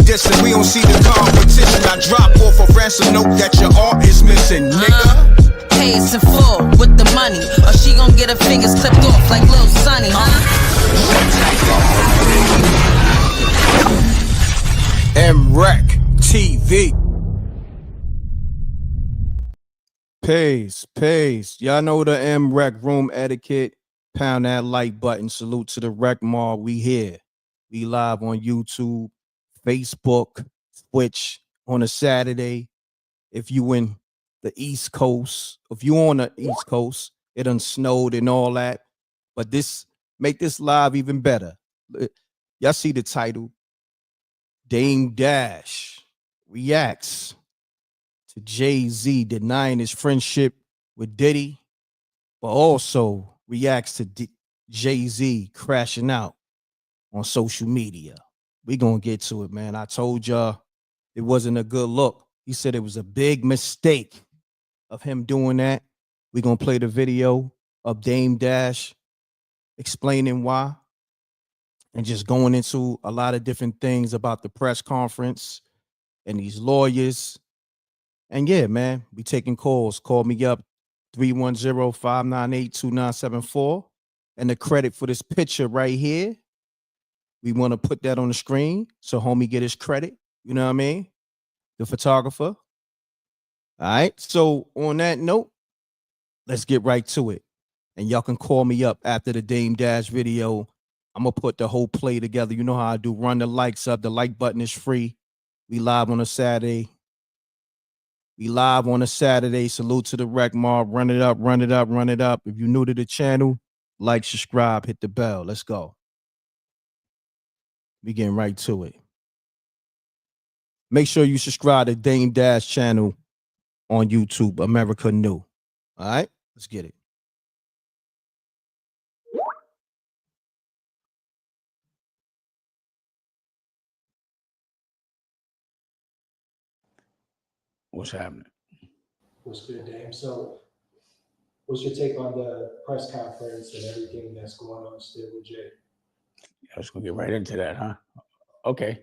dissing. We don't see the competition. I drop off a ransom note that your art is missing, nigga. Pays in full with the money, or she gon' get her fingers clipped off like Lil Sonny, MRecktv. Peace. Y'all know the M.Reck room etiquette. Pound that like button. Salute to the Reckmobb. We here. We live on YouTube, Facebook, Twitch on a Saturday. If you in the East Coast, if you on the East Coast, it done snowed and all that. But this make this live even better. Y'all see the title. Dame Dash reacts to Jay-Z denying his friendship with Diddy, but also reacts to Jay-Z crashing out on social media. We gonna get to it, man. I told y'all it wasn't a good look. He said it was a big mistake of him doing that. We gonna play the video of Dame Dash explaining why and just going into a lot of different things about the press conference and these lawyers. And yeah, man, we taking calls. Call me up 310-598-2974. And the credit for this picture right here, we want to put that on the screen so homie get his credit. You know what I mean? The photographer. All right. So on that note, let's get right to it. And y'all can call me up after the Dame Dash video. I'm going to put the whole play together. You know how I do. Run the likes up. The like button is free. We live on a Saturday. Salute to the Reckmobb. Run it up. If you're new to the channel, like, subscribe, hit the bell. Let's go. We getting right to it. Make sure you subscribe to Dame Dash channel on YouTube, America New. All right, let's get it. What's happening? What's good, Dame? So, what's your take on the press conference and everything that's going on still with Jay? Let's go get right into that, huh? Okay.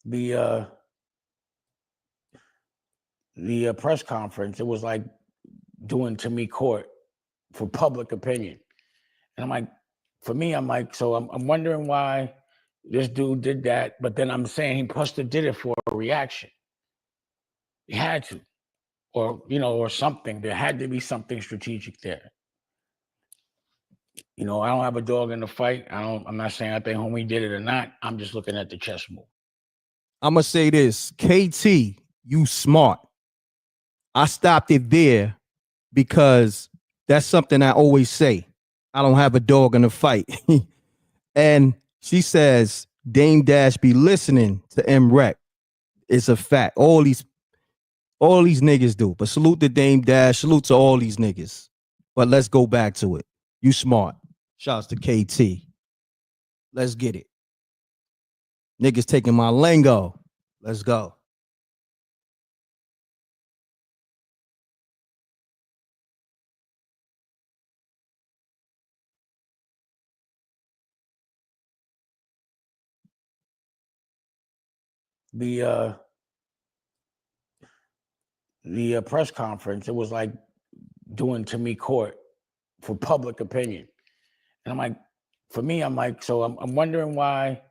The press conference, it was like doing to me court for public opinion. And I'm like, for me, I'm like, so I'm wondering why this dude did that, but then I'm saying he must have did it for a reaction. He had to, or, you know, or something. There had to be something strategic there. You know, I don't have a dog in the fight. I'm not saying I think homie did it or not. I'm just looking at the chess move. I'm going to say this. KT, you smart. I stopped it there because that's something I always say. I don't have a dog in the fight. And she says, Dame Dash be listening to M.Reck. It's a fact. All these niggas do. But salute to Dame Dash. Salute to all these niggas. But let's go back to it. You smart. Shouts to KT. Let's get it. Niggas taking my lingo. Let's go. The press conference, it was like doing to me court for public opinion. And I'm like, for me, I'm like, so I'm wondering why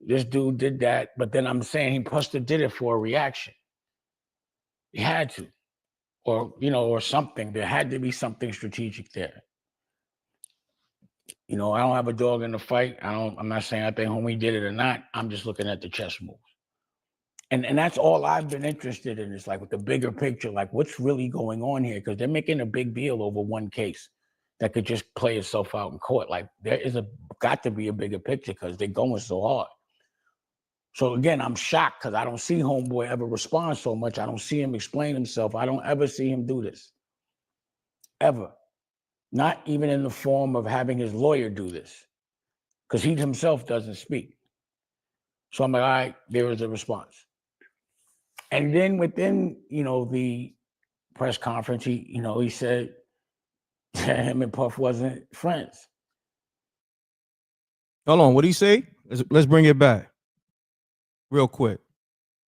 this dude did that, but then I'm saying he must have did it for a reaction. He had to, or, you know, or something. There had to be something strategic there. You know, I don't have a dog in the fight. I'm not saying I think homie did it or not. I'm just looking at the chess moves. And that's all I've been interested in, is like with the bigger picture, like what's really going on here? Because they're making a big deal over one case that could just play itself out in court. Like there is got to be a bigger picture because they're going so hard. So again, I'm shocked because I don't see homeboy ever respond so much. I don't see him explain himself. I don't ever see him do this. Ever. Not even in the form of having his lawyer do this, because he himself doesn't speak. So I'm like, all right, there is a response. And then within, you know, the press conference, he said him and Puff wasn't friends. Hold on, what did he say? Let's bring it back real quick.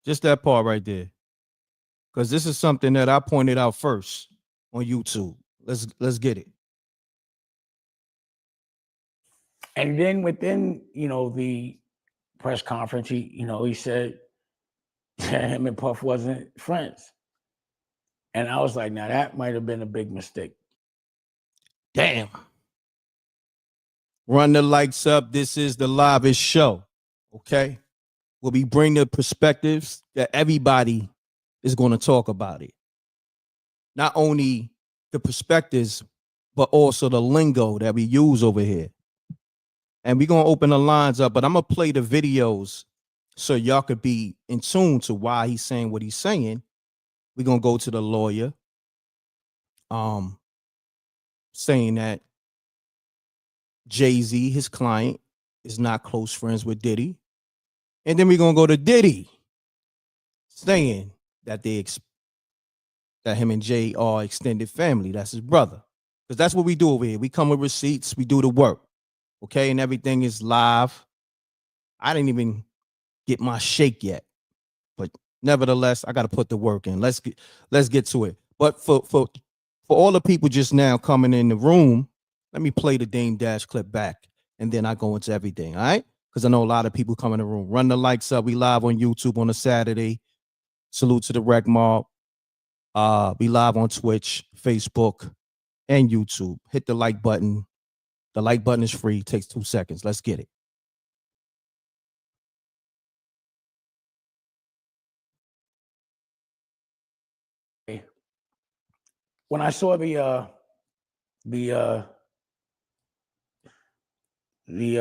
Just that part right there. Because this is something that I pointed out first on YouTube. Let's get it. And then within, the press conference, he said him and Puff wasn't friends. And I was like, now that might have been a big mistake. Damn. Run the lights up. This is the livest show. Okay. Where we bring the perspectives that everybody is going to talk about it. Not only the perspectives, but also the lingo that we use over here. And we're going to open the lines up, but I'm going to play the videos so y'all could be in tune to why he's saying what he's saying. We're going to go to the lawyer saying that Jay-Z, his client, is not close friends with Diddy. And then we're going to go to Diddy saying that that him and Jay are extended family. That's his brother. Because that's what we do over here. We come with receipts. We do the work. Okay? And everything is live. I didn't even get my shake yet. But nevertheless, I got to put the work in. Let's get to it. But for all the people just now coming in the room, let me play the Dame Dash clip back. And then I go into everything. All right? Because I know a lot of people come in the room. Run the likes up. We live on YouTube on a Saturday. Salute to the Reckmobb. We live on Twitch, Facebook, and YouTube. Hit the like button. The like button is free. It takes 2 seconds. Let's get it. When I saw the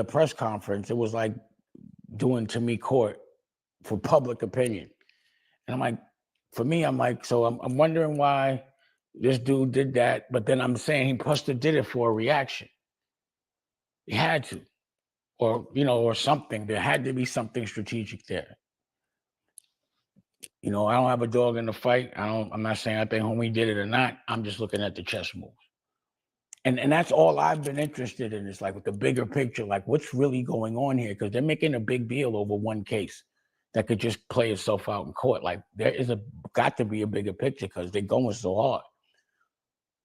press conference, it was like doing to me court for public opinion. And I'm like, for me, I'm like, so I'm wondering why this dude did that. But then I'm saying he must have did it for a reaction. He had to, or something. There had to be something strategic there. I don't have a dog in the fight. I'm not saying I think homie did it or not. I'm just looking at the chess moves. And that's all I've been interested in, is like with the bigger picture, like what's really going on here? Because they're making a big deal over one case that could just play itself out in court. Like there is got to be a bigger picture because they're going so hard.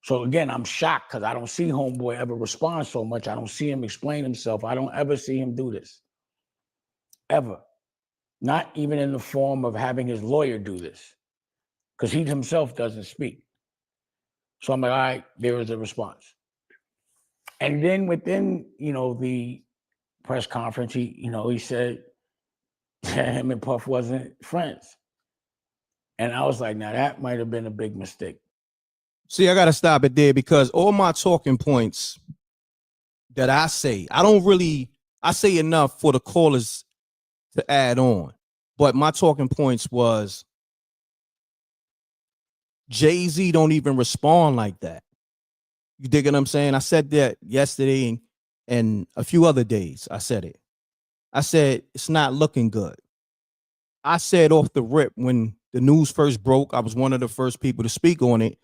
So again, I'm shocked because I don't see homeboy ever respond so much. I don't see him explain himself. I don't ever see him do this. Ever. Not even in the form of having his lawyer do this, because he himself doesn't speak. So I'm like, all right, there is a response. And then within, the press conference, he said him and Puff wasn't friends. And I was like, now that might have been a big mistake. See, I got to stop it there because all my talking points that I say, I say enough for the callers to add on. But my talking points was Jay-Z don't even respond like that. You dig what I'm saying? I said that yesterday and a few other days. I said it. I said it's not looking good. I said off the rip when the news first broke, I was one of the first people to speak on it.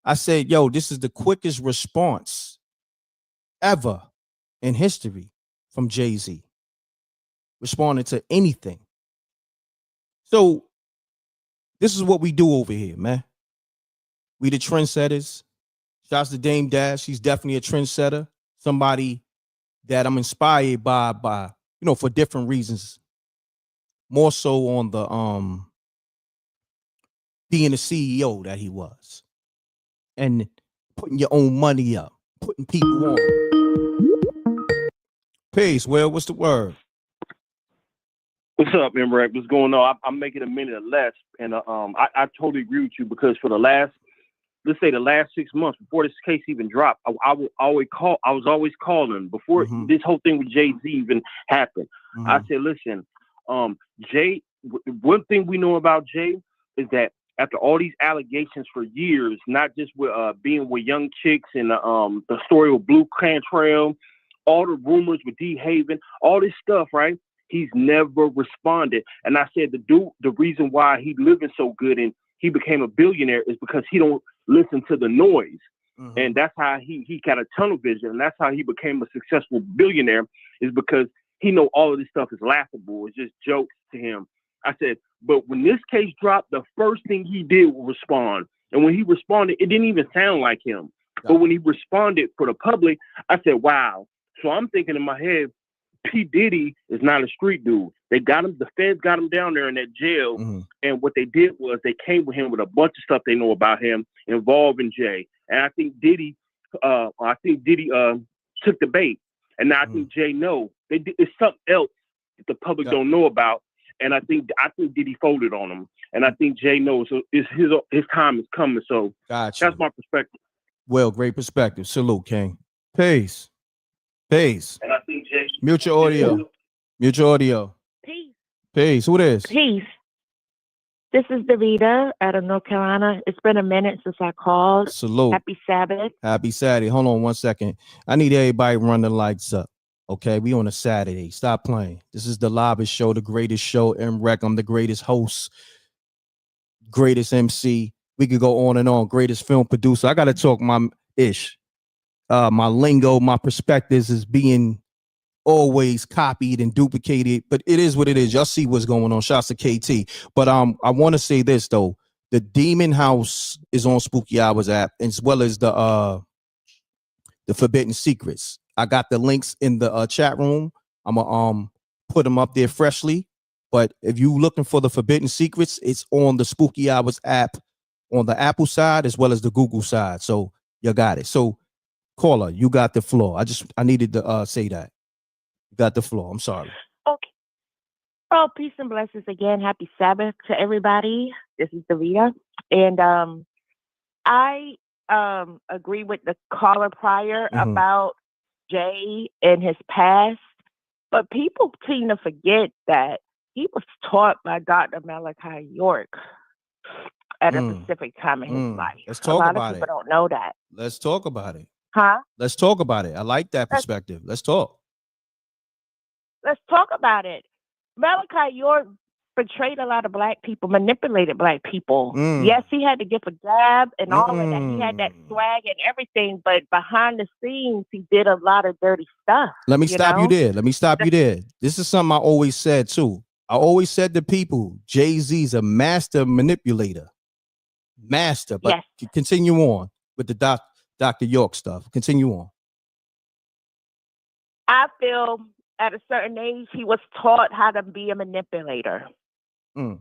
I said, yo, this is the quickest response ever in history from Jay-Z. Responding to anything. So this is what we do over here, man. We the trendsetters. Shouts to Dame Dash. She's definitely a trendsetter. Somebody that I'm inspired by, for different reasons. More so on the being the CEO that he was. And putting your own money up, putting people on. Peace, Will, what's the word? What's up, M.Reck? What's going on? I'm making a minute or less, and I totally agree with you because for the last 6 months before this case even dropped, I was always calling before this whole thing with Jay-Z even happened. I said, listen, Jay. One thing we know about Jay is that after all these allegations for years, not just with being with young chicks and the story with Blue Cantrell, all the rumors with D Haven, all this stuff, right? He's never responded. And I said the reason why he living so good and he became a billionaire is because he don't listen to the noise. And that's how he got a tunnel vision. And that's how he became a successful billionaire, is because he know all of this stuff is laughable. It's just jokes to him. I said, but when this case dropped, the first thing he did was respond. And when he responded, it didn't even sound like him. But when he responded for the public, I said, wow. So I'm thinking in my head, P. Diddy is not a street dude. They got him, the feds got him down there in that jail. And what they did was they came with him with a bunch of stuff they know about him involving Jay. And I think Diddy took the bait. And now I think Jay it's something else that the public don't know about. And I think Diddy folded on him. And I think Jay knows his time is coming. So gotcha. That's my perspective. Well, great perspective. Salute, King. Peace. Peace. And I think Jay. Mute your audio. Mute your audio. Peace. Peace. Who this? Peace. This is Davida out of North Carolina. It's been a minute since I called. Salute. Happy Sabbath. Happy Saturday. Hold on 1 second. I need everybody to run the lights up. Okay, we on a Saturday. Stop playing. This is the livest show, the greatest show. M.Reck. I'm the greatest host, greatest MC. We could go on and on. Greatest film producer. I got to talk my ish. My lingo, my perspectives is being always copied and duplicated, but it is what it is. Y'all see what's going on. Shouts to KT. But I want to say this though. The Demon House is on Spooky Hours app, as well as the Forbidden Secrets. I got the links in the chat room. I'm gonna put them up there freshly. But if you looking for the Forbidden Secrets, it's on the Spooky Hours app on the Apple side as well as the Google side. So you got it. So caller, you got the floor. I needed to say that. You got the floor. I'm sorry. Okay. Oh, peace and blessings again. Happy Sabbath to everybody. This is Davida. And I agree with the caller prior about Jay and his past, but people tend to forget that he was taught by Dr. Malachi York at a specific time in his life. Let's talk about it. A lot of people don't know that. Let's talk about it. Huh? Let's talk about it. I like that perspective. Let's talk. Let's talk about it. Malachi York portrayed a lot of black people, manipulated black people. Yes, he had to give a gab and all of that. He had that swag and everything, but behind the scenes, he did a lot of dirty stuff. Let me stop you there. Let me stop you there. This is something I always said too. I always said to people, Jay-Z's a master manipulator. Master. But continue on with the Dr. York stuff. Continue on. I feel at a certain age, he was taught how to be a manipulator. And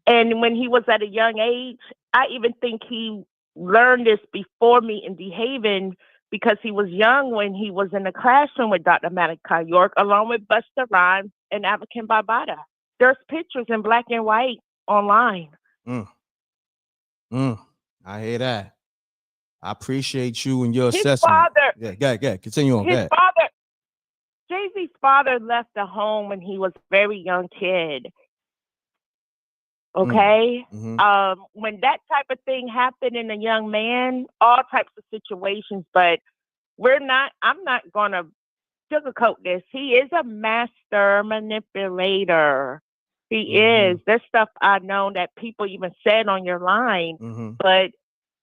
when he was at a young age, I even think he learned this before meeting DeHaven because he was young when he was in the classroom with Dr. Malachi York, along with Busta Rhymes and African Barbada. There's pictures in black and white online. I hear that. I appreciate you and your His assessment. Father, Yeah, continue on. His father, Jay-Z's father left the home when he was a very young kid. Okay. When that type of thing happened in a young man, all types of situations, but I'm not gonna sugarcoat this. He is a master manipulator. He is. There's stuff I know that people even said on your line, but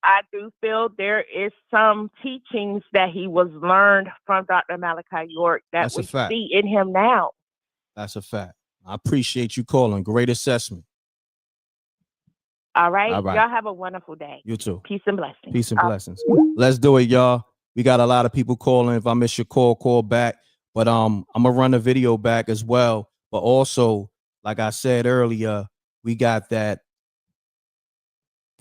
I do feel there is some teachings that he was learned from Dr. Malachi York that we see in him now. That's a fact. I appreciate you calling. Great assessment. All right. Y'all have a wonderful day. You too. Peace and blessings. Peace and blessings. Let's do it, y'all. We got a lot of people calling. If I miss your call back. But I'm gonna run the video back as well. But also, like I said earlier, we got that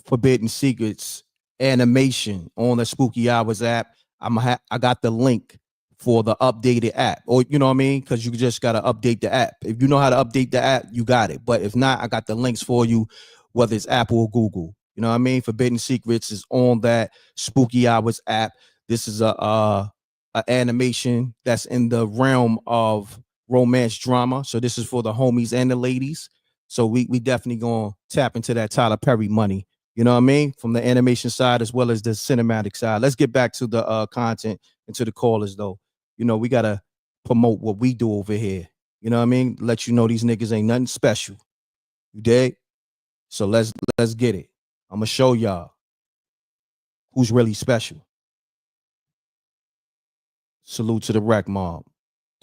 Forbidden Secrets animation on the Spooky Hours app. I got the link for the updated app, or you know what I mean, because you just got to update the app. If you know how to update the app, you got it. But if not, I got the links for you, whether it's Apple or Google. You know what I mean? Forbidden Secrets is on that Spooky Hours app. This is a animation that's in the realm of romance drama. So this is for the homies and the ladies. So we definitely gonna tap into that Tyler Perry money. You know what I mean? From the animation side as well as the cinematic side. Let's get back to the content and to the callers though. You know, we gotta promote what we do over here. You know what I mean? Let you know these niggas ain't nothing special. You dig? So let's get it. I'm gonna show y'all who's really special. Salute to the Reckmobb.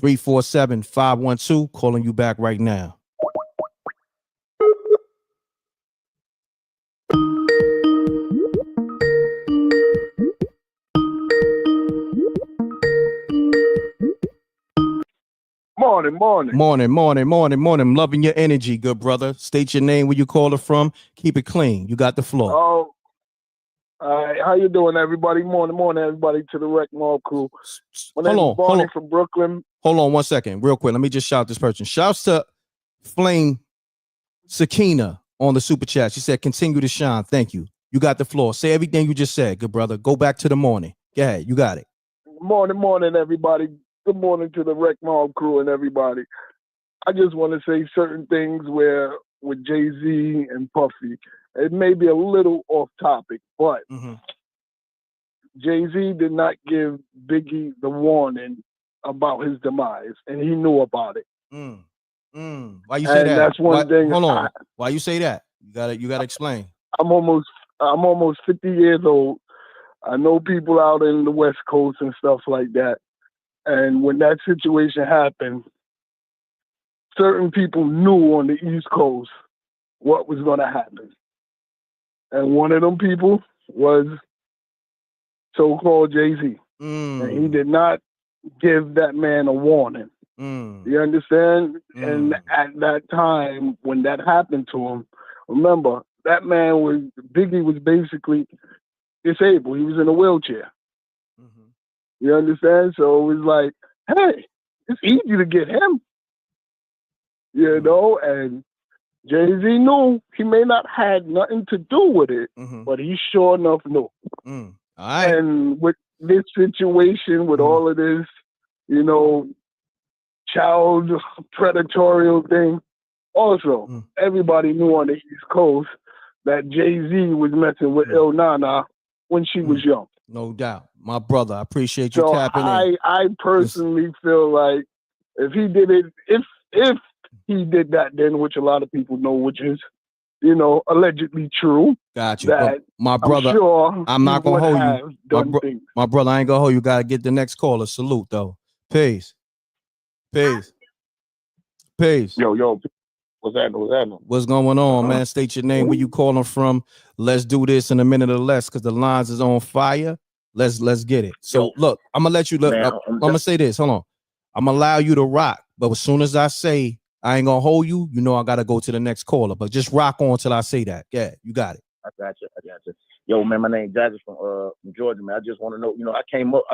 347-512. Calling you back right now. Morning. Loving your energy, good brother. State your name, where you call it from. Keep it clean. You got the floor. Oh, all right. How you doing, everybody? Morning, everybody, to the Reckmobb crew. My name is Barney from Brooklyn. Hold on 1 second, real quick. Let me just shout this person. Shouts to Flame Sakina on the super chat. She said, continue to shine. Thank you. You got the floor. Say everything you just said, good brother. Go back to the morning. Go ahead. You got it. Morning, everybody. Good morning to the Reckmobb crew and everybody. I just want to say certain things where with Jay-Z and Puffy, it may be a little off topic, but Jay-Z did not give Biggie the warning about his demise, and he knew about it. Why you say that? That's one thing. Hold on. Why you say that? You gotta explain. I'm almost 50 years old. I know people out in the West Coast and stuff like that. And when that situation happened, certain people knew on the East Coast what was going to happen. And one of them people was so-called Jay-Z. And he did not give that man a warning. You understand? And at that time, when that happened to him, remember, Biggie was basically disabled. He was in a wheelchair. You understand? So it was like, hey, it's easy to get him. You know, and Jay-Z knew he may not had nothing to do with it, but he sure enough knew. All right. And with this situation, with all of this, you know, child predatorial thing, also, everybody knew on the East Coast that Jay-Z was messing with Il Nana when she was young. No doubt. My brother, I appreciate you tapping in. I personally feel like if he did it, if he did that then, which a lot of people know, which is, you know, allegedly true. Got you. But my brother, I'm not going to hold you. My brother, I ain't going to hold you. Got to get the next caller. Salute, though. Peace. Yo. What's happening? What's going on, man? State your name, where you calling from. Let's do this in a minute or less because the lines is on fire. Let's get it. So look, I'm gonna let you look. I'm gonna say this. Hold on. I'm gonna allow you to rock, but as soon as I say I ain't gonna hold you, you know I gotta go to the next caller. But just rock on till I say that. Yeah, you got it. I got you. Yo, man, my name Jazz from Georgia, man. I just want to know, you know, I came up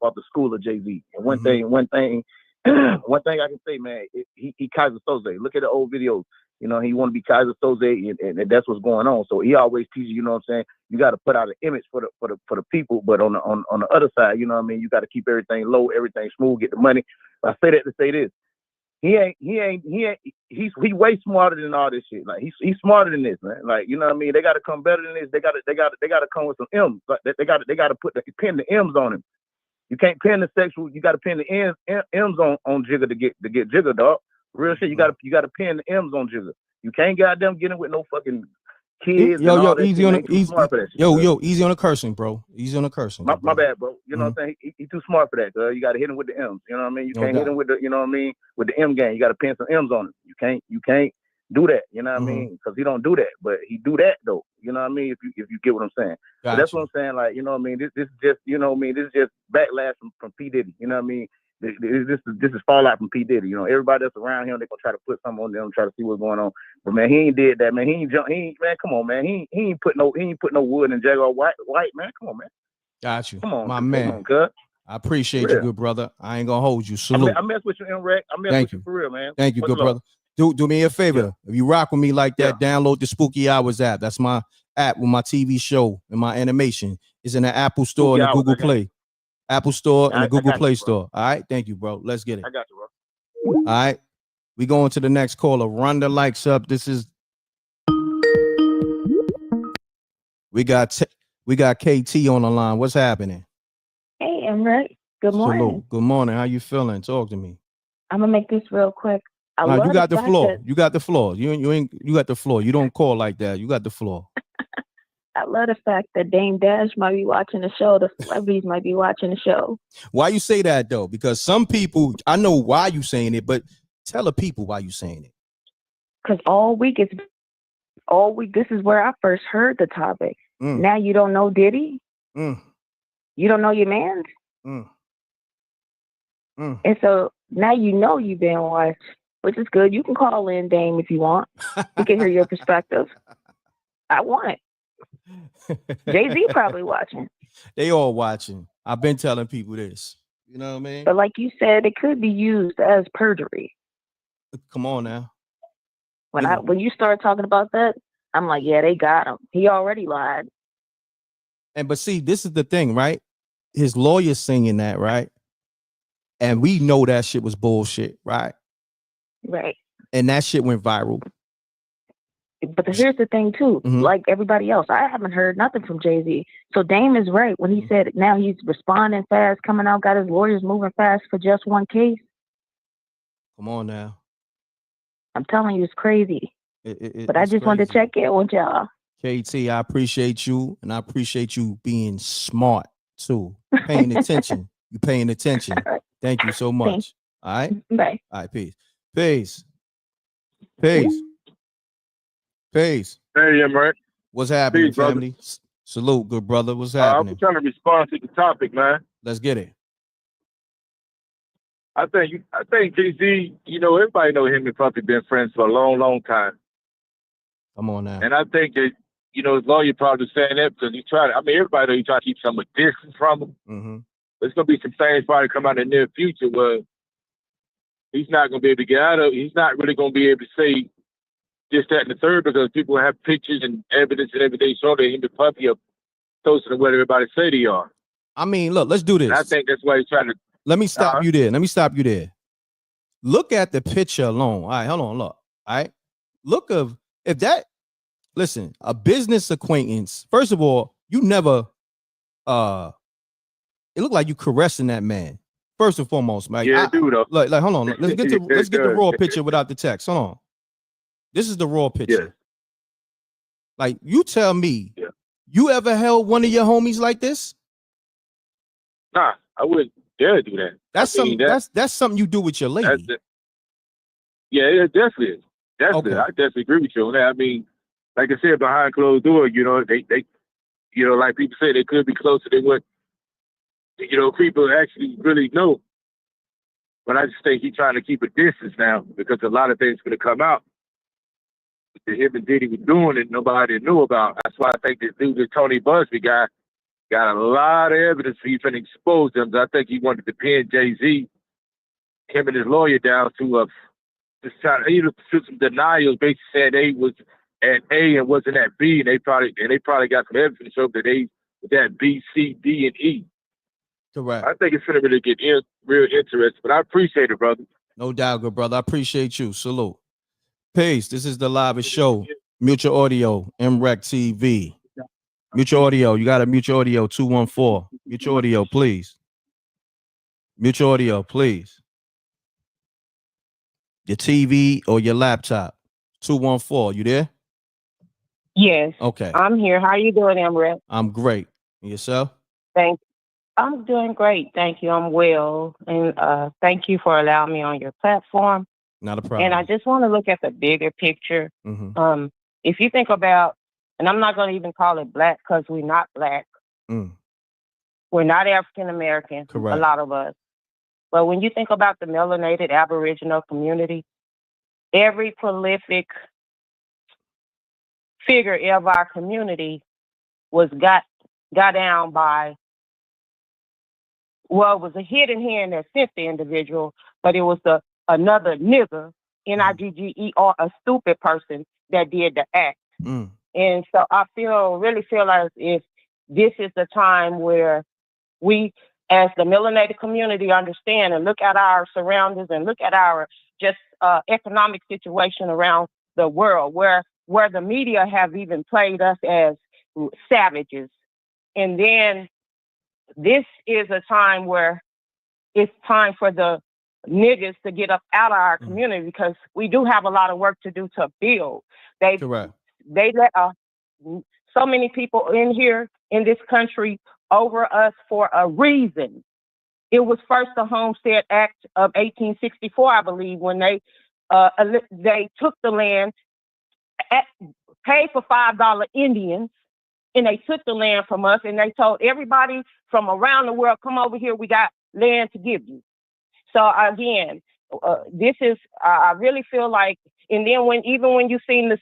out the school of Jay-Z. And one thing I can say, man, he Kaiser Soze. Look at the old videos. You know, he want to be Kaiser Soze, and that's what's going on. So he always teaches, you know what I'm saying? You got to put out an image for the people, but on the other side, you know what I mean? You got to keep everything low, everything smooth, get the money. I say that to say this. He's way smarter than all this shit. Like he's smarter than this, man. Like, you know what I mean? They got to come better than this. They got to come with some M's. Like they got to pin the M's on him. You can't pin the sexual. You got to pin the M's on Jigga to get Jigga, dog. Real shit. You got to pin the M's on Jigga. You can't goddamn get in with no fucking kids. Easy on the cursing, bro. Easy on the cursing. My bad, bro. You know what I'm saying? He too smart for that. You got to hit him with the M's. You know what I mean? You can't hit him with the, you know what I mean, with the M game. You got to pin some M's on him. You can't do that. You know what I mean? Because he don't do that, but he do that though. You know what I mean? If you get what I'm saying. So that's what I'm saying. Like, you know what I mean? This is just, you know what I mean? This is just backlash from P Diddy. You know what I mean? This is fallout from P Diddy. You know, everybody that's around him, they're gonna try to put something on them, try to see what's going on. But man, he ain't did that, man. Man, come on, man. He ain't put no wood in Jaguar white, man. Come on, man. Got you. Come on, my man. Come on, I appreciate you, good brother. I ain't gonna hold you. Salute. I mess with you, M.Reck. I mess with you for real, man. Thank you, good brother. Do me a favor. If you rock with me like that, download the Spooky Hours app. That's my app with my TV show and my animation. It's in the Apple Store and the Google Play. Apple Store and the Google Play Store. All right. Thank you, bro. Let's get it. I got you, bro. All right. We going to the next caller. Run the likes up. This is we got KT on the line. What's happening? Hey, M.Reck. Good morning. Salute. Good morning. How you feeling? Talk to me. I'm gonna make this real quick. You got the floor. You got the floor. You got the floor. You don't call like that. You got the floor. I love the fact that Dame Dash might be watching the show. The celebrities might be watching the show. Why you say that though? Because some people, I know why you saying it, but tell the people why you saying it. Because all week, this is where I first heard the topic. Now you don't know Diddy? You don't know your man? And so now you know you've been watched, which is good. You can call in, Dame, if you want. We can hear your perspective. I want it. Jay-Z probably watching. They all watching. I've been telling people this. You know what I mean? But like you said, it could be used as perjury. Come on now. When you start talking about that, I'm like, yeah, they got him. He already lied. But see, this is the thing, right? His lawyer's singing that, right? And we know that shit was bullshit, right? Right. And that shit went viral. But here's the thing, too. Like everybody else, I haven't heard nothing from Jay-Z. So Dame is right when he said now he's responding fast, coming out, got his lawyers moving fast for just one case. Come on now. I'm telling you, it's crazy. But I just wanted to check in with y'all. KT, I appreciate you, and I appreciate you being smart, too. Paying attention. You paying attention. Thank you so much. All right? Bye. All right, peace. Peace. Peace. Peace. Hey, M.Reck. What's happening, Peace, brother. family? Salute, good brother. What's happening? I'm trying to respond to the topic, man. Let's get it. I think Jay-Z, everybody know him and Puffy been friends for a long, long time. Come on now. And I think that, his lawyer probably saying that because everybody know he trying to keep some distance from him. There's going to be some things probably come out in the near future where he's not going to be able to get out of it. He's not really going to be able to say this, that, and the third because people have pictures and evidence and everything showing that him and Puffy are closer than what everybody say they are. I mean, look, let's do this. And I think that's why he's trying to. Let me stop you there. Look at the picture alone. All right, hold on, look. All right. Listen, a business acquaintance. First of all, you never it looked like you caressing that man. First and foremost, man. Yeah, dude. Like, hold on. Let's get the raw picture without the text. Hold on. This is the raw picture. Yeah. Like, you tell me, you ever held one of your homies like this? Nah, I wouldn't dare do that. That's something you do with your lady. Yeah, it definitely is. Okay. I definitely agree with you on that. I mean, like I said, behind closed doors, they like people say, they could be closer than what people actually really know. But I just think he's trying to keep a distance now because a lot of things going to come out that him and Diddy was doing and nobody knew about. That's why I think this dude, the Tony Busby guy, got a lot of evidence for you to expose them. So I think he wanted to pin Jay-Z, him and his lawyer down to just trying to put some denials, basically saying they was at A and wasn't at B, and they probably got some evidence to show that they was at B, C, D, and E. Correct. I think it's gonna really get real interesting, but I appreciate it, brother. No doubt, good brother. I appreciate you. Salute. Peace. This is the live show. Mutual Audio, MRecktv. Mutual Audio. You got a Mutual Audio 214. Mutual Audio, please. Mutual Audio, please. Your TV or your laptop. 214. You there? Yes. Okay. I'm here. How are you doing, M.Reck? I'm great. And yourself? Thank you. I'm doing great. Thank you. I'm well. And thank you for allowing me on your platform. Not a problem. And I just want to look at the bigger picture. If you think about, and I'm not going to even call it black because we're not black. We're not African American, a lot of us. But when you think about the melanated Aboriginal community, every prolific figure of our community was got down by, well, it was a hidden hand that sent the individual, but it was another nigger, N-I-G-G-E-R, a stupid person that did the act. And so I really feel as if this is the time where we, as the melanated community, understand and look at our surroundings and look at our just economic situation around the world, where the media have even played us as savages. And then this is a time where it's time for the niggas to get up out of our community because we do have a lot of work to do to build. They let so many people in here in this country over us for a reason. It was first the Homestead Act of 1864, I believe, when they took the land, paid for $5 Indians, and they took the land from us, and they told everybody from around the world, come over here, we got land to give you. So again, this is, I really feel like, and then when you seen the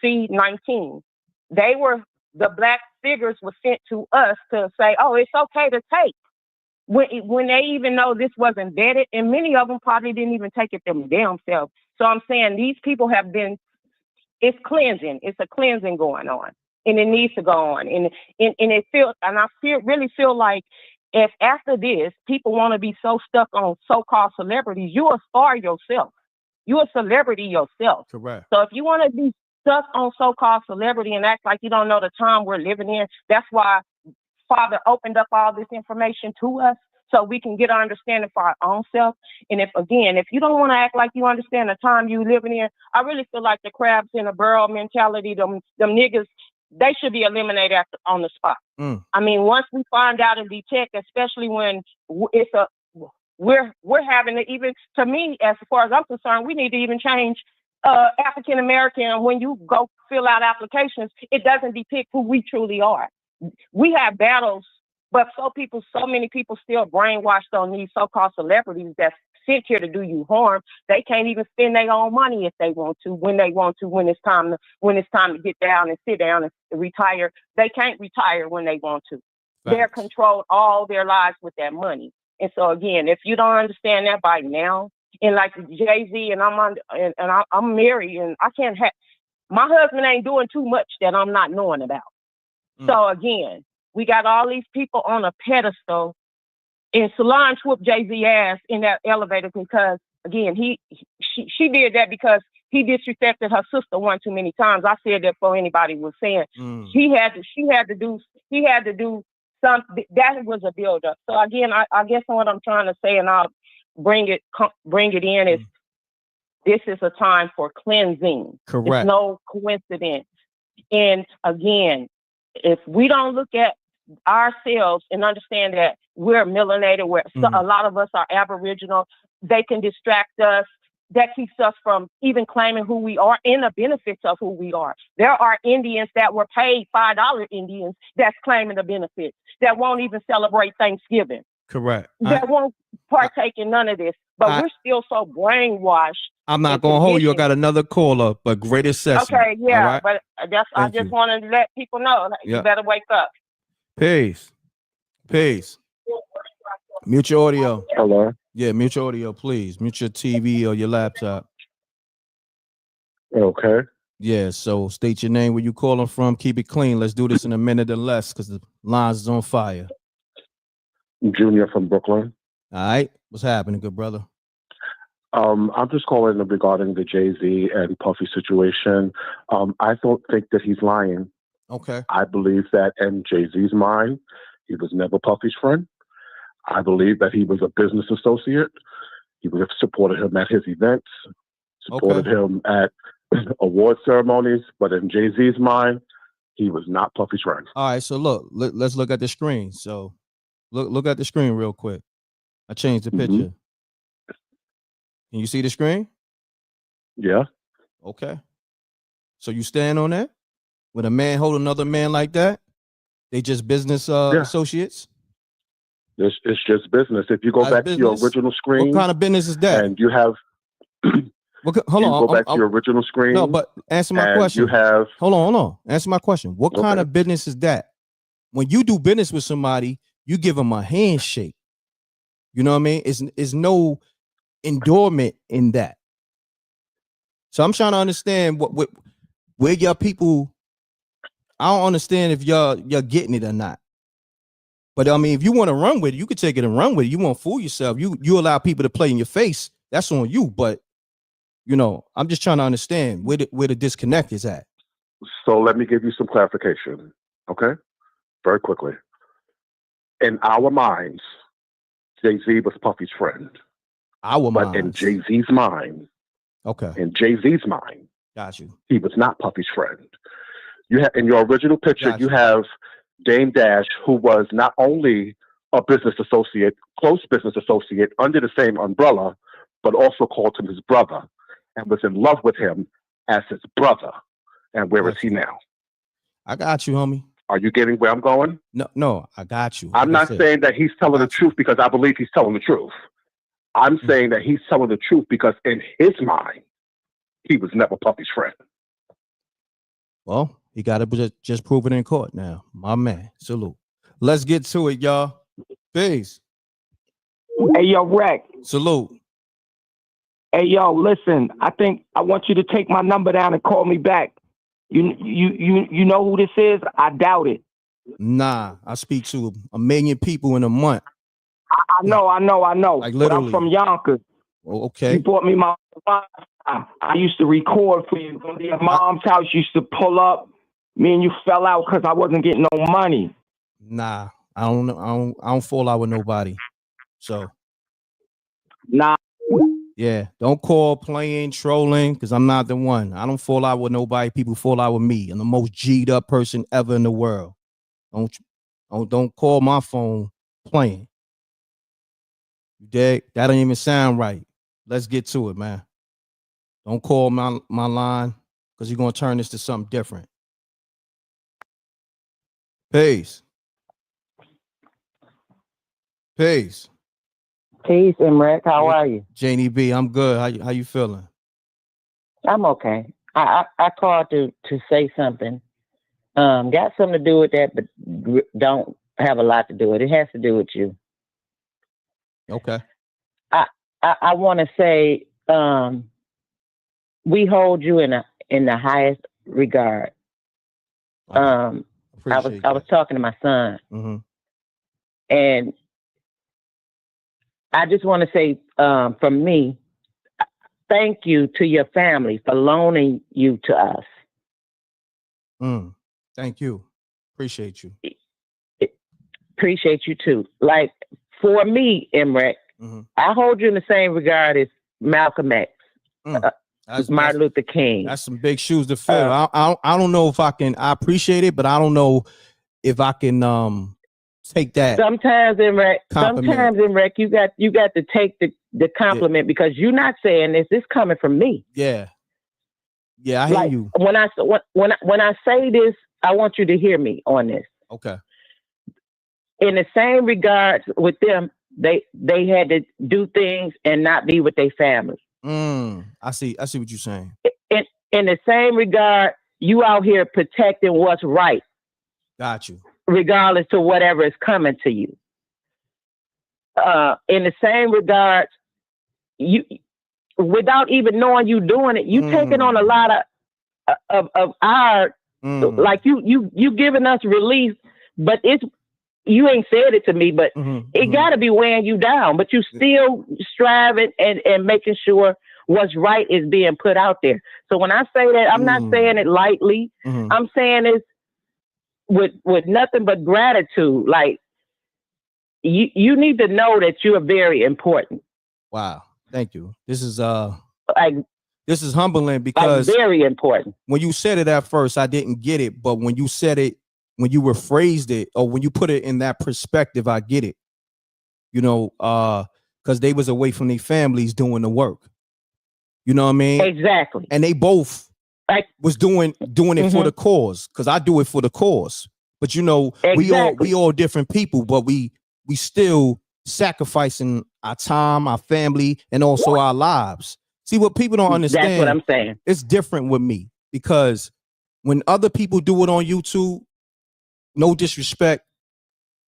C-19, the black figures were sent to us to say, oh, it's okay to take. When they even know this wasn't vetted, and many of them probably didn't even take it themselves. So I'm saying these people have been, it's cleansing. It's a cleansing going on, and it needs to go on. And I really feel like if after this, people want to be so stuck on so-called celebrities, you a star yourself. You're a celebrity yourself. Correct. So if you want to be stuck on so-called celebrity and act like you don't know the time we're living in, that's why Father opened up all this information to us so we can get an understanding for our own self. And if you don't want to act like you understand the time you living in, I really feel like the crabs in a barrel mentality, them niggas, they should be eliminated on the spot. I mean, once we find out and detect, especially when we're having to, even to me, as far as I'm concerned, we need to even change African American. When you go fill out applications, it doesn't depict who we truly are. We have battles, but so many people still brainwashed on these so-called celebrities that's sent here to do you harm. They can't even spend their own money if they want to, when it's time to get down and sit down and retire. They can't retire when they want to. Right. They're controlled all their lives with that money. And so again, if you don't understand that by now, and like Jay-Z, and I'm married, and I can't have, my husband ain't doing too much that I'm not knowing about. So again, we got all these people on a pedestal, and Solange whooped Jay-Z ass in that elevator because, again, she did that because he disrespected her sister one too many times. I said that before anybody was saying. She had to do something. That was a build-up. So again, I guess what I'm trying to say, and I'll bring it in, is this is a time for cleansing. Correct. It's no coincidence. And again, if we don't look at ourselves and understand that we're melanated, a lot of us are Aboriginal, they can distract us. That keeps us from even claiming who we are and the benefits of who we are. There are Indians that were paid $5 Indians that's claiming the benefits, that won't even celebrate Thanksgiving. Correct. That won't partake in none of this. But we're still so brainwashed. I'm not going to hold you. I got another caller, but great assessment. Okay, yeah, right? but I just wanted to let people know, you better wake up. Peace. Mute your audio. Hello. Yeah, mute your audio, please. Mute your TV or your laptop. Okay. Yeah, so state your name, where you calling from. Keep it clean. Let's do this in a minute or less because the lines is on fire. Junior from Brooklyn. All right. What's happening, good brother? I'm just calling regarding the Jay-Z and Puffy situation. I don't think that he's lying. Okay. I believe that in Jay-Z's mind, he was never Puffy's friend. I believe that he was a business associate. He would have supported him at his events, supported him at award ceremonies, but in Jay-Z's mind, he was not Puffy's friend. All right, so let's look at the screen. So look at the screen real quick. I changed the picture. Can you see the screen? Yeah. Okay. So you stand on that? When a man hold another man like that, they just business associates? It's just business. If you go back to your original screen. What kind of business is that? And you have... hold on. Go back to your original screen. No, but answer my question. Hold on. Answer my question. What kind of business is that? When you do business with somebody, you give them a handshake. You know what I mean? It's no endowment in that. So I'm trying to understand where your people. I don't understand if you're getting it or not. But I mean, if you want to run with it, you could take it and run with it. You won't fool yourself. You allow people to play in your face. That's on you. But I'm just trying to understand where the disconnect is at. So let me give you some clarification. Okay, very quickly. In our minds, Jay-Z was Puffy's friend. But in Jay-Z's mind, got you. He was not Puffy's friend. You have in your original picture, you have Dame Dash, who was not only a business associate, close business associate under the same umbrella, but also called him his brother and was in love with him as his brother. And where is he now? I got you, homie. Are you getting where I'm going? No, I got you. I'm not saying that he's telling the truth because I believe he's telling the truth. I'm saying that he's telling the truth because in his mind, he was never Puffy's friend. Well, he got to just prove it in court now. My man, salute. Let's get to it, y'all. Peace. Hey, yo, Reck. Salute. Hey, yo, listen, I think I want you to take my number down and call me back. You know who this is? I doubt it. Nah, I speak to a million people in a month. I know. Like but literally. I'm from Yonkers. Oh, okay. You bought me my I used to record for you. Go to your mom's house. You used to pull up. Me and you fell out because I wasn't getting no money. Nah, I don't know. I don't fall out with nobody. So nah. Yeah, don't call playing, trolling, because I'm not the one. I don't fall out with nobody. People fall out with me. I'm the most G'd up person ever in the world. Don't call my phone playing. You dig? That don't even sound right. Let's get to it, man. Don't call my line because you're gonna turn this to something different. Peace. Peace. Peace, M.Reck. How are you? Janie B, I'm good. How you feeling? I'm okay. I called to say something. Got something to do with that, but don't have a lot to do with it. It has to do with you. Okay. I want to say we hold you in the highest regard. I was talking to my son, and I just want to say, from me, thank you to your family for loaning you to us. Thank you. Appreciate you. Appreciate you too. Like for me, M.Reck, I hold you in the same regard as Malcolm X, Martin Luther King. That's some big shoes to fill. I don't know if I can. I appreciate it, but I don't know if I can take that. Sometimes M.Reck, you got to take the compliment because you're not saying this. This coming from me. Yeah, I hear you. When I say this, I want you to hear me on this. Okay. In the same regards with them, they had to do things and not be with their family. I see what you're saying. In the same regard, you out here protecting what's right. Got you. Regardless to whatever is coming to you. In the same regard, you, without even knowing you doing it, you taking on a lot of our, like you giving us relief, but you ain't said it to me, but it got to be weighing you down. But you still striving and making sure what's right is being put out there. So when I say that, I'm not saying it lightly. I'm saying it with nothing but gratitude. Like you need to know that you are very important. Wow, thank you. This is this is humbling because very important. When you said it at first, I didn't get it, but when you said it, when you rephrased it, or when you put it in that perspective, I get it. You know, because they was away from their families doing the work. You know what I mean? Exactly. And they both was doing it for the cause, because I do it for the cause. But you know, we all different people, but we still sacrificing our time, our family, and also our lives. See, what people don't understand. That's what I'm saying. It's different with me, because when other people do it on YouTube, no disrespect,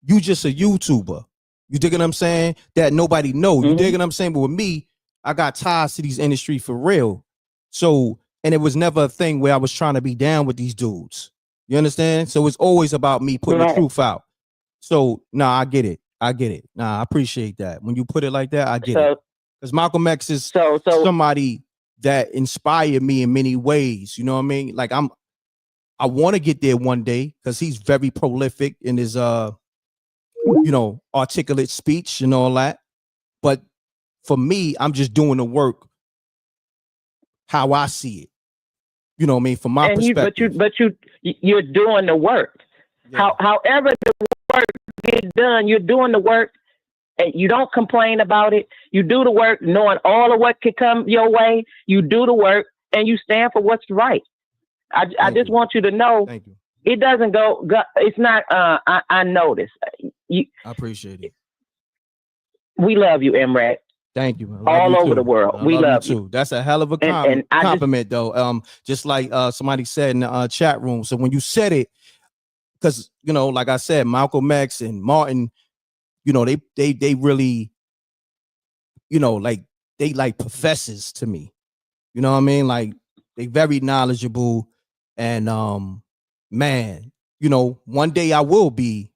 you just a YouTuber. You dig what I'm saying? That nobody know. You dig what I'm saying? But with me, I got ties to these industry for real. So, and it was never a thing where I was trying to be down with these dudes. You understand? So it's always about me putting the truth out. So, I get it. I appreciate that. When you put it like that, I get it. Because Malcolm X is somebody that inspired me in many ways. You know what I mean? Like I want to get there one day because he's very prolific in his articulate speech and all that. But for me, I'm just doing the work how I see it. You know what I mean? From my perspective. But you're doing the work. Yeah. However the work gets done, you're doing the work, and you don't complain about it. You do the work, knowing all of what could come your way. You do the work, and you stand for what's right. I just want you to know. Thank you. It doesn't go. It's not. I noticed. I appreciate it. We love you, M.Reck. Thank you. All over the world. We love you too. That's a hell of a compliment, though. Just like somebody said in the chat room. So when you said it, because like I said, Malcolm X and Martin, they really, like they like professors to me. You know what I mean? Like they very knowledgeable, and man, one day I will be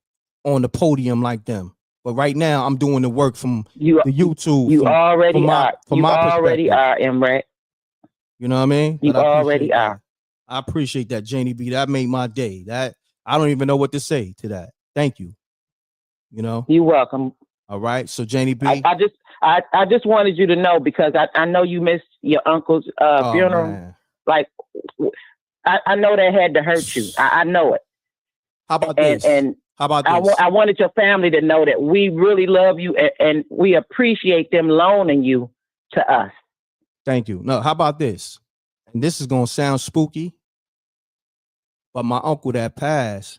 on the podium like them. But right now, I'm doing the work from the YouTube. You already are. You already are, M.Reck. You know what I mean? You already are. I appreciate that, Janie B. That made my day. That I don't even know what to say to that. Thank you. You're welcome. All right. So Janie B. I just wanted you to know, because I know you missed your uncle's funeral. Man. Like I know that had to hurt you. I know it. How about this? And how about this? I wanted your family to know that we really love you, and we appreciate them loaning you to us. Thank you. No, how about this? And this is gonna sound spooky, but my uncle that passed,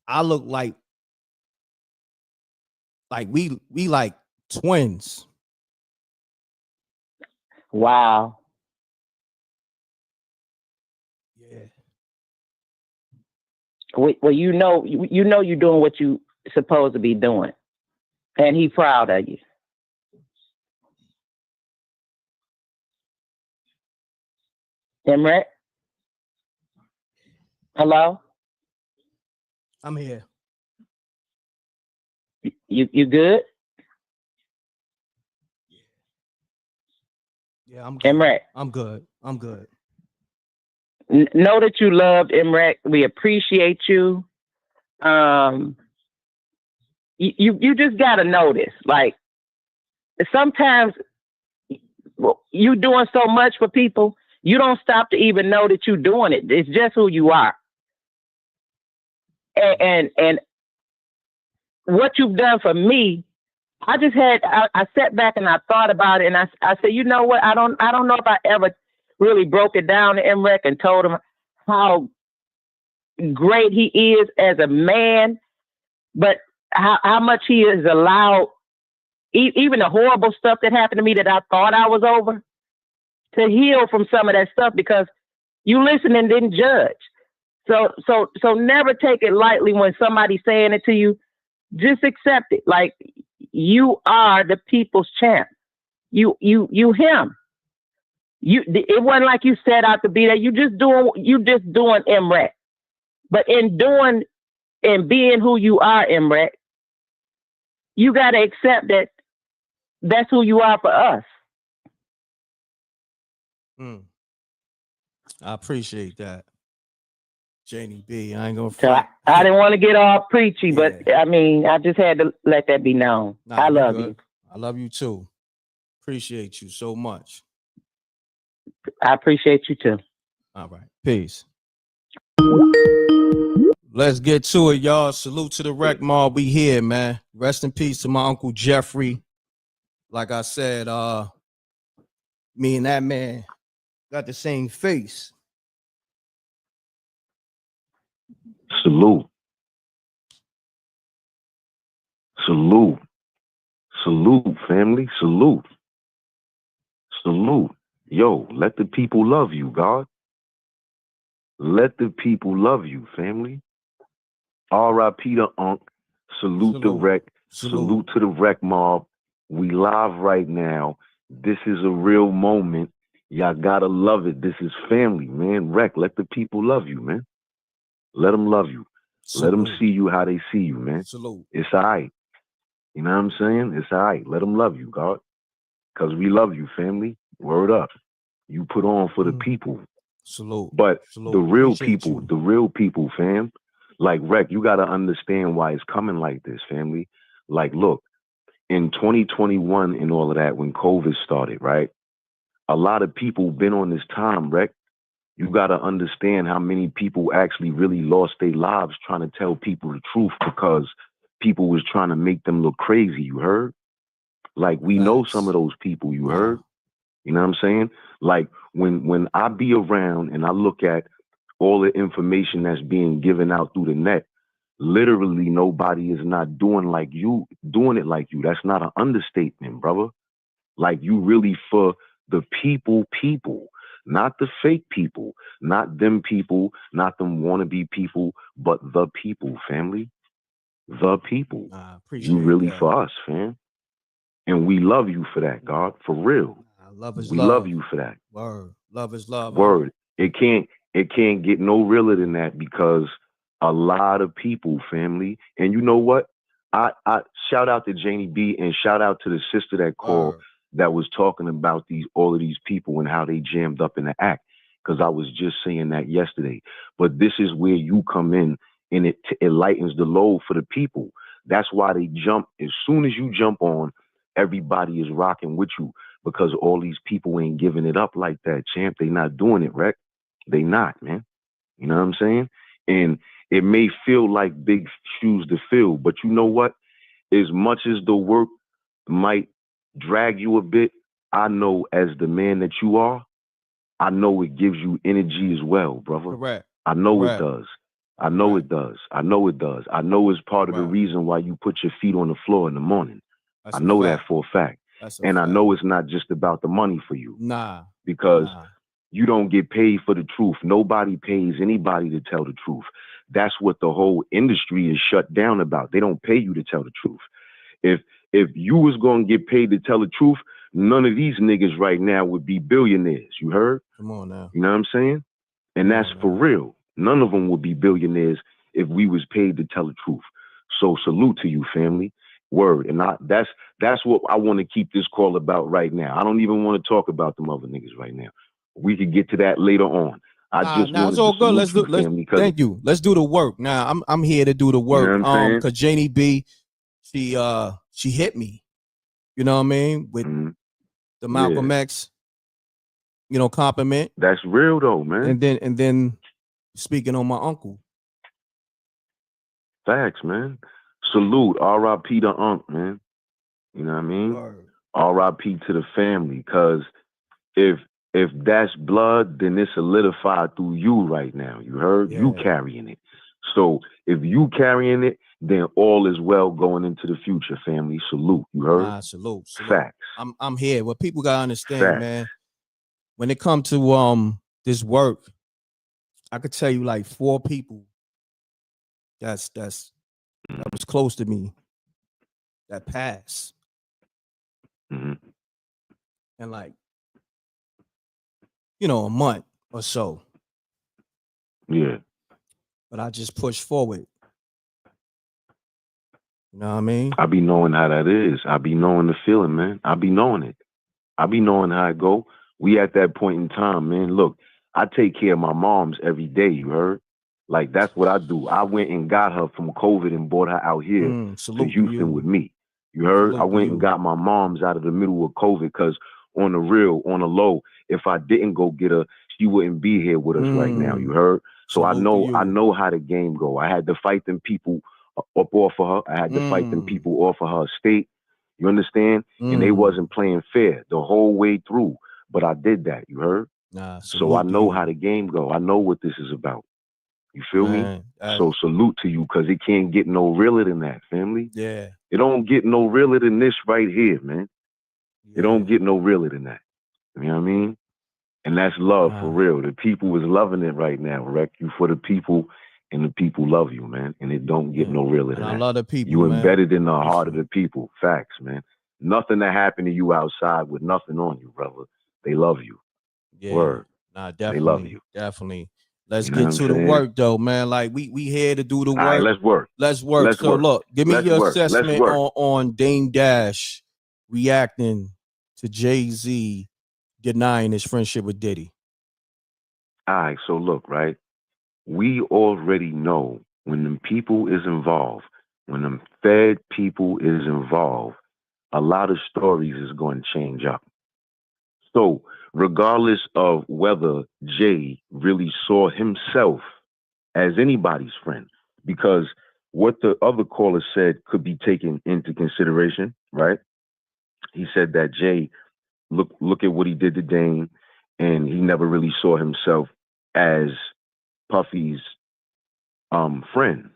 I look like we like twins. Wow. Yeah. Well, you're doing what you supposed to be doing, and he proud of you. M.Reck? Hello? I'm here. You good? Yeah, I'm good. M.Reck? I'm good. I'm good. Know that you loved, M.Reck. We appreciate you. You just gotta know this. Like, sometimes you doing so much for people, you don't stop to even know that you're doing it. It's just who you are. And what you've done for me, I sat back and I thought about it, and I said, you know what? I don't know if I ever really broke it down to M.Reck and told him how great he is as a man, but how much he has allowed, even the horrible stuff that happened to me that I thought I was over, to heal from some of that stuff, because you listen and didn't judge. So never take it lightly when somebody's saying it to you. Just accept it. Like, you are the people's champ. You him. It wasn't like you set out to be that. You just doing M.Reck. But in doing and being who you are, M.Reck, you got to accept that that's who you are for us. I appreciate that, Janie B. I ain't gonna. So I didn't want to get all preachy, but I mean, I just had to let that be known. I love you. I love you too. Appreciate you so much. I appreciate you too. All right. Peace. Let's get to it, y'all. Salute to the Reckmobb. We here, man. Rest in peace to my Uncle Jeffrey. Like I said, me and that man got the same face. Salute. Salute. Salute, family. Salute. Salute. Yo, let the people love you, God. Let the people love you, family. R.I.P. to Unc. Salute the Reck. Salute to the Reckmobb. We live right now. This is a real moment. Y'all gotta love it. This is family, man. Reck, let the people love you, man. Let them love you. Let them see you how they see you, man. It's all right. You know what I'm saying? It's all right. Let them love you, God. Because we love you, family. Word up. You put on for the people. Salute. But the real people, fam. Like, Reck, you got to understand why it's coming like this, family. Like, look, in 2021 and all of that, when COVID started, right? A lot of people been on this time, Reck, You got to understand how many people actually really lost their lives trying to tell people the truth because people was trying to make them look crazy, you heard? Like, we know some of those people, you heard? You know what I'm saying? Like, when I be around and I look at all the information that's being given out through the net, literally nobody is not doing it like you. That's not an understatement, brother. Like, you really for the people, not the fake people, not them people, not them wannabe people, but the people, family. The people. You really for us, fam. And we love you for that, God, for real. Love is we love. love you for that. Word. Love is love. Word. It can't get no realer than that because a lot of people, family, and you know what? I shout out to Janie B and shout out to the sister that called that was talking about all of these people and how they jammed up in the act. Because I was just saying that yesterday. But this is where you come in and it lightens the load for the people. That's why they jump. As soon as you jump on, everybody is rocking with you because all these people ain't giving it up like that, champ. They not doing it, Reck. They not, man. You know what I'm saying? And it may feel like big shoes to fill, but you know what? As much as the work might drag you a bit, I know as the man that you are, I know it gives you energy as well, brother. Correct. I know Correct. it does. I know it does. I know it does. I know it's part of the reason why you put your feet on the floor in the morning. I know that for a fact. And I know it's not just about the money for you. Nah. Because you don't get paid for the truth. Nobody pays anybody to tell the truth. That's what the whole industry is shut down about. They don't pay you to tell the truth. If you was going to get paid to tell the truth, none of these niggas right now would be billionaires. You heard? Come on now. You know what I'm saying? And that's for real. None of them would be billionaires if we was paid to tell the truth. So salute to you, family. Word. And that's what I want to keep this call about right now. I don't even want to talk about them other niggas right now. We could get to that later on. It's all good. Let's do. Thank you. Let's do the work. Now I'm here to do the work. You know what I'm saying? Because Janie B, she hit me. You know what I mean? With the Malcolm X, compliment. That's real though, man. And then speaking on my uncle. Facts, man. Salute. R.I.P. to Unc, man. You know what I mean? R.I.P. to the family. Cause if that's blood, then it's solidified through you right now. You heard? You carrying it. So if you carrying it, then all is well going into the future, family. Salute. You heard? Salute. Facts. I'm here. What people gotta understand, man. When it comes to this work, I could tell you like 4 people that was close to me that passed. And like, a month or so. Yeah. But I just pushed forward. You know what I mean? I be knowing how that is. I be knowing the feeling, man. I be knowing it. I be knowing how it go. We at that point in time, man. Look, I take care of my moms every day, you heard? Like, that's what I do. I went and got her from COVID and brought her out here to Houston with me. You heard? I went and got my moms out of the middle of COVID because on the real, on the low, if I didn't go get her, she wouldn't be here with us right now. You heard? So I know how the game go. I had to fight them people up off of her. I had to fight them people off of her estate. You understand? And they wasn't playing fair the whole way through. But I did that. You heard? So I know how the game go. I know what this is about. You feel me? So salute to you because it can't get no realer than that, family. Yeah. It don't get no realer than this right here, man. It don't get no realer than that. You know what I mean? And that's love for real. The people is loving it right now, Reck. You for the people and the people love you, man. And it don't get no realer than that. I love the people, You man. embedded in the heart of the people. Facts, man. Nothing that happened to you outside with nothing on you, brother. They love you. Yeah. Word. Definitely. They love you. Definitely. Let's You know get to the work though, man. Like we here to do the work. All right, let's work. Let's work. Let's so work. look, give me Let's your work. Let's assessment work. on Dame Dash reacting to Jay-Z denying his friendship with Diddy. All right, so look, right? We already know when them people is involved, when them fed people is involved, a lot of stories is going to change up. So regardless of whether Jay really saw himself as anybody's friend, because what the other caller said could be taken into consideration, right? He said that Jay, look at what he did to Dame, and he never really saw himself as Puffy's friend.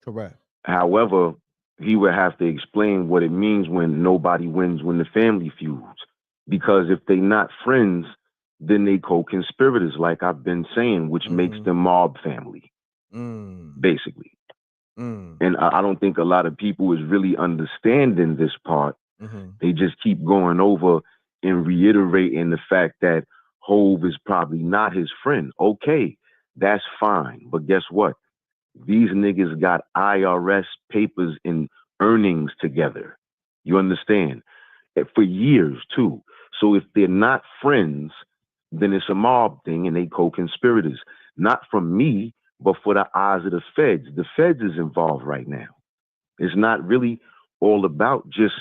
Correct. However, he would have to explain what it means when nobody wins when the family feuds. Because if they not friends, then they co-conspirators, like I've been saying, which makes them mob family, basically. And I don't think a lot of people is really understanding this part. They just keep going over and reiterating the fact that Hove is probably not his friend. Okay, that's fine. But guess what? These niggas got IRS papers and earnings together. You understand? For years, too. So if they're not friends, then it's a mob thing and they co-conspirators. Not from me, but for the eyes of the feds. The feds is involved right now. It's not really all about just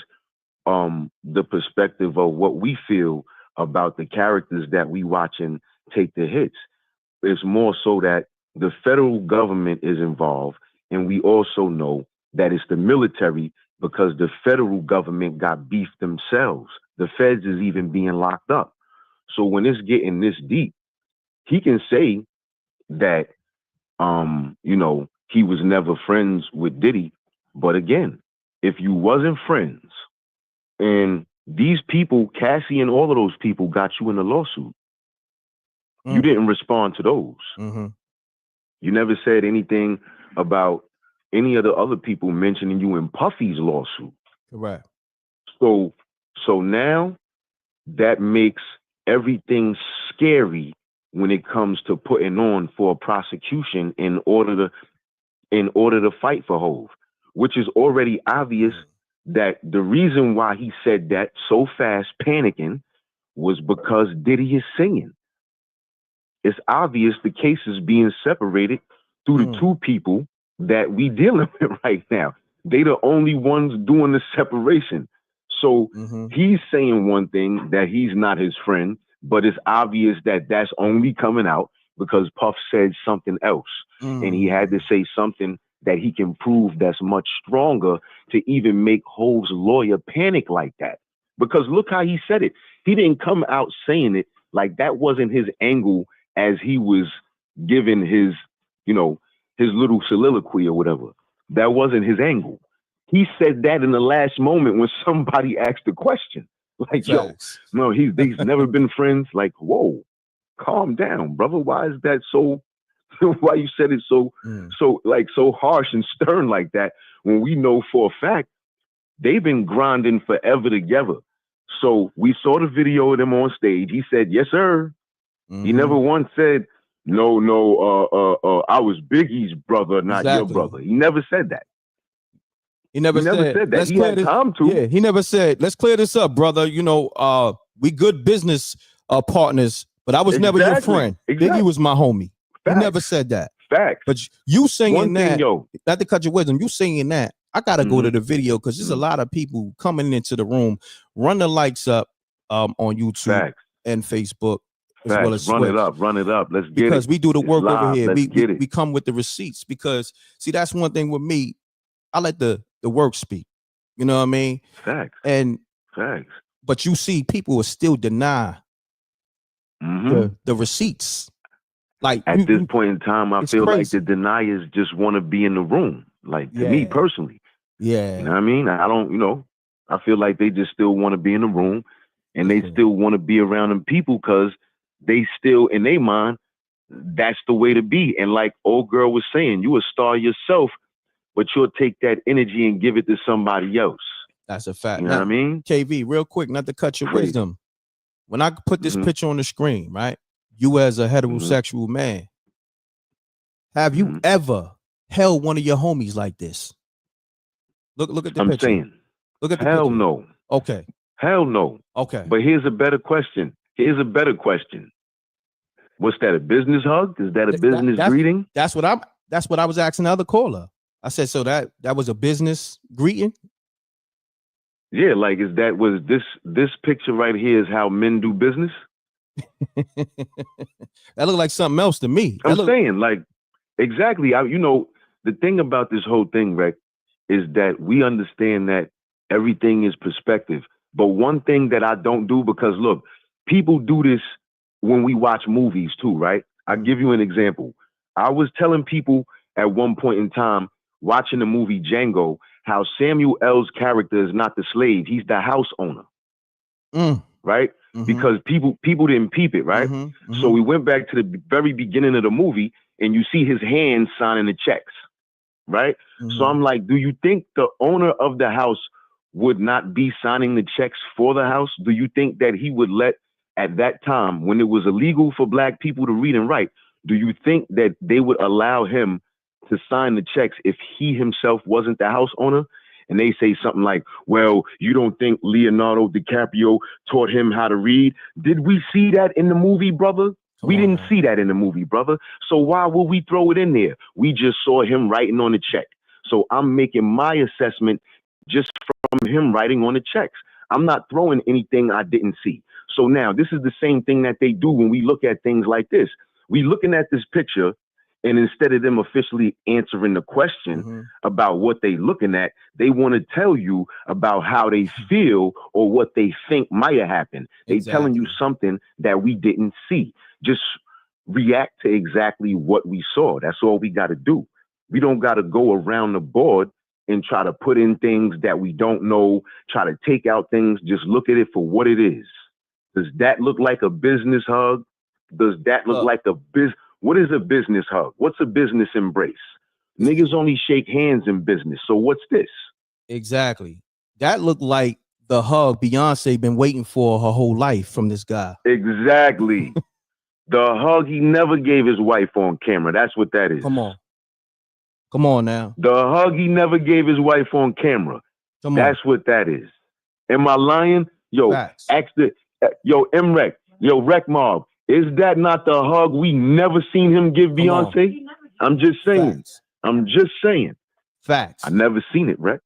the perspective of what we feel about the characters that we watching take the hits. It's more so that the federal government is involved, and we also know that it's the military because the federal government got beef themselves. The feds is even being locked up. So when it's getting this deep, he can say that, you know, he was never friends with Diddy. But again, if you wasn't friends, and these people, Cassie and all of those people got you in a lawsuit, you didn't respond to those. You never said anything about any of the other people mentioning you in Puffy's lawsuit. Correct. So now that makes everything scary when it comes to putting on for a prosecution in order to fight for Hove, which is already obvious that the reason why he said that so fast, panicking, was because Diddy is singing. It's obvious the case is being separated through the two people that we dealing with right now. They the only ones doing the separation. So he's saying one thing, that he's not his friend, but it's obvious that that's only coming out because Puff said something else. And he had to say something that he can prove that's much stronger to even make Hove's lawyer panic like that. Because look how he said it. He didn't come out saying it like that wasn't his angle as he was giving his, you know, his little soliloquy or whatever. That wasn't his angle. He said that in the last moment when somebody asked the question. Like, yo, no, he's never been friends. Like, whoa, calm down, brother. Why is that so? Why you said it so harsh and stern like that when we know for a fact they've been grinding forever together. So we saw the video of them on stage. He said, yes, sir. He never once said, no, I was Biggie's brother, not your brother. He never said that. He never said that. He had time to. Yeah, he never said, let's clear this up, brother. You know, we good business partners, but I was never your friend. Biggie was my homie. He never said that. Facts. But you saying that, yo, not to cut your wisdom, you saying that, I gotta go to the video because there's a lot of people coming into the room. Run the likes up on YouTube and Facebook. As well as run it up. Let's get it. Because we do the work live. over here. We come with the receipts because see, that's one thing with me. I let the work speak. You know what I mean? Facts. But you see, people will still deny the receipts. Like at this point in time, I feel crazy. like the deniers just want to be in the room. Like to me personally. Yeah. You know what I mean? I don't, you know, I feel like they just still want to be in the room and they still want to be around them people because they still, in their mind, that's the way to be. And like old girl was saying, you a star yourself, but you'll take that energy and give it to somebody else. That's a fact. You know what I mean? KV, real quick, not to cut your wisdom. When I put this picture on the screen, right? You as a heterosexual man, have you ever held one of your homies like this? Look at the picture. Saying, look at the hell picture. No. Okay. Hell no. Okay. But here's a better question. What's that? A business hug? Is that a business greeting? That's what I was asking the other caller. I said, so that was a business greeting? Yeah, like was this picture right here is how men do business? That looked like something else to me. I'm saying, like, exactly. The thing about this whole thing, Reck, is that we understand that everything is perspective. But one thing that I don't do, because look, people do this when we watch movies too, right? I'll give you an example. I was telling people at one point in time, watching the movie Django, how Samuel L's character is not the slave, he's the house owner. Right? Because people didn't peep it, right? So we went back to the very beginning of the movie and you see his hand signing the checks, right? So I'm like, do you think the owner of the house would not be signing the checks for the house? Do you think that he would let, at that time when it was illegal for black people to read and write, do you think that they would allow him to sign the checks if he himself wasn't the house owner? And they say something like, well, you don't think Leonardo DiCaprio taught him how to read? Did we see that in the movie, brother? We didn't see that in the movie, brother. So why would we throw it in there? We just saw him writing on the check. So I'm making my assessment just from him writing on the checks. I'm not throwing anything I didn't see. So now this is the same thing that they do when we look at things like this. We looking at this picture, and instead of them officially answering the question about what they looking at, they want to tell you about how they feel or what they think might have happened. They telling you something that we didn't see. Just react to exactly what we saw. That's all we got to do. We don't got to go around the board and try to put in things that we don't know, try to take out things. Just look at it for what it is. Does that look like a business hug? Does that look like a business? What is a business hug? What's a business embrace? Niggas only shake hands in business. So what's this? Exactly. That looked like the hug Beyonce been waiting for her whole life from this guy. Exactly. The hug he never gave his wife on camera. That's what that is. Come on now. The hug he never gave his wife on camera. That's what that is. Am I lying? Yo, M.Reck, Reckmobb. Is that not the hug we never seen him give Beyonce? I'm just saying. I'm just saying. Facts. I never seen it, Reck.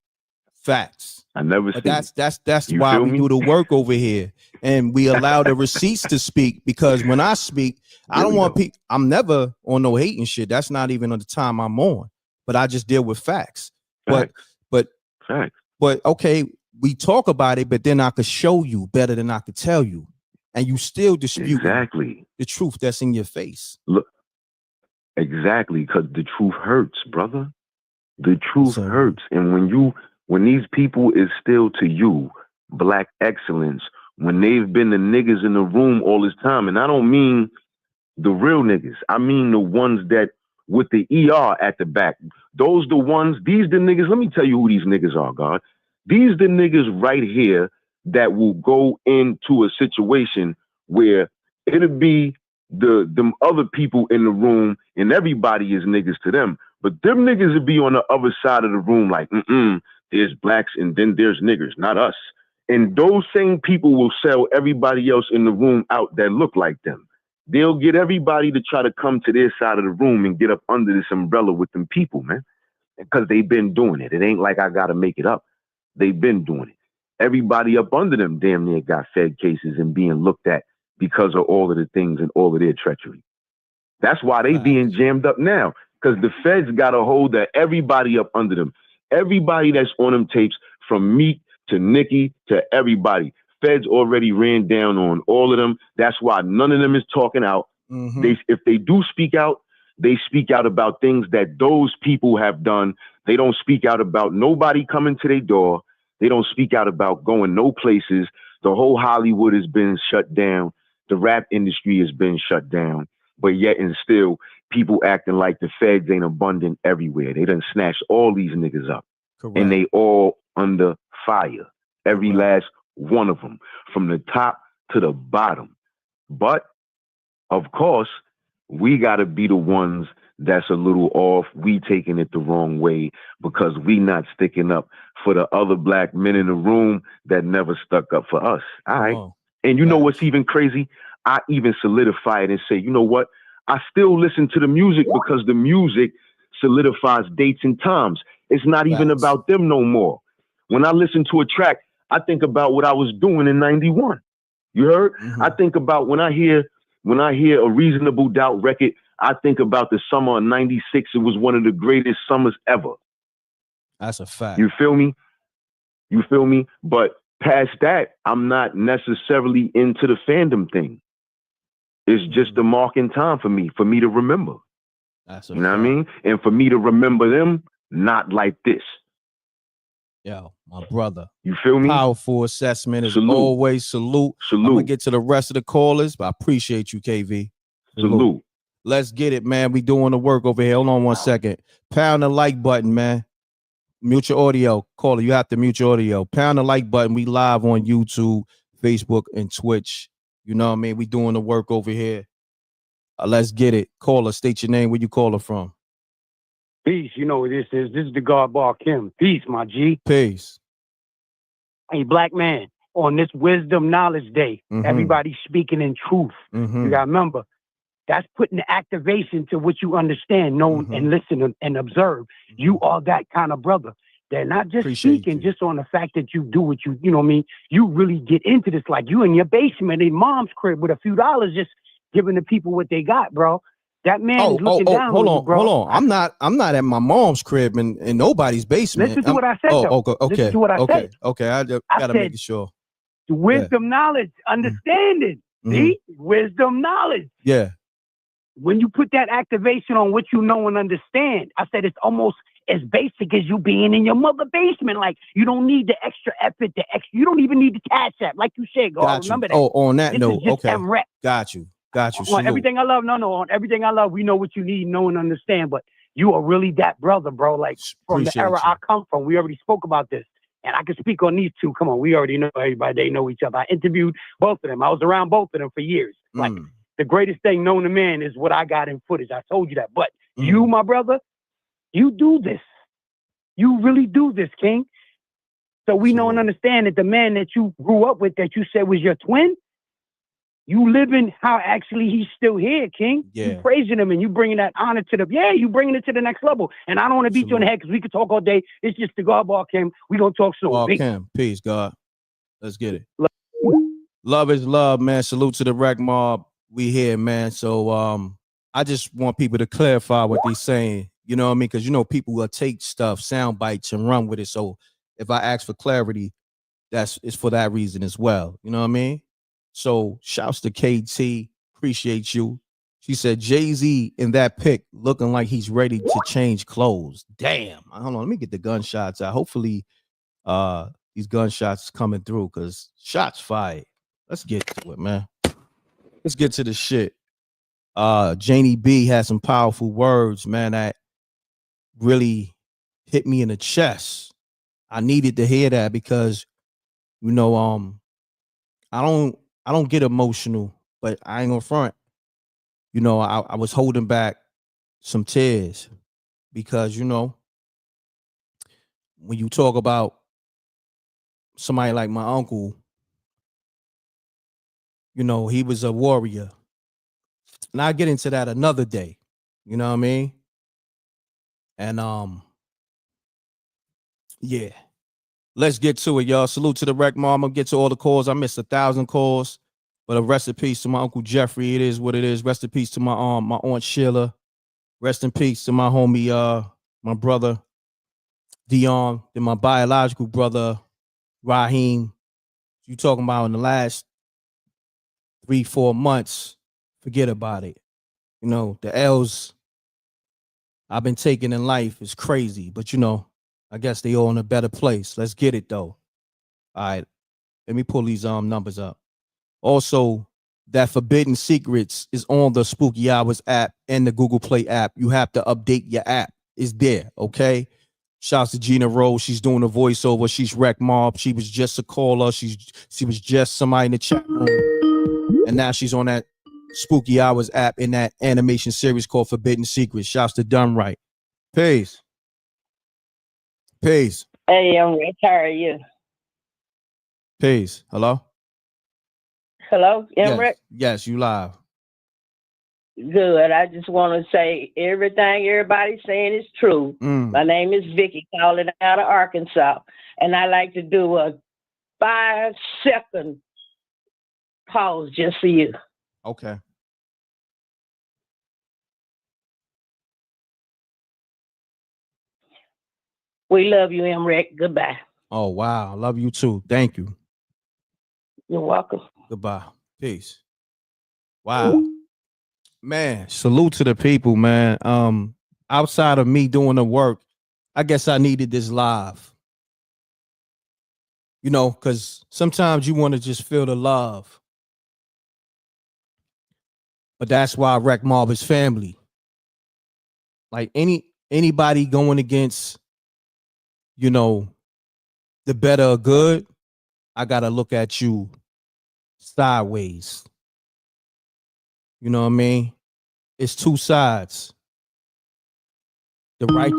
Facts. I never seen it. That's why we do the work over here. And we allow the receipts to speak, because when I speak, I don't want people, I'm never on no hating shit. That's not even on the time I'm on. But I just deal with facts. But okay, we talk about it, but then I could show you better than I could tell you. And you still dispute the truth that's in your face. Look, exactly, because the truth hurts, brother. The truth hurts. And when these people is still to you, black excellence, when they've been the niggas in the room all this time, and I don't mean the real niggas, I mean the ones that with the ER at the back. Those the ones, these the niggas, let me tell you who these niggas are, God. These the niggas right here that will go into a situation where it'll be them other people in the room and everybody is niggas to them. But them niggas will be on the other side of the room like, there's blacks and then there's niggers, not us. And those same people will sell everybody else in the room out that look like them. They'll get everybody to try to come to their side of the room and get up under this umbrella with them people, man. Because they've been doing it. It ain't like I got to make it up. They've been doing it. Everybody up under them damn near got Fed cases and being looked at because of all of the things and all of their treachery. That's why they being jammed up now, because the Feds got a hold of everybody up under them. Everybody that's on them tapes, from Meek to Nicki to everybody. Feds already ran down on all of them. That's why none of them is talking out. If they do speak out, they speak out about things that those people have done. They don't speak out about nobody coming to their door. They don't speak out about going no places. The whole Hollywood has been shut down. The rap industry has been shut down. But yet and still, people acting like the Feds ain't abundant everywhere. They done snatched all these niggas up. Correct. And they all under fire. Every last one of them, from the top to the bottom. But, of course, we got to be the ones that's a little off. We taking it the wrong way because we not sticking up for the other black men in the room that never stuck up for us. All right. And you know what's even crazy? I even solidify it and say, you know what? I still listen to the music because the music solidifies dates and times. It's not even about them no more. When I listen to a track, I think about what I was doing in 91. You heard? I think about when I hear a Reasonable Doubt record, I think about the summer of 96. It was one of the greatest summers ever. That's a fact. You feel me? You feel me? But past that, I'm not necessarily into the fandom thing. It's just a mark in time for me to remember. That's a you know what I mean? And for me to remember them, not like this. Yo, my brother. You feel me? Powerful assessment as always. Salute. I'm gonna get to the rest of the callers, but I appreciate you, KV. Salute. Let's get it, man. We doing the work over here. Hold on one second. Pound the like button, man. Mute your audio. Caller, you have to mute your audio. Pound the like button. We live on YouTube, Facebook, and Twitch. You know what I mean? We doing the work over here. Let's get it. Caller, state your name. Where you calling from? Peace. You know what this is. This is the God Bar Kim. Peace, my G. Peace. Hey, black man, on this Wisdom Knowledge Day, everybody's speaking in truth. You got to remember, that's putting the activation to what you understand, know, and listen and observe. You are that kind of brother. They're not just speaking just on the fact that you do what you know what I mean? You really get into this like you in your basement in mom's crib with a few dollars just giving the people what they got, bro. That man is looking down on you, bro. Hold on. I'm not at my mom's crib in nobody's basement. Listen to what I said, though. Okay. Listen to what I said. Okay. I gotta make sure. Wisdom, knowledge, understanding. See? Wisdom, knowledge. Yeah. When you put that activation on what you know and understand, I said it's almost as basic as you being in your mother basement. Like, you don't need the extra effort, you don't even need the cash app. Like you said, God, remember that. Oh, on that note, okay. M.Reck. Got you. On everything I love, on everything I love, we know what you need, know and understand, but you are really that brother, bro. Like, from the era I come from, we already spoke about this. And I can speak on these two. Come on, we already know everybody. They know each other. I interviewed both of them. I was around both of them for years. Like, the greatest thing known to man is what I got in footage. I told you that. But you, my brother, you do this. You really do this, King. So we know and understand that the man that you grew up with, that you said was your twin, you living how actually he's still here, King. Yeah. You praising him and you bringing that honor to you bringing it to the next level. And I don't want to beat you in the head because we could talk all day. It's just the God Bar Kim. We gonna talk soon. Kim, peace, God. Let's get it. Love is love, man. Salute to the Reckmobb. We here, man. So I just want people to clarify what they're saying. You know what I mean? Because people will take stuff, sound bites, and run with it. So if I ask for clarity, it's for that reason as well. You know what I mean? So shouts to KT, appreciate you. She said Jay-Z in that pic looking like he's ready to change clothes. Damn. Hold on, let me get the gunshots out. Hopefully these gunshots coming through because shots fired. Let's get to it, man. Let's get to the shit. Janie B has some powerful words, man, that really hit me in the chest. I needed to hear that because, I don't get emotional, but I ain't gonna front. I was holding back some tears because, when you talk about somebody like my uncle, he was a warrior. And I'll get into that another day. You know what I mean? And yeah. Let's get to it, y'all. Salute to the Reckmobb. I'm gonna get to all the calls. I missed 1,000 calls, but a rest in peace to my Uncle Jeffrey. It is what it is. Rest in peace to my Aunt Sheila. Rest in peace to my homie, my brother Dion, and my biological brother Raheem. You talking about in the last 3-4 months? Forget about it. The L's I've been taking in life is crazy, but I guess they all in a better place. Let's get it though. All right. Let me pull these numbers up. Also, that Forbidden Secrets is on the Spooky Hours app and the Google Play app. You have to update your app. It's there, okay? Shouts to Gina Rose. She's doing a voiceover. She's Reckmobb. She was just a caller. She was just somebody in the chat room. And now she's on that Spooky Hours app in that animation series called Forbidden Secrets. Shouts to Done Right. Peace. Peace. Hey, M.Reck, how are you? Peace. Hello? Hello, M.Reck? Yes, you live. Good. I just want to say everything everybody's saying is true. My name is Vicky, calling out of Arkansas, and I like to do a 5-second pause just for you. Okay. We love you, M.Reck. Goodbye. Oh, wow. Love you too. Thank you. You're welcome. Goodbye. Peace. Wow. Man, salute to the people, man. Outside of me doing the work, I guess I needed this live. You know, because sometimes you want to just feel the love. But that's why Reckmobb is family. Like anybody going against, you know, the better or good, I gotta look at you sideways. You know what I mean? It's two sides. The right.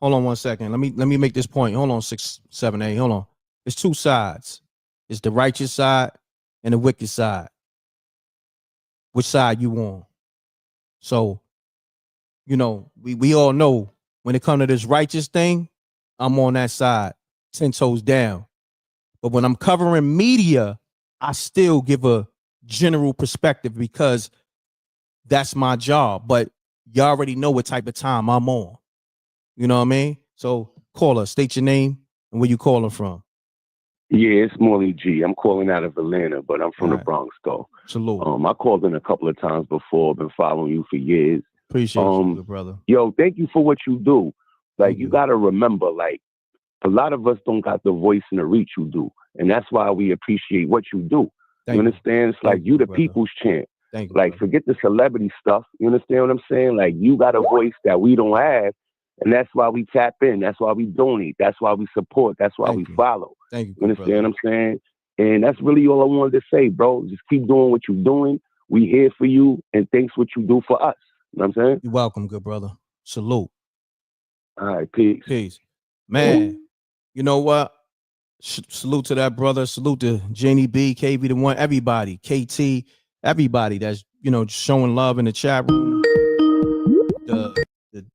Hold on one second. Let me make this point. Hold on, 6, 7, 8. Hold on. It's two sides. It's the righteous side and the wicked side. Which side you on? So, you know, we all know when it comes to this righteous thing, I'm on that side, 10 toes down. But when I'm covering media, I still give a general perspective because that's my job. But you already know what type of time I'm on. You know what I mean? So caller, state your name and where you calling from. Yeah, it's Morley G. I'm calling out of Atlanta, but I'm from the Bronx, though. Salute. I called in a couple of times before. Been following you for years. Appreciate you, good brother. Yo, thank you for what you do. Like, you got to remember, like, a lot of us don't got the voice and the reach you do. And that's why we appreciate what you do. You understand? It's like you the people's champ. Like, forget the celebrity stuff. You understand what I'm saying? Like, you got a voice that we don't have. And that's why we tap in. That's why we donate. That's why we support. That's why we follow. Thank you. You understand what I'm saying? And that's really all I wanted to say, bro. Just keep doing what you're doing. We here for you. And thanks what you do for us. You know what I'm saying? You're welcome, good brother. Salute. All right, peace. Peace. Man, you know what? Salute to that brother. Salute to Jenny B, KB the one, everybody, KT, everybody that's, you know, showing love in the chat room.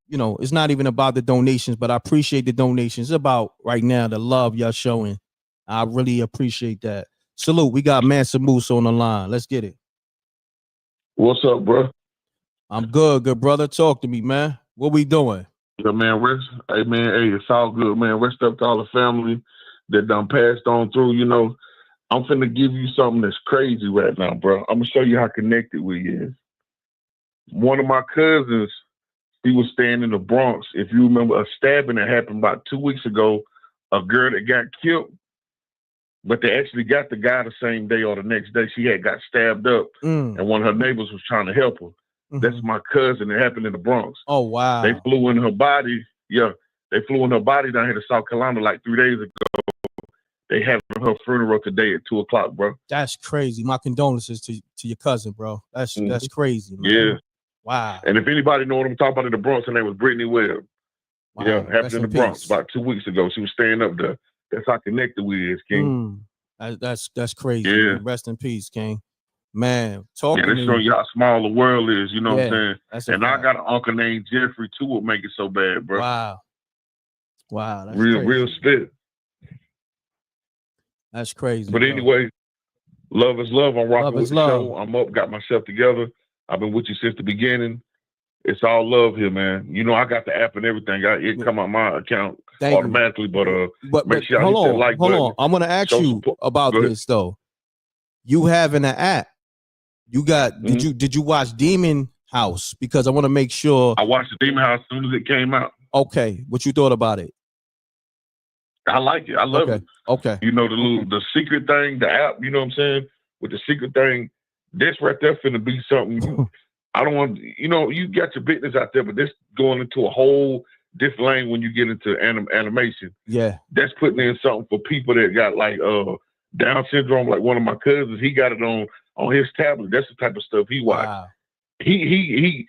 You know, it's not even about the donations, but I appreciate the donations. It's about right now the love y'all showing. I really appreciate that. Salute. We got Mansa Moose on the line. Let's get it. What's up, bro? I'm good brother. Talk to me, man. What we doing? Yeah, man, rest. Hey, man, hey, it's all good, man. Rest up to all the family that done passed on through. You know, I'm finna give you something that's crazy right now, bro. I'm gonna show you how connected we is. One of my cousins, he was staying in the Bronx. If you remember a stabbing that happened about 2 weeks ago, a girl that got killed, but they actually got the guy the same day or the next day. She had got stabbed up, and one of her neighbors was trying to help her. That's my cousin. It happened in the Bronx. Oh, wow. They flew in her body. Yeah, they flew in her body down here to South Carolina like 3 days ago. They having her funeral today at 2 o'clock, bro. That's crazy. My condolences to your cousin, bro. That's crazy, man. Yeah. Wow. And if anybody know what I'm talking about in the Bronx, her name was Brittany Webb. Wow. Yeah, happened in the Bronx about 2 weeks ago. She was staying up there. That's how connected we is, King. That's crazy. Yeah. Man. Rest in peace, King. Man, talk to that's me. showing you how small the world is, you know what I'm that's saying? And I got an uncle named Jeffrey too, what make it so bad, bro. Wow. That's real spit. That's crazy. But anyway, love is love. I'm rocking with the love. show. I'm up, got myself together. I've been with you since the beginning. It's all love here, man. You know, I got the app and everything. It come out my account automatically, but make sure I hit that like button. Hold on. I'm gonna ask you about this though. You having an app. You got did you watch Demon House? Because I want to make sure. I watched the Demon House as soon as it came out. Okay. What you thought about it? I like it. I love it. Okay. You know, the secret thing, the app, you know what I'm saying? With the secret thing, this right there finna be something. I don't want, you know, you got your business out there, but this going into a whole different lane when you get into animation. Yeah. That's putting in something for people that got like Down syndrome, like one of my cousins, he got it on his tablet. That's the type of stuff he watched. Wow. He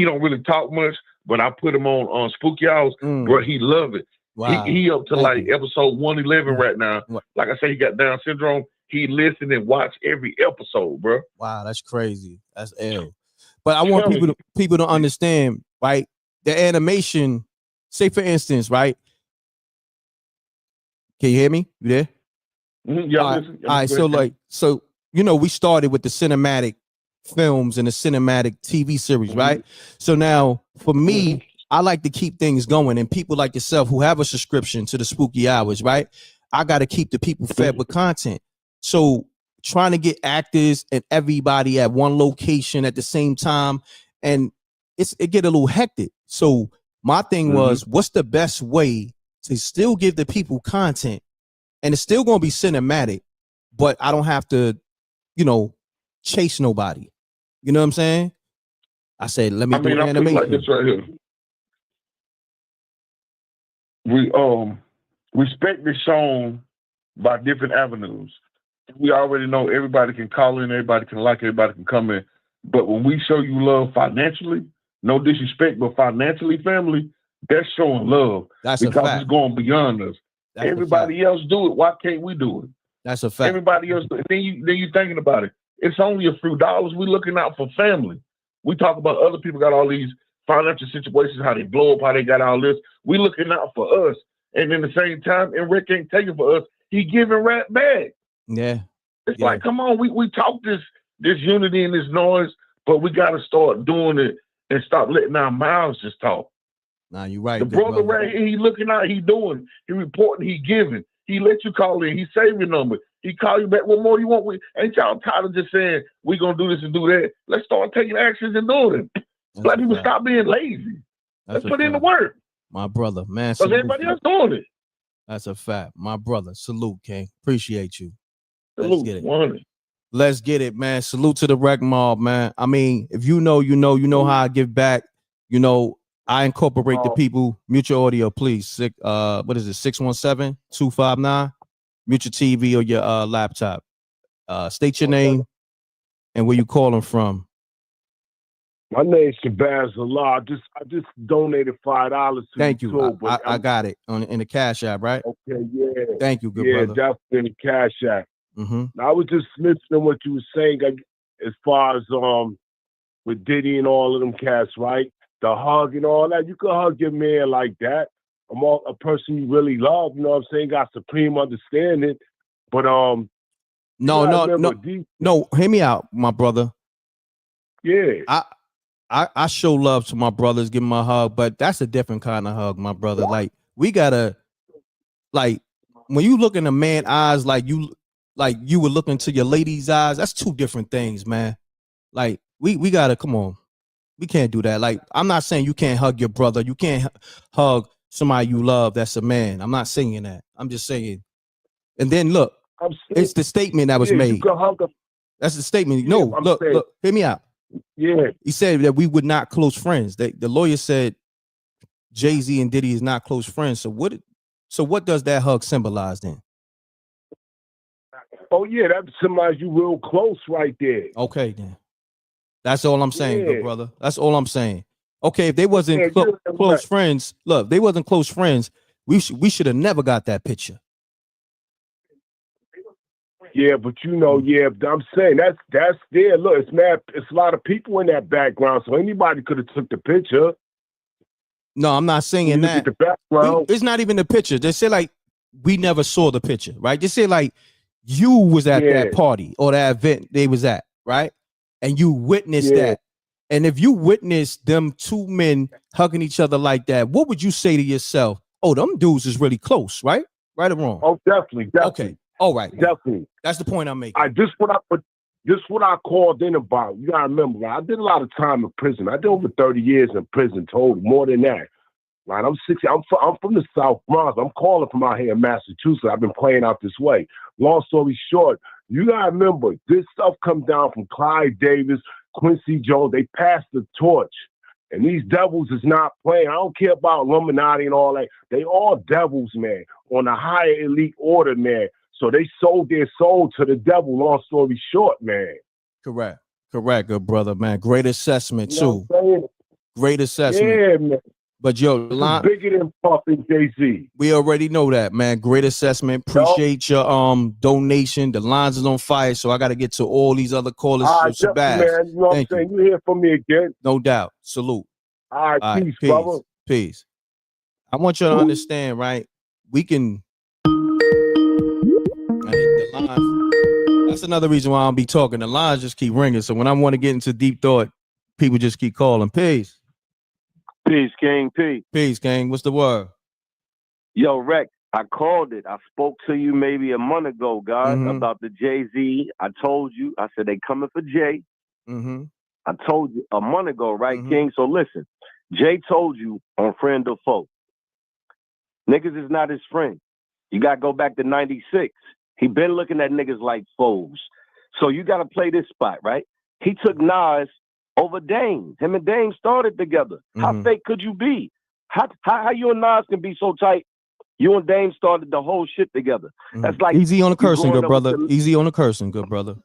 don't really talk much, but I put him on Spooky Hours, bro. He love it. Wow. He up to episode 111 right now. Like I say, he got Down syndrome. He listen and watch every episode, bro. Wow, that's crazy. That's ill. But I want people to understand, right? The animation, say for instance, right? Can you hear me? You there? Yeah, all right. So you know, we started with the cinematic films and the cinematic TV series, right? So now for me, I like to keep things going, and people like yourself who have a subscription to the Spooky Hours, right? I got to keep the people fed with content. So trying to get actors and everybody at one location at the same time, and it get a little hectic. So my thing was, what's the best way to still give the people content, and it's still going to be cinematic, but I don't have to, you know, chase nobody. You know what I'm saying? I said, let me do I animation. like this right here. Respect is shown by different avenues. We already know everybody can call in, everybody can like, everybody can come in. But when we show you love financially, no disrespect, but financially, family, that's showing love. That's a because fact. it's going beyond us. That's everybody else do it. Why can't we do it? That's a fact. Everybody else do it. Then you thinking about it. It's only a few dollars. We're looking out for family. We talk about other people got all these financial situations, how they blow up, how they got all this. We looking out for us. And in the same time, M.Reck ain't taking for us. He giving rap back. Yeah. It's like, come on, we talk this unity and this noise, but we got to start doing it and stop letting our mouths just talk. Nah, you're right. The brother right here, he looking out, he doing, he reporting, he giving. He let you call in, he save your number. He call you back. What more do you want? Ain't y'all tired of just saying, we going to do this and do that? Let's start taking actions and doing it. Let people stop being lazy. Let's put in the work. My brother, man. Because everybody else doing it. That's a fact. My brother. Salute, King. Appreciate you. Salute. Let's get it. 100. Let's get it, man. Salute to the Reckmobb, man. I mean, if you know how I give back. You know, I incorporate the people. Mutual Audio, please. What is it? 617-259. Mutual TV or your laptop. State your name and where you calling from. My name's Shabazz Allah. I just donated $5 to Thank you. Too, I got it in the Cash App, right? Okay, yeah. Thank you, good brother. Yeah, definitely in the Cash App. I was just listening to what you were saying as far as with Diddy and all of them cats, right? The hug and all that. You can hug your man like that. I'm a person you really love, you know what I'm saying? Got supreme understanding. But no, hear me out, my brother. Yeah. I show love to my brothers, give them a hug, but that's a different kind of hug, my brother. Like, we gotta, like, when you look in a man's eyes, like you would look into your lady's eyes, that's two different things, man. Like, we gotta, come on. We can't do that. Like, I'm not saying you can't hug your brother. You can't hug somebody you love that's a man. I'm not saying that. I'm just saying. And then look, it's the statement that was made. That's the statement. No, look, hear me out. Yeah. He said that we were not close friends. The lawyer said Jay-Z and Diddy is not close friends. So what does that hug symbolize then? Oh yeah, that symbolizes you real close right there. Okay, then. That's all I'm saying, good brother. That's all I'm saying. Okay, if they wasn't close friends, look, they wasn't close friends, we should have never got that picture. Yeah, but I'm saying that's there. Look, it's a lot of people in that background, so anybody could have took the picture. No, I'm not saying that. The background. It's not even the picture. They say like we never saw the picture, right? They say like you was at that party or that event they was at, right? And you witnessed that. And if you witnessed them two men hugging each other like that, what would you say to yourself? Oh, them dudes is really close, right? Right or wrong? Oh, definitely. Okay. All right. Definitely. That's the point I'm making. This what I called in about. You gotta remember, right? I did a lot of time in prison. I did over 30 years in prison total, more than that. Right? I'm 60. I'm from the South Bronx. I'm calling from out here in Massachusetts. I've been playing out this way. Long story short, you gotta remember, this stuff comes down from Clyde Davis, Quincy Jones. They passed the torch. And these devils is not playing. I don't care about Illuminati and all that. They all devils, man, on a higher elite order, man. So they sold their soul to the devil, long story short, man. Correct, good brother, man. Great assessment, you too. Great assessment. Yeah, man. But bigger than Puff and Jay-Z. We already know that, man. Great assessment. Appreciate your donation. The lines is on fire, so I got to get to all these other callers. Man, you know what I'm saying? You hear from me again. No doubt. Salute. All right, peace, brother. Peace. I want you to understand, right? We can That's another reason why I don't be talking. The lines just keep ringing. So when I want to get into deep thought, people just keep calling. Peace. Peace, King. Peace. Peace, King. What's the word? Yo, Reck, I called it. I spoke to you maybe a month ago, God, about the Jay-Z. I told you. I said they coming for Jay. I told you a month ago, right, King? So listen, Jay told you on Friend or Foe. Niggas is not his friend. You got to go back to 96. He been looking at niggas like foes. So you got to play this spot, right? He took Nas over Dame. Him and Dame started together. How fake could you be? How you and Nas can be so tight? You and Dame started the whole shit together. That's like easy on the cursing, good brother. Easy on the cursing, good brother.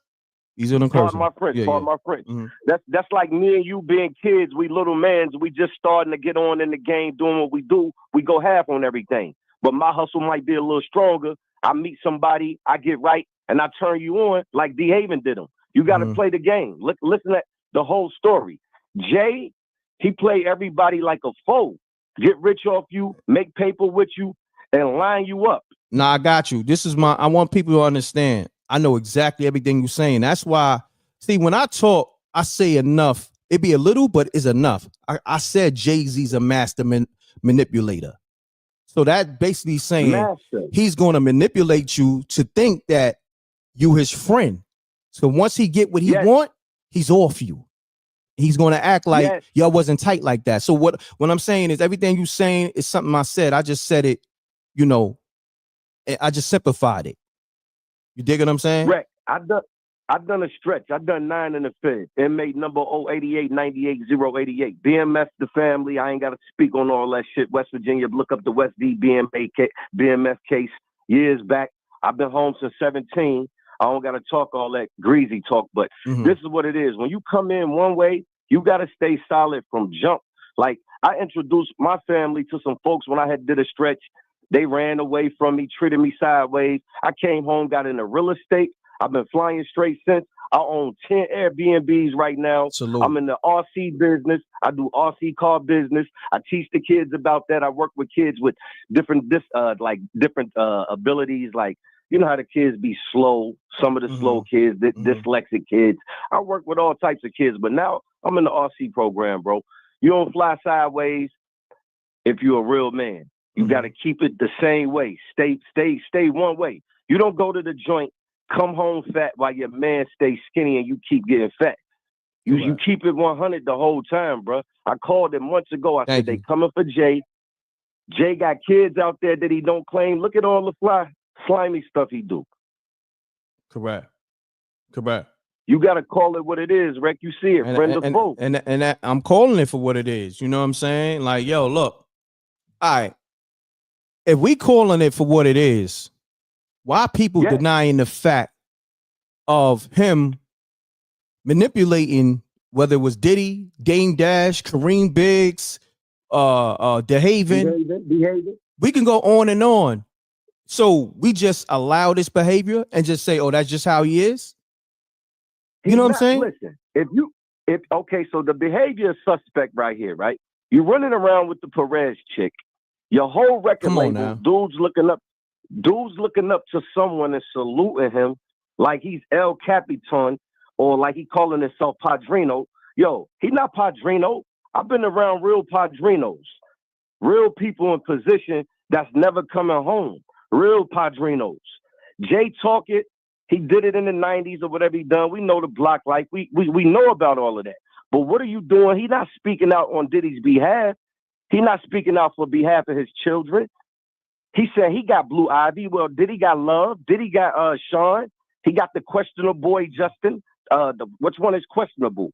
Easy on the cursing. Pardon my French. Pardon my French. That's like me and you being kids. We little mans. We just starting to get on in the game, doing what we do. We go half on everything. But my hustle might be a little stronger. I meet somebody, I get right, and I turn you on like D. Haven did him. You got to play the game. Listen to the whole story. Jay, he play everybody like a foe. Get rich off you, make paper with you, and line you up. Nah, I got you. I want people to understand. I know exactly everything you're saying. That's why, see, when I talk, I say enough. It be a little, but it's enough. I said Jay-Z's a master manipulator. So that basically saying he's going to manipulate you to think that you his friend. So once he get what he want, he's off you. He's going to act like y'all wasn't tight like that. So what I'm saying is everything you saying is something I said. I just said it, you know, I just simplified it. You dig what I'm saying? Right. I've done a stretch. I've done 9 in the Fed. Inmate number 088-98-088. BMS the family. I ain't got to speak on all that shit. West Virginia, look up the West D BMS case years back. I've been home since 17. I don't got to talk all that greasy talk, but this is what it is. When you come in one way, you got to stay solid from jump. Like, I introduced my family to some folks when I had did a stretch. They ran away from me, treated me sideways. I came home, got into real estate. I've been flying straight since. I own 10 Airbnbs right now. I'm in the RC business. I do RC car business. I teach the kids about that. I work with kids with different abilities. Like, you know how the kids be slow. Some of the slow kids, dyslexic kids. I work with all types of kids. But now I'm in the RC program, bro. You don't fly sideways if you're a real man. You got to keep it the same way. Stay one way. You don't go to the joint, come home fat while your man stays skinny and you keep getting fat. You keep it 100 the whole time, bro. I called him months ago. I said, they coming for Jay. Jay got kids out there that he don't claim. Look at all the slimy stuff he do. Correct. You got to call it what it is, Reck. You see it, friend of both. And that, I'm calling it for what it is. You know what I'm saying? Like, yo, look. All right. If we calling it for what it is, why people denying the fact of him manipulating, whether it was Diddy, Dame Dash, Kareem Biggs, DeHaven, we can go on and on. So we just allow this behavior and just say, oh, that's just how he is. You know what I'm saying? Listen, okay, so the behavior is suspect right here, right? You're running around with the Perez chick. Your whole record label, dudes looking up to someone and saluting him like he's El Capitan or like he calling himself Padrino. Yo, he not Padrino. I've been around real Padrinos, real people in position that's never coming home, real Padrinos. Jay talk it. He did it in the 90s or whatever he done. We know the block life. We know about all of that. But what are you doing? He not speaking out on Diddy's behalf. He not speaking out for behalf of his children. He said he got Blue Ivy. Well, Diddy got Love. Diddy got Sean. He got the questionable boy Justin. Which one is questionable?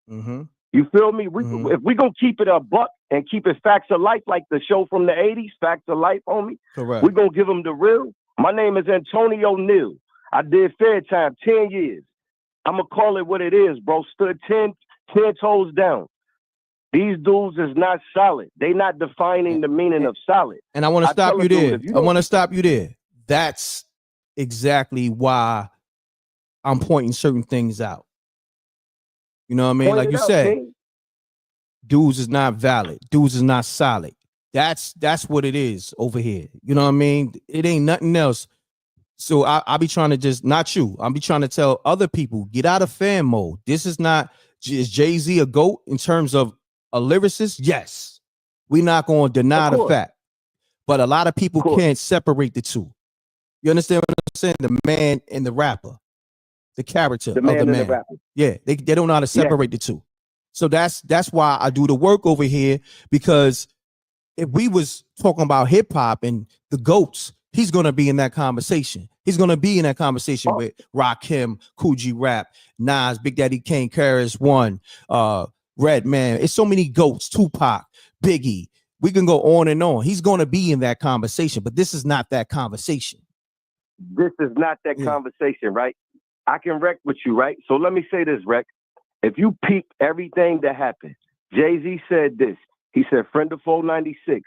You feel me? If we gonna keep it a buck and keep it facts of life, like the show from the 80s, Facts of Life, homie. Correct. We gonna give them the real. My name is Antonio Neal. I did fair time 10 years. I'm gonna call it what it is, bro. Stood 10 toes down. These dudes is not solid. They not defining the meaning of solid. And I want to stop you there. I want to stop you there. That's exactly why I'm pointing certain things out. You know what I mean? Like you said, dudes is not valid. Dudes is not solid. That's what it is over here. You know what I mean? It ain't nothing else. So I be trying to just, not you, I'll be trying to tell other people, get out of fan mode. This is not, is Jay-Z a GOAT in terms of a lyricist? Yes. We're not going to deny the fact. But a lot of people can't separate the two. You understand what I'm saying? The man and the rapper, the character of the man. And the rapper. Yeah, they don't know how to separate the two. So that's why I do the work over here, because if we was talking about hip hop and the GOATs, he's gonna be in that conversation. He's gonna be in that conversation with Rakim, Coogee Rap, Nas, Big Daddy Kane, KRS-One, Redman. It's so many GOATs, Tupac, Biggie. We can go on and on. He's gonna be in that conversation, but this is not that conversation. This is not that conversation, right? I can wreck with you, right? So let me say this, Reck. If you peep everything that happened, Jay-Z said this. He said, friend of 496.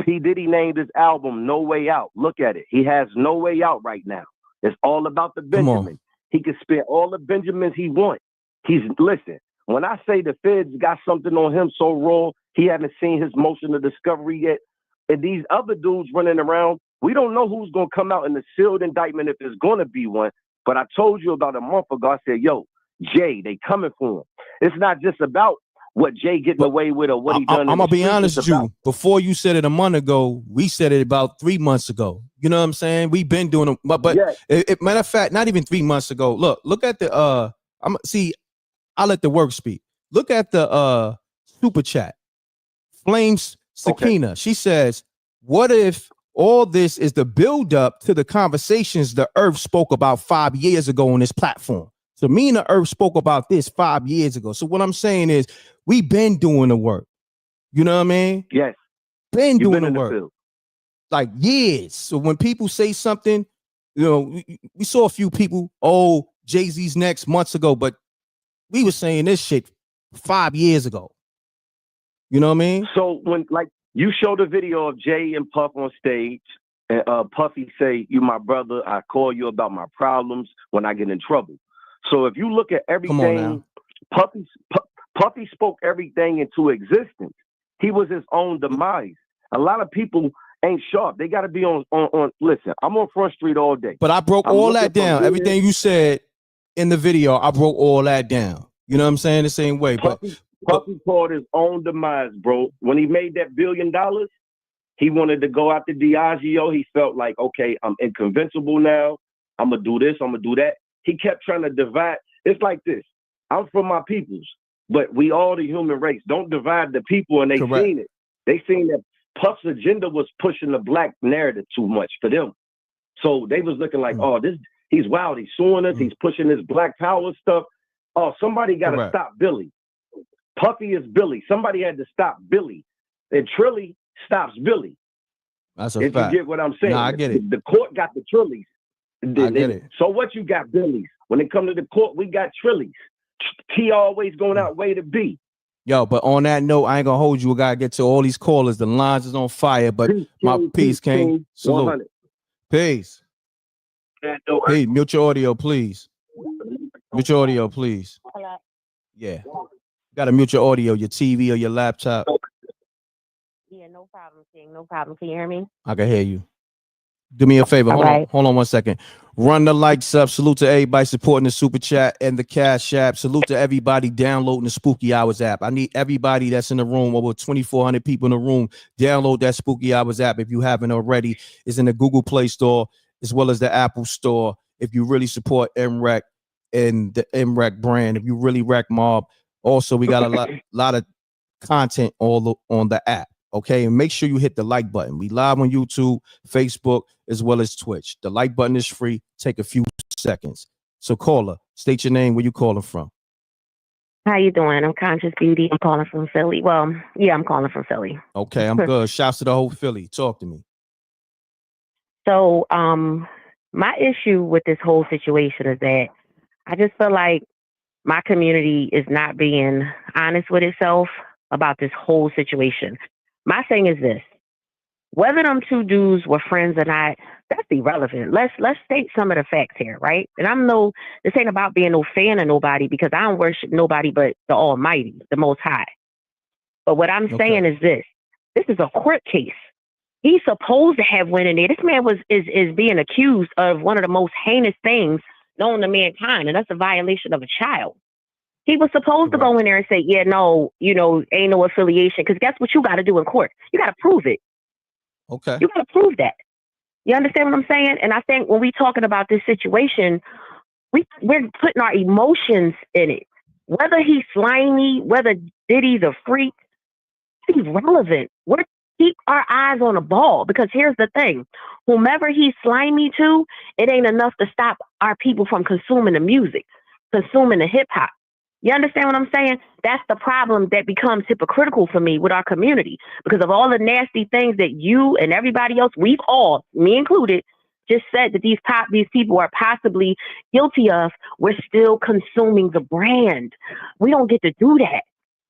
P. Diddy named his album No Way Out. Look at it. He has no way out right now. It's all about the Benjamin. He can spend all the Benjamins he wants. Listen, when I say the feds got something on him so raw, he haven't seen his motion of discovery yet. And these other dudes running around, we don't know who's going to come out in the sealed indictment if there's going to be one. But I told you about a month ago, I said, yo, Jay, they coming for him. It's not just about what Jay getting away with or what he done. I'm gonna be honest with you. Before you said it a month ago, we said it about 3 months ago. You know what I'm saying? We've been doing it, but matter of fact, not even 3 months ago. Look at the I'll let the work speak. Look at the super chat. Flames Sakina. She says, what if all this is the build up to the conversations the Earth spoke about 5 years ago on this platform? So me and the Earth spoke about this 5 years ago. So what I'm saying is, we've been doing the work. You know what I mean? Yes. Been doing the work. Like years. So when people say something, you know, we saw a few people, oh, Jay-Z's next months ago, but we were saying this shit 5 years ago. You know what I mean? So when, like, you show the video of Jay and Puff on stage, and Puffy say, you my brother, I call you about my problems when I get in trouble. So if you look at everything, Puffy spoke everything into existence. He was his own demise. A lot of people ain't sharp. They got to be on. Listen, I'm on Front Street all day. But I broke all that down. Everything you said in the video, I broke all that down. You know what I'm saying? The same way. Puffy called his own demise, bro. When he made that $1 billion, he wanted to go after Diageo. He felt like, okay, I'm inconvincible now. I'm going to do this. I'm going to do that. He kept trying to divide. It's like this. I'm from my peoples, but we all the human race. Don't divide the people, and they seen it. They seen that Puff's agenda was pushing the black narrative too much for them. So they was looking like, oh, he's wild. He's suing us. He's pushing this black power stuff. Oh, somebody got to stop Billy. Puffy is Billy. Somebody had to stop Billy. And Trilly stops Billy. That's a fact. If you get what I'm saying. Nah, I get it. The court got the Trillies. I get it. So what you got, Billies? When it come to the court, we got Trillies. T always going out way to be. Yo, but on that note, I ain't gonna hold you. We gotta get to all these callers. The lines is on fire, but peace, King. Salute. 100. Peace. Hey, mute your audio, please. Mute your audio, please. Yeah. You gotta mute your audio, your TV or your laptop. Yeah, no problem, King. No problem. Can you hear me? I can hear you. Do me a favor. Hold on 1 second. Run the likes up. Salute to everybody supporting the super chat and the cash app. Salute to everybody downloading the Spooky Hours app. I need everybody that's in the room, over 2,400 people in the room, download that Spooky Hours app if you haven't already. It's in the Google Play Store as well as the Apple Store. If you really support M.Reck and the M.Reck brand, if you really Reckmobb. Also, we got a lot of content all on the app. Okay, and make sure you hit the like button. We live on YouTube, Facebook, as well as Twitch. The like button is free. Take a few seconds. So caller, state your name, where you calling from. How you doing? I'm Conscious Beauty. I'm calling from Philly. Well, yeah, I'm calling from Philly. Okay, I'm good. Shouts to the whole Philly. Talk to me. So, my issue with this whole situation is that I just feel like my community is not being honest with itself about this whole situation. My thing is this: whether them two dudes were friends or not, that's irrelevant. Let's state some of the facts here, right? And this ain't about being no fan of nobody, because I don't worship nobody but the Almighty, the Most High. But what I'm saying is this is a court case. He's supposed to have went in there. This man is being accused of one of the most heinous things known to mankind, and that's a violation of a child. He was supposed to go in there and say, yeah, no, ain't no affiliation. Because guess what you got to do in court? You got to prove it. Okay. You got to prove that. You understand what I'm saying? And I think when we talking about this situation, we're putting our emotions in it. Whether he's slimy, whether Diddy's a freak, he's relevant. We're keep our eyes on the ball, because here's the thing. Whomever he's slimy to, it ain't enough to stop our people from consuming the music, consuming the hip hop. You understand what I'm saying? That's the problem that becomes hypocritical for me with our community, because of all the nasty things that you and everybody else, we've all, me included, just said that these people are possibly guilty of. We're still consuming the brand. We don't get to do that.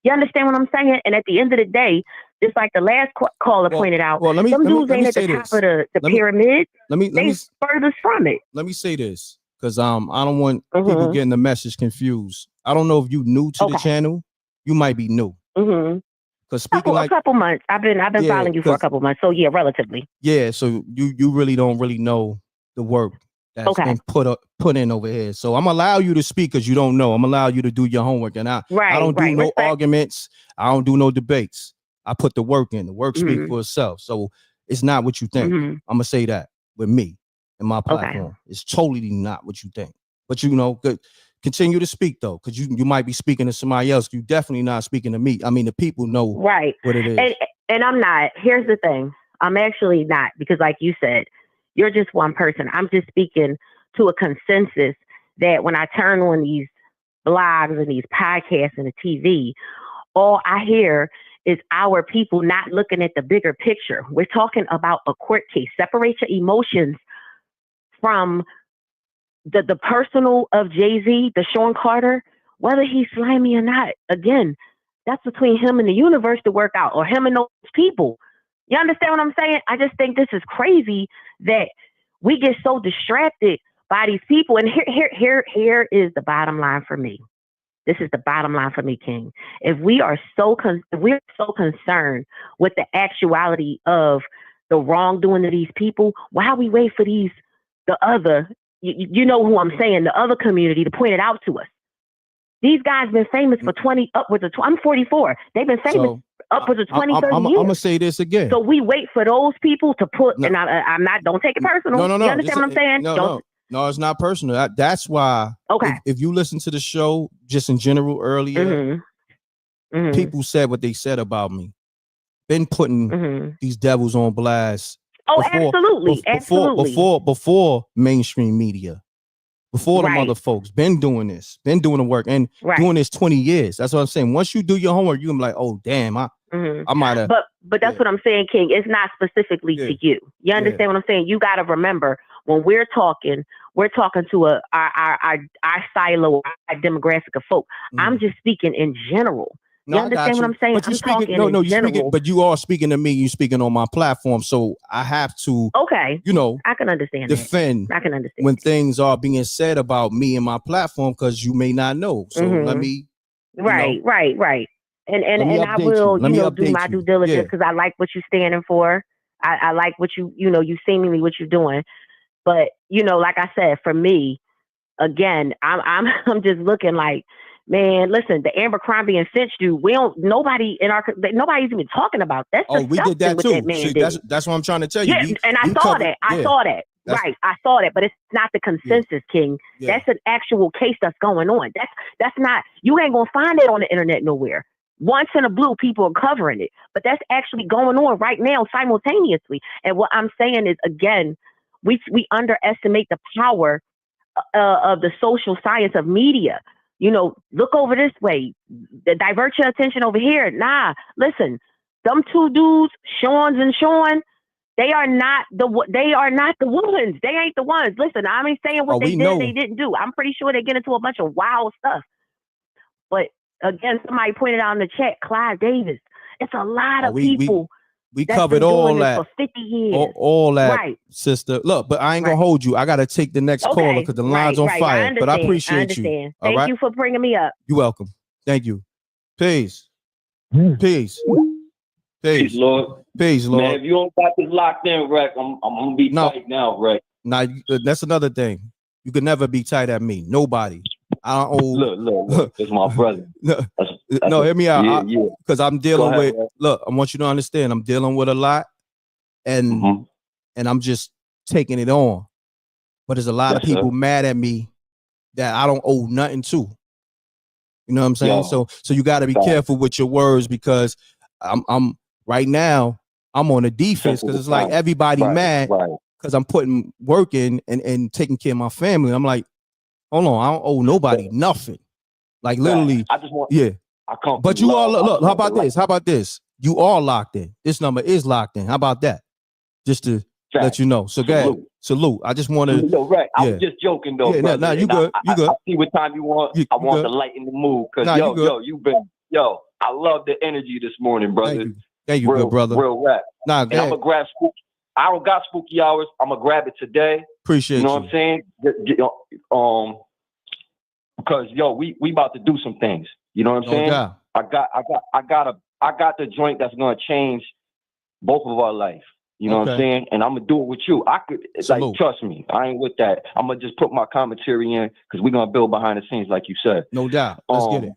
You understand what I'm saying? And at the end of the day, just like the last caller pointed out, them dudes ain't at the top of the pyramid. They furthest from it. Let me say this, because I don't want people getting the message confused. I don't know if you new to the channel. You might be new. Because speaking a couple months. I've been following you for a couple months. So yeah, relatively. Yeah, so you really don't know the work that's been put in over here. So I'm allow you to speak because you don't know. I'm allow you to do your homework, and I don't do no arguments. I don't do no debates. I put the work in. The work speaks for itself. So it's not what you think. I'm gonna say that with me and my platform. It's totally not what you think. But good. Continue to speak though, because you might be speaking to somebody else. You definitely not speaking to me. I mean, the people know what it is. And I'm not. Here's the thing. I'm actually not, because like you said, you're just one person. I'm just speaking to a consensus that when I turn on these blogs and these podcasts and the TV, all I hear is our people not looking at the bigger picture. We're talking about a court case. Separate your emotions from the personal of Jay-Z, the Sean Carter, whether he's slimy or not. Again, that's between him and the universe to work out, or him and those people. You understand what I'm saying? I just think this is crazy that we get so distracted by these people. And here is the bottom line for me. This is the bottom line for me, King. If we're so concerned with the actuality of the wrongdoing of these people, why we wait for the other, you know who I'm saying, the other community to point it out to us? These guys been famous for I'm 44. They've been famous upwards of 20, 30 years. I'm going to say this again. So we wait for those people to put, and I'm not, don't take it personal. No. You understand what I'm saying? No, it's not personal. That's why if you listen to the show just in general earlier, people said what they said about me. Been putting these devils on blast. Absolutely. Before mainstream media. Before the mother folks, been doing this, been doing the work, and doing this 20 years. That's what I'm saying. Once you do your homework, you're gonna be like, oh damn, I might have. But that's what I'm saying, King. It's not specifically to you. You understand what I'm saying? You got to remember, when we're talking to our silo, our demographic of folk. I'm just speaking in general. You understand what I'm saying? But you're speaking, but you are speaking to me. You're speaking on my platform, so I have to. I can understand. Defend. I can understand when things are being said about me and my platform, because you may not know. So let me. Right. And I will, do my due diligence, because I like what you're standing for. I like what you seemingly what you're doing. But like I said, for me, again, I'm just looking like, man, listen, the Abercrombie and Finch dude, nobody's even talking about that. We did that too. See, that's what I'm trying to tell you. Yeah, and I saw that. I saw that, but it's not the consensus, King. Yeah. That's an actual case that's going on. That's not, you ain't gonna find it on the internet nowhere. Once in a blue, people are covering it, but that's actually going on right now simultaneously. And what I'm saying is, again, we underestimate the power of the social science of media. Look over this way, divert your attention over here. Nah, listen, them two dudes, Sean, they are not the ones. They ain't the ones. Listen, I ain't saying what they didn't do. I'm pretty sure they get into a bunch of wild stuff. But again, somebody pointed out in the chat, Clyde Davis. It's a lot of people. We covered all that for 50 years. All that, sister. Look, but I ain't gonna hold you. I gotta take the next caller because the line's on fire. But I appreciate you. Thank you for bringing me up. You're welcome. Thank you. Peace. Peace. Peace, Lord. Peace, Lord. Man, if you don't got this locked in, Reck, I'm gonna be tight now, Reck. Now that's another thing. You could never be tight at me. Nobody. I don't owe. Look. It's my brother. No, hear me out. Yeah. Because I'm dealing ahead, with. Reck. Look, I want you to understand. I'm dealing with a lot, and I'm just taking it on. But there's a lot of people mad at me that I don't owe nothing to. You know what I'm saying? So you got to be careful with your words, because I'm right now I'm on the defense, because it's like everybody mad because I'm putting work in and taking care of my family. I'm like, hold on, I don't owe nobody nothing. Like literally, I just want I can't. But you all look. How about this? How about this? You all locked in. This number is locked in. How about that? Just to let you know. So guys, salute. I just want to. No, right. I was just joking though. Yeah, nah, you good. You good. I see what time you want. I want to lighten the mood, because I love the energy this morning, brother. Thank you, good brother. Real rap. Nah, and I'm gonna grab spooky. I don't got spooky hours. I'm gonna grab it today. Appreciate you. Know what I'm saying? Because we about to do some things. You know what I'm saying? Doubt. I got the joint that's gonna change both of our life. You know what I'm saying? And I'm gonna do it with you. Like, trust me, I ain't with that. I'm gonna just put my commentary in, because we're gonna build behind the scenes, like you said. No doubt. Let's get it.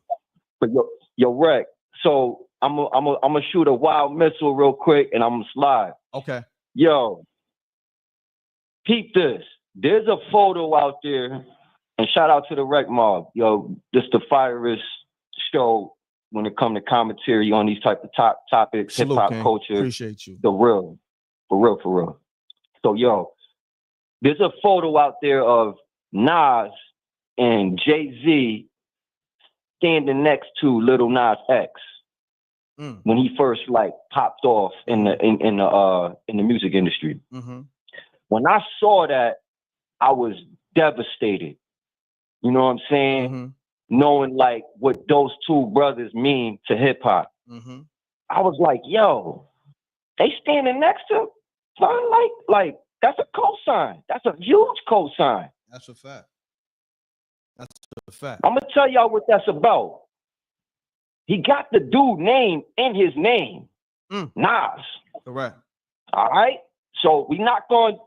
But yo, Reck. So I'm gonna shoot a wild missile real quick, and I'm gonna slide. Okay. Yo, peep this. There's a photo out there, and shout out to the Reckmobb. Yo, this the firest show when it comes to commentary on these type of topics, hip hop culture. Appreciate you. The real. For real. So, yo, there's a photo out there of Nas and Jay-Z standing next to Lil Nas X when he first popped off in the music industry. When I saw that, I was devastated. You know what I'm saying? Knowing what those two brothers mean to hip hop. I was like, yo, they standing next to, son, like that's a cosign. That's a huge cosign. That's a fact. That's a fact. I'm gonna tell y'all what that's about. He got the dude name in his name, Nas. Correct. All right. So we not going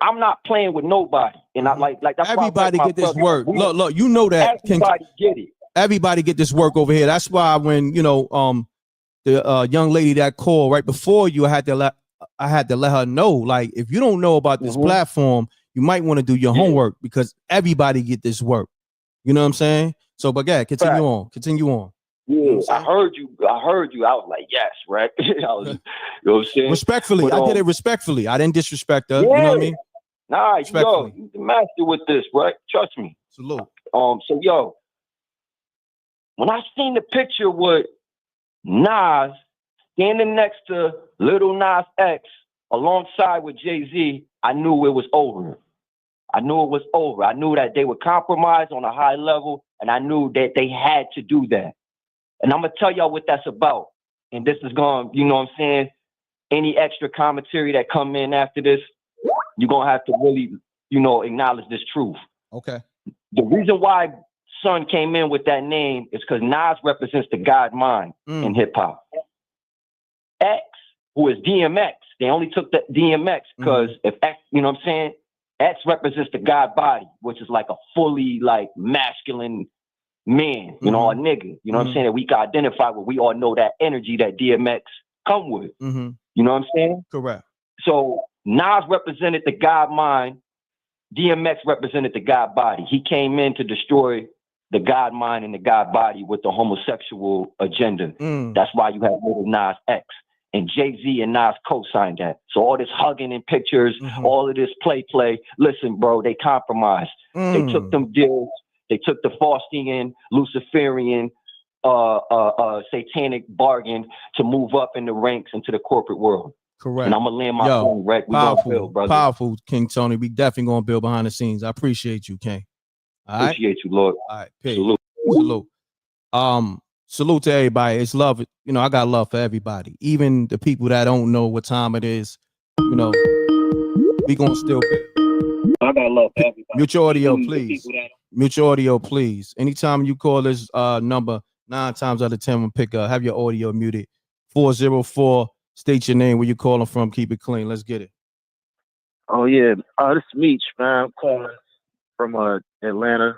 I'm not playing with nobody, and I like that's everybody why get this work. Look, you know that. Everybody get it. Everybody get this work over here. That's why when the young lady that called right before you, I had to let her know, like, if you don't know about this platform, you might want to do your homework, because everybody get this work. You know what I'm saying? So, but yeah, continue on. Yeah, you know I heard you. I was like, yes, right? You know what I'm saying? Respectfully, but, I did it respectfully. I didn't disrespect her. Yeah. You know what I mean? Nah, yo, you the master with this, right? Trust me. Salute. So yo, when I seen the picture with Nas standing next to Lil Nas X alongside with Jay-Z, I knew it was over. I knew that they were compromised on a high level, and I knew that they had to do that. And I'm gonna tell y'all what that's about. And this is going, you know what I'm saying? Any extra commentary that come in after this, you're gonna have to really, acknowledge this truth. Okay. The reason why Son came in with that name is because Nas represents the God mind in hip hop. X, who is DMX, they only took the DMX because if X, you know what I'm saying? X represents the God body, which is like a fully masculine man, a nigga, you know what I'm saying? That we can identify with. We all know that energy that DMX come with. You know what I'm saying? Correct. So Nas represented the God mind. DMX represented the God body. He came in to destroy the God mind and the God body with the homosexual agenda. That's why you have Lil Nas X. And Jay-Z and Nas co-signed that. So all this hugging and pictures, all of this play. Listen, bro, they compromised. They took them deals. They took the Faustian, Luciferian, satanic bargain to move up in the ranks into the corporate world. Correct. And I'm gonna land my phone, Reck. We gonna build, brother. Powerful, King Tony. We definitely gonna build behind the scenes. I appreciate you, King. All right? Appreciate you, Lord. All right, peace. Salute. Salute to everybody. It's love. I got love for everybody, even the people that don't know what time it is. We gonna still. I got love for everybody. Mute your audio, please. Mute your audio, please. Anytime you call this number, 9 times out of 10 will pick up. Have your audio muted. 404 State your name, where you calling from. Keep it clean. Let's get it. Oh yeah, this is Meech, man. I'm calling from Atlanta,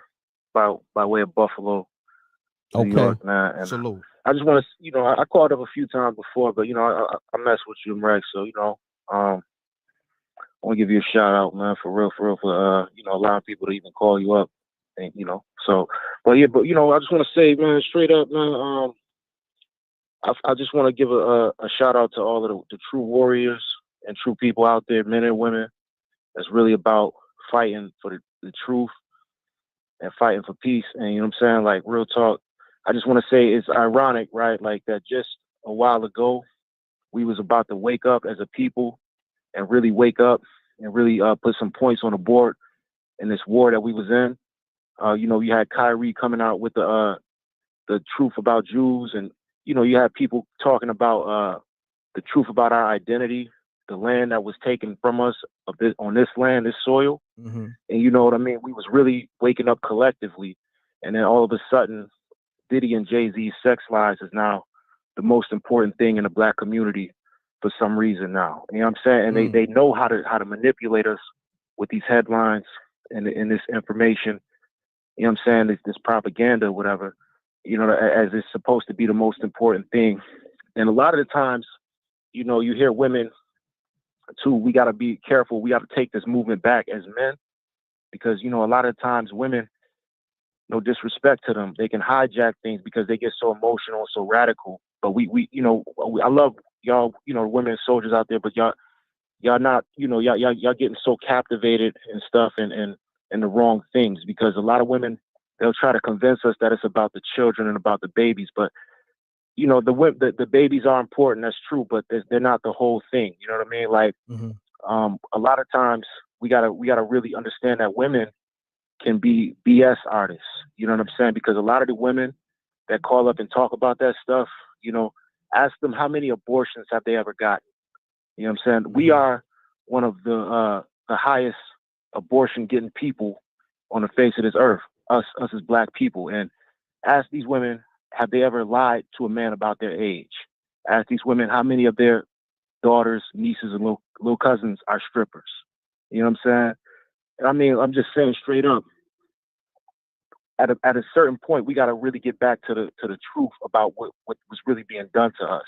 by way of Buffalo, New York, man. And Salute. I just want to, I called up a few times before, but I mess with you, M.Reck. So I want to give you a shout out, man, for real, for allowing people to even call you up, and so. But I just want to say, man, straight up, man. I just want to give a shout out to all of the true warriors and true people out there, men and women, that's really about fighting for the truth and fighting for peace. And you know what I'm saying? Like, real talk. I just want to say it's ironic, right? Like that just a while ago, we was about to wake up as a people and really wake up and really put some points on the board in this war that we was in. You had Kyrie coming out with the truth about Jews, and you had people talking about the truth about our identity, the land that was taken from us on this land, this soil. Mm-hmm. And you know what I mean? We was really waking up collectively. And then all of a sudden, Diddy and Jay-Z's sex lives is now the most important thing in the Black community for some reason now. You know what I'm saying? And they know how to manipulate us with these headlines and this information. You know what I'm saying? This propaganda, whatever, as it's supposed to be the most important thing. And a lot of the times, you hear women too, we got to be careful. We got to take this movement back as men, because, a lot of times women, no disrespect to them, they can hijack things because they get so emotional and so radical. But I love y'all, women soldiers out there, but y'all not, y'all getting so captivated and stuff and the wrong things, because a lot of women, they'll try to convince us that it's about the children and about the babies. But the babies are important, that's true, but they're not the whole thing. You know what I mean? Like, a lot of times we gotta really understand that women can be BS artists. You know what I'm saying? Because a lot of the women that call up and talk about that stuff, ask them how many abortions have they ever gotten. You know what I'm saying? We are one of the highest abortion getting people on the face of this earth, us as Black people. And ask these women, have they ever lied to a man about their age? Ask these women how many of their daughters, nieces, and little cousins are strippers. You know what I'm saying? And I mean, I'm just saying straight up, at a certain point, we got to really get back to the truth about what was really being done to us.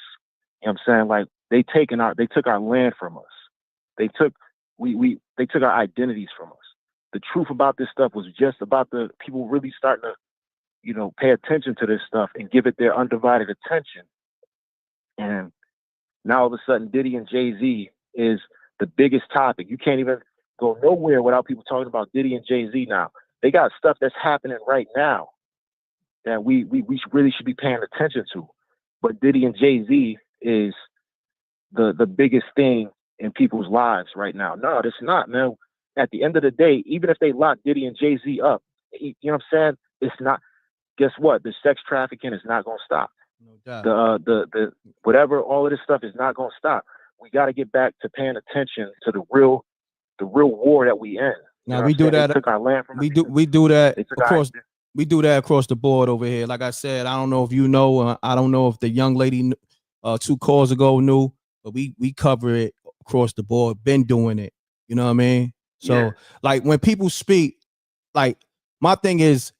You know what I'm saying? Like, they took our land from us. They took our identities from us. The truth about this stuff was just about the people really starting to, pay attention to this stuff and give it their undivided attention. And now all of a sudden, Diddy and Jay-Z is the biggest topic. You can't even go nowhere without people talking about Diddy and Jay-Z now. They got stuff that's happening right now that we really should be paying attention to. But Diddy and Jay-Z is the biggest thing in people's lives right now. No, it's not, man. At the end of the day, even if they lock Diddy and Jay-Z up, you know what I'm saying? It's not. Guess what? The sex trafficking is not going to stop. No doubt. The whatever, all of this stuff is not going to stop. We got to get back to paying attention to the real war that we in. Now we do that. They took our land from we do that across. We do that across the board over here. Like I said, I don't know if you know. I don't know if the young lady 2 calls ago knew, but we cover it across the board. Been doing it. You know what I mean? So like when people speak, like my thing is,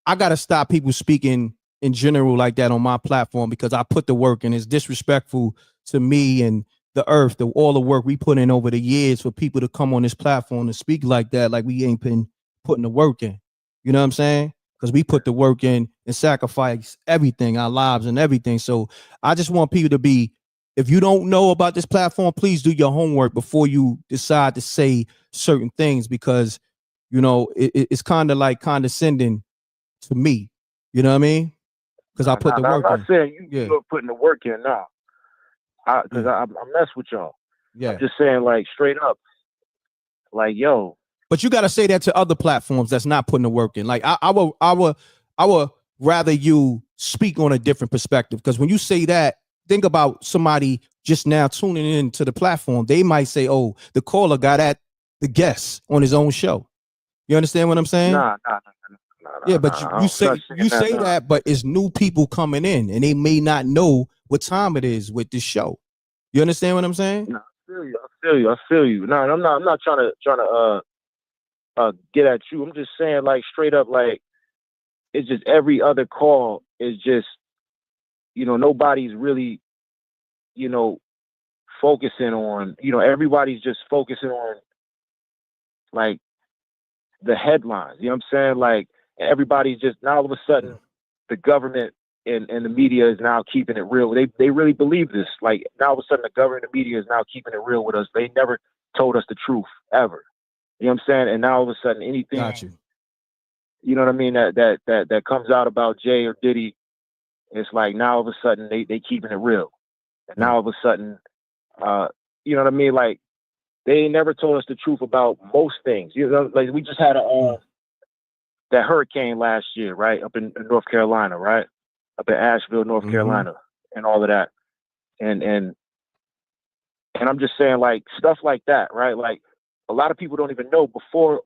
I gotta stop people speaking in general like that on my platform, because I put the work in. It's disrespectful to me and the earth, all the work we put in over the years for people to come on this platform and speak like that, like we ain't been putting the work in. You know what I'm saying? Because we put the work in and sacrifice everything, our lives and everything. So I just want people to be, if you don't know about this platform, please do your homework before you decide to say certain things, because, it's kind of like condescending to me. You know what I mean? Because I put the work in. I'm not saying you're putting the work in now. Because I mess with y'all. Yeah. I'm just saying, like, straight up, like, yo. But you got to say that to other platforms that's not putting the work in. Like, I would rather you speak on a different perspective, because when you say that, think about somebody just now tuning in to the platform. They might say, "Oh, the caller got at the guest on his own show." You understand what I'm saying? Nah. Yeah, but you say that, but it's new people coming in, and they may not know what time it is with this show. You understand what I'm saying? No, I feel you. No, I'm not trying to get at you. I'm just saying, like, straight up, like, it's just every other call is just, nobody's really, focusing on, everybody's just focusing on, like, the headlines. You know what I'm saying? Like, everybody's just, now all of a sudden, the government and the media is now keeping it real. They really believe this. Like, now all of a sudden, the government and the media is now keeping it real with us. They never told us the truth, ever. You know what I'm saying? And now all of a sudden, anything, you know what I mean, that comes out about Jay or Diddy, it's like now all of a sudden they keeping it real. And now all of a sudden, you know what I mean? Like, they never told us the truth about most things. You know, like, we just had that hurricane last year, right? Up in North Carolina, right? Up in Asheville, North Carolina, and all of that. And I'm just saying, like, stuff like that, right? Like, a lot of people don't even know before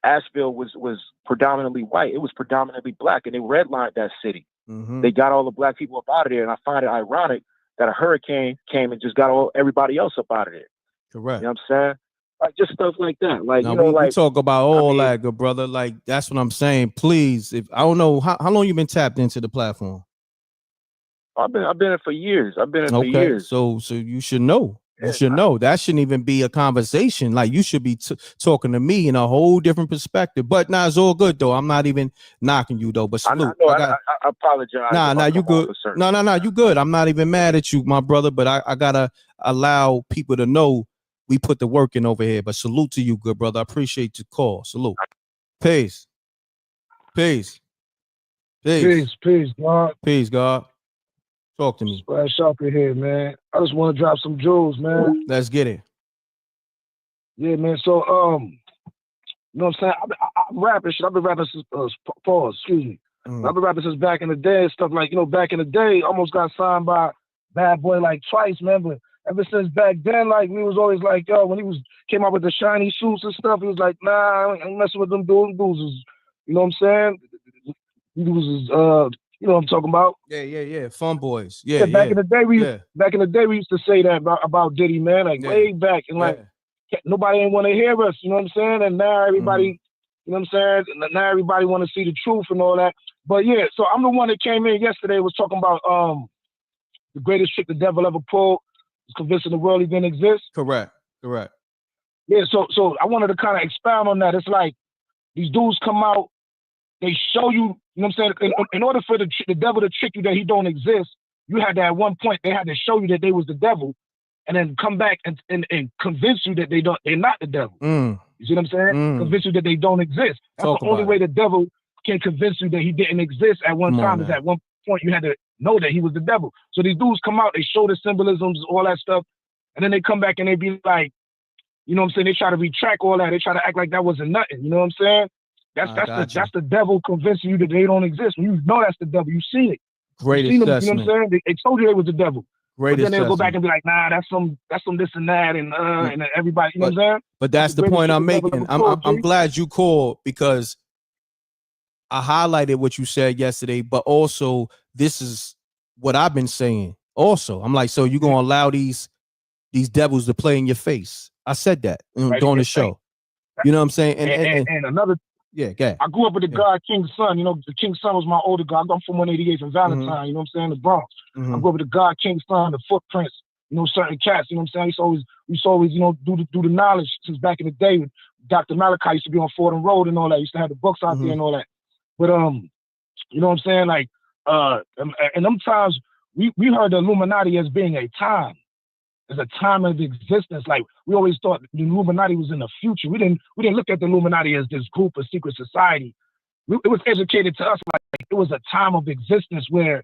Asheville was predominantly white. It was predominantly black, and they redlined that city. They got all the black people up out of there, and I find it ironic that a hurricane came and just got everybody else up out of there. Correct. You know what I'm saying? Like, just stuff like that. Like, now, like, we talk about all that, good brother. Like, that's what I'm saying. Please, if I don't know how long you been tapped into the platform. I've been in for years. I've been in for years. So you should know. You should know. That shouldn't even be a conversation. Like, you should be talking to me in a whole different perspective. But nah, it's all good though. I'm not even knocking you though. But salute. I apologize. Nah, you good. No, you good. I'm not even mad at you, my brother. But I gotta allow people to know we put the work in over here. But salute to you, good brother. I appreciate your call. Salute. Peace. Peace. Peace, God. Peace, God. Talk to me. Splash up in here, man. I just want to drop some jewels, man. Let's get it. Yeah, man. So, you know what I'm saying? I'm rapping shit. I've been rapping since, pause, excuse me. I've been rapping since back in the day and stuff like, back in the day, almost got signed by Bad Boy like twice, man. But ever since back then, like, we was always like, yo, when he came out with the shiny suits and stuff, he was like, nah, I ain't messing with them dudes. You know what I'm saying? He was, you know what I'm talking about? Yeah. Fun boys. Yeah. Back in the day, we used to say that about Diddy, man, like way back, and like nobody ain't want to hear us. You know what I'm saying? And now everybody, you know what I'm saying? Now everybody want to see the truth and all that. But yeah, so I'm the one that came in yesterday was talking about the greatest trick the devil ever pulled was convincing the world he didn't exist. Correct. Yeah. So I wanted to kind of expound on that. It's like these dudes come out, they show you. You know what I'm saying? In order for the devil to trick you that he don't exist, you had to, at one point, they had to show you that they was the devil, and then come back and convince you that they're not the devil. You see what I'm saying? Convince you that they don't exist. That's the only way the devil can convince you that he didn't exist at one time. Is at one point you had to know that he was the devil. So these dudes come out, they show the symbolisms, all that stuff, and then they come back and they be like, you know what I'm saying? They try to retract all that. They try to act like that wasn't nothing. You know what I'm saying? That's the devil convincing you that they don't exist. When you know that's the devil, you see it. Great assessment. Them, you know what I'm saying? They told you they was the devil. Great but then they'll go assessment. back and be like, nah, that's some this and that, and everybody, you know what I'm saying? But that's the point I'm making. I'm glad you called, because I highlighted what you said yesterday, but also this is what I've been saying. Also, I'm like, so you're gonna allow these devils to play in your face? I said that during the show. You know what I'm saying? And another. Yeah, go ahead. I grew up with the God King's son. You know, the King's son was my older God. I'm from 188 from Valentine. You know what I'm saying? The Bronx. I grew up with the God King's son, the Footprints. You know, certain cats. You know what I'm saying? We used to always, you know, do the knowledge since back in the day. Dr. Malachi used to be on Fordham Road and all that. He used to have the books out there and all that. But you know what I'm saying? Like, and them times we heard the Illuminati as being a time. As a time of existence. Like, we always thought the Illuminati was in the future. We didn't look at the Illuminati as this group of secret society. It was educated to us like it was a time of existence where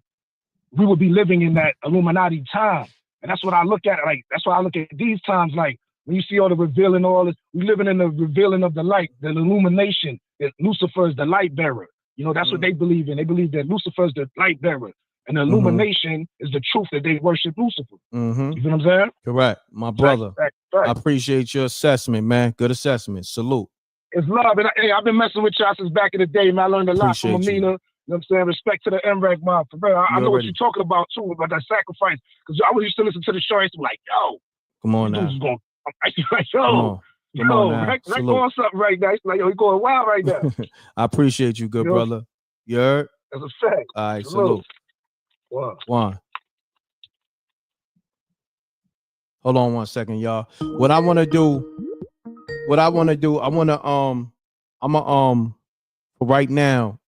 we would be living in that Illuminati time. And that's what I look at. Like, that's why I look at these times. Like, when you see all the revealing, all this, we living in the revealing of the light, the illumination. That Lucifer is the light bearer. You know, that's what they believe in. They believe that Lucifer is the light bearer. And the illumination is the truth that they worship Lucifer. You know what I'm saying? Correct. My brother. Right. I appreciate your assessment, man. Good assessment. Salute. It's love. And I've been messing with y'all since back in the day, man. I learned a lot from Amina. know what I'm saying? Respect to the M.Reck mob. For real. I know what you're talking about, too, about that sacrifice. Because I used to listen to the show. I used to be like, yo. Come on now. Dude's going, like, yo. Come on now. Reck on something right now. He's like, yo, he going wild right now. I appreciate you, good brother. You heard? That's a fact. All right, salute. One. Hold on 1 second, y'all. What I want to do, for right now,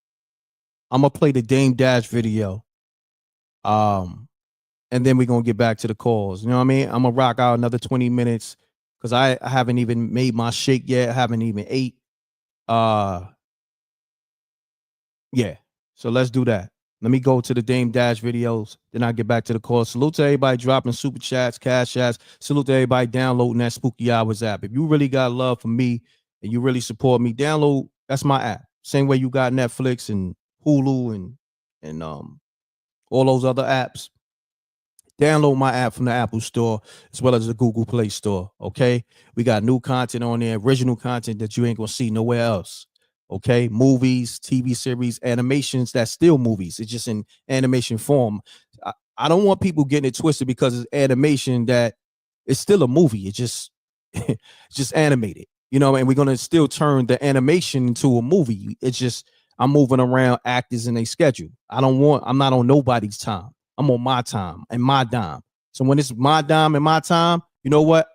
I'm gonna play the Dame Dash video. And then we're gonna get back to the calls. You know what I mean? I'm gonna rock out another 20 minutes because I haven't even made my shake yet. I haven't even ate. Yeah. So let's do that. Let me go to the Dame Dash videos. Then I'll get back to the calls. Salute to everybody dropping super chats, cash apps. Salute to everybody downloading that Spooky Hours app. If you really got love for me and you really support me, download. That's my app. Same way you got Netflix and Hulu and all those other apps. Download my app from the Apple Store as well as the Google Play Store. Okay, we got new content on there, original content that you ain't gonna see nowhere else. Okay, movies, TV series, animations that's still movies. It's just in animation form. I don't want people getting it twisted because it's animation that it's still a movie. It's just it's just animated, you know, and we're gonna still turn the animation into a movie. It's just I'm moving around actors in a schedule. I'm not on nobody's time. I'm on my time and my dime. So when it's my dime and my time, you know what?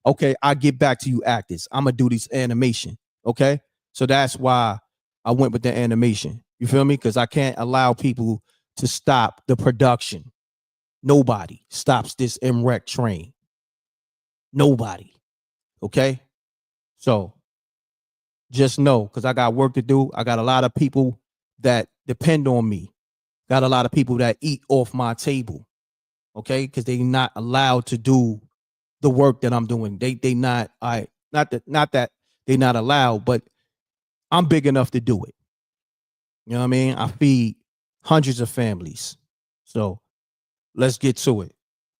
Okay, I get back to you actors. I'm gonna do this animation. Okay. So that's why I went with the animation. You feel me? Because I can't allow people to stop the production. Nobody stops this M.Reck train. Nobody. Okay? So just know, because I got work to do. I got a lot of people that depend on me. Got a lot of people that eat off my table. Okay? Because they're not allowed to do the work that I'm doing. They not that they're not allowed, but I'm big enough to do it. You know what I mean? I feed hundreds of families. So let's get to it.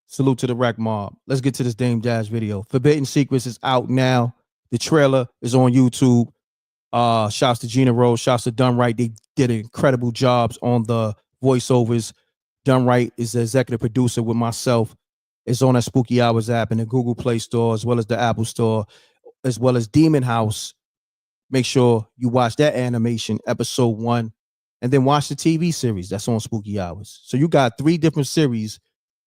Salute to the Reckmobb. Let's get to this Dame Dash video. Forbidden Secrets is out now. The trailer is on YouTube. Shouts to Gina Rose. Shouts to Done Right. They did incredible jobs on the voiceovers. Done Right is the executive producer with myself. It's on that Spooky Hours app in the Google Play Store as well as the Apple Store, as well as Demon House. Make sure you watch that animation, episode 1, and then watch the TV series that's on Spooky Hours. So you got 3 different series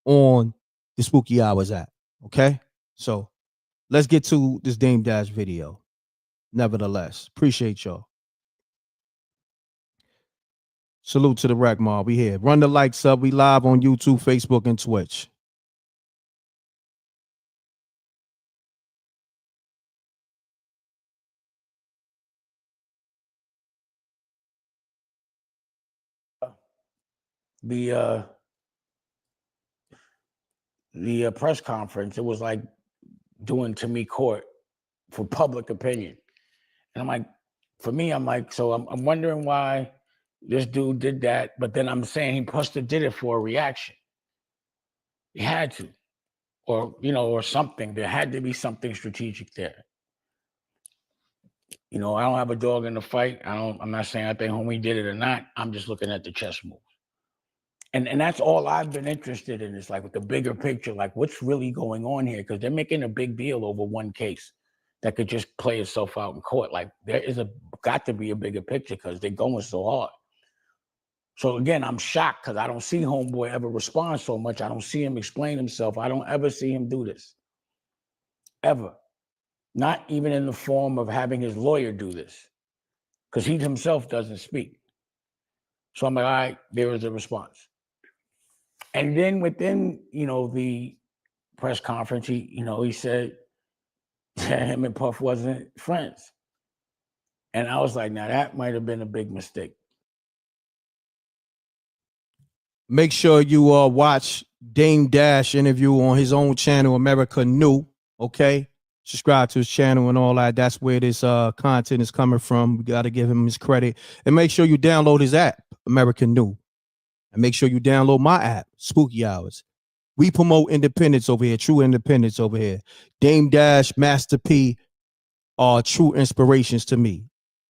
on the Spooky Hours app. Okay? So let's get to this Dame Dash video. Nevertheless, appreciate y'all. Salute to the Reckmobb. We here. Run the likes up. We live on YouTube, Facebook, and Twitch. The press conference, it was like doing to me court for public opinion. And I'm like, for me, I'm like, so I'm wondering why this dude did that, but then I'm saying he must have did it for a reaction. He had to, or, you know, or something. There had to be something strategic there. You know, I don't have a dog in the fight. I'm not saying I think homie did it or not. I'm just looking at the chess moves. And that's all I've been interested in, is like with the bigger picture, like what's really going on here? Because they're making a big deal over one case that could just play itself out in court. Like there is got to be a bigger picture because they're going so hard. So again, I'm shocked because I don't see homeboy ever respond so much. I don't see him explain himself. I don't ever see him do this. Ever. Not even in the form of having his lawyer do this, because he himself doesn't speak. So I'm like, all right, there is a response. And then within, you know, the press conference, he said that him and Puff wasn't friends. And I was like, now that might have been a big mistake. Make sure you watch Dame Dash interview on his own channel, America New. Okay, subscribe to his channel and all that. That's where this content is coming from. We got to give him his credit. And make sure you download his app, America New. And make sure you download my app, Spooky Hours. We promote independence over here, true independence over here. Dame Dash, Master P are true inspirations to me.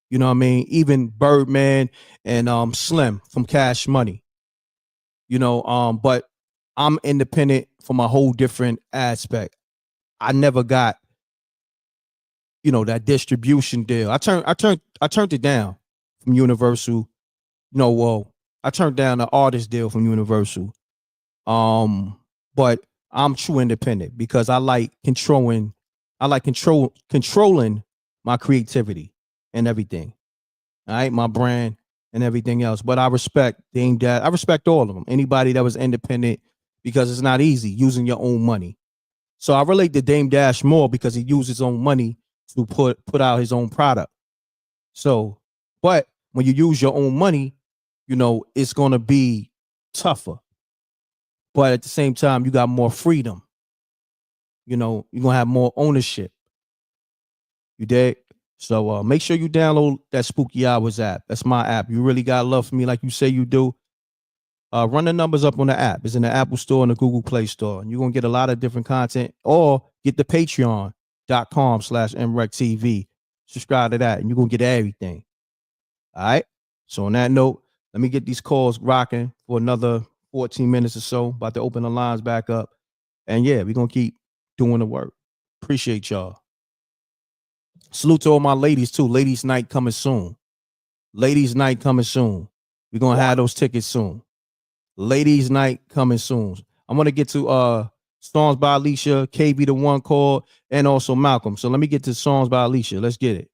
You know what I mean? Even Birdman and Slim from Cash Money. You know, but I'm independent from a whole different aspect. I never got, you know, that distribution deal. I turned it down from Universal. No, well, I turned down the artist deal from Universal. But I'm true independent because I like controlling my creativity and everything. All right, my brand and everything else. But I respect Dame Dash. I respect all of them. Anybody that was independent, because it's not easy using your own money. So I relate to Dame Dash more because he used his own money to put out his own product. So, but when you use your own money, you know, it's gonna be tougher. But at the same time, you got more freedom. You know, you're gonna have more ownership. You dig? So make sure you download that Spooky Hours app. That's my app. You really got love for me like you say you do. Run the numbers up on the app. It's in the Apple Store and the Google Play Store. And you're going to get a lot of different content. Or get the patreon.com/MRecktv. Subscribe to that and you're going to get everything. All right? So on that note, let me get these calls rocking for another 14 minutes or so. About to open the lines back up. And yeah, we're going to keep doing the work. Appreciate y'all. Salute to all my ladies too. Ladies night coming soon. Ladies night coming soon. We're going to have those tickets soon. Ladies night coming soon. I'm going to get to songs by Alicia, KB the One called, and also Malcolm. So let me get to songs by Alicia. Let's get it.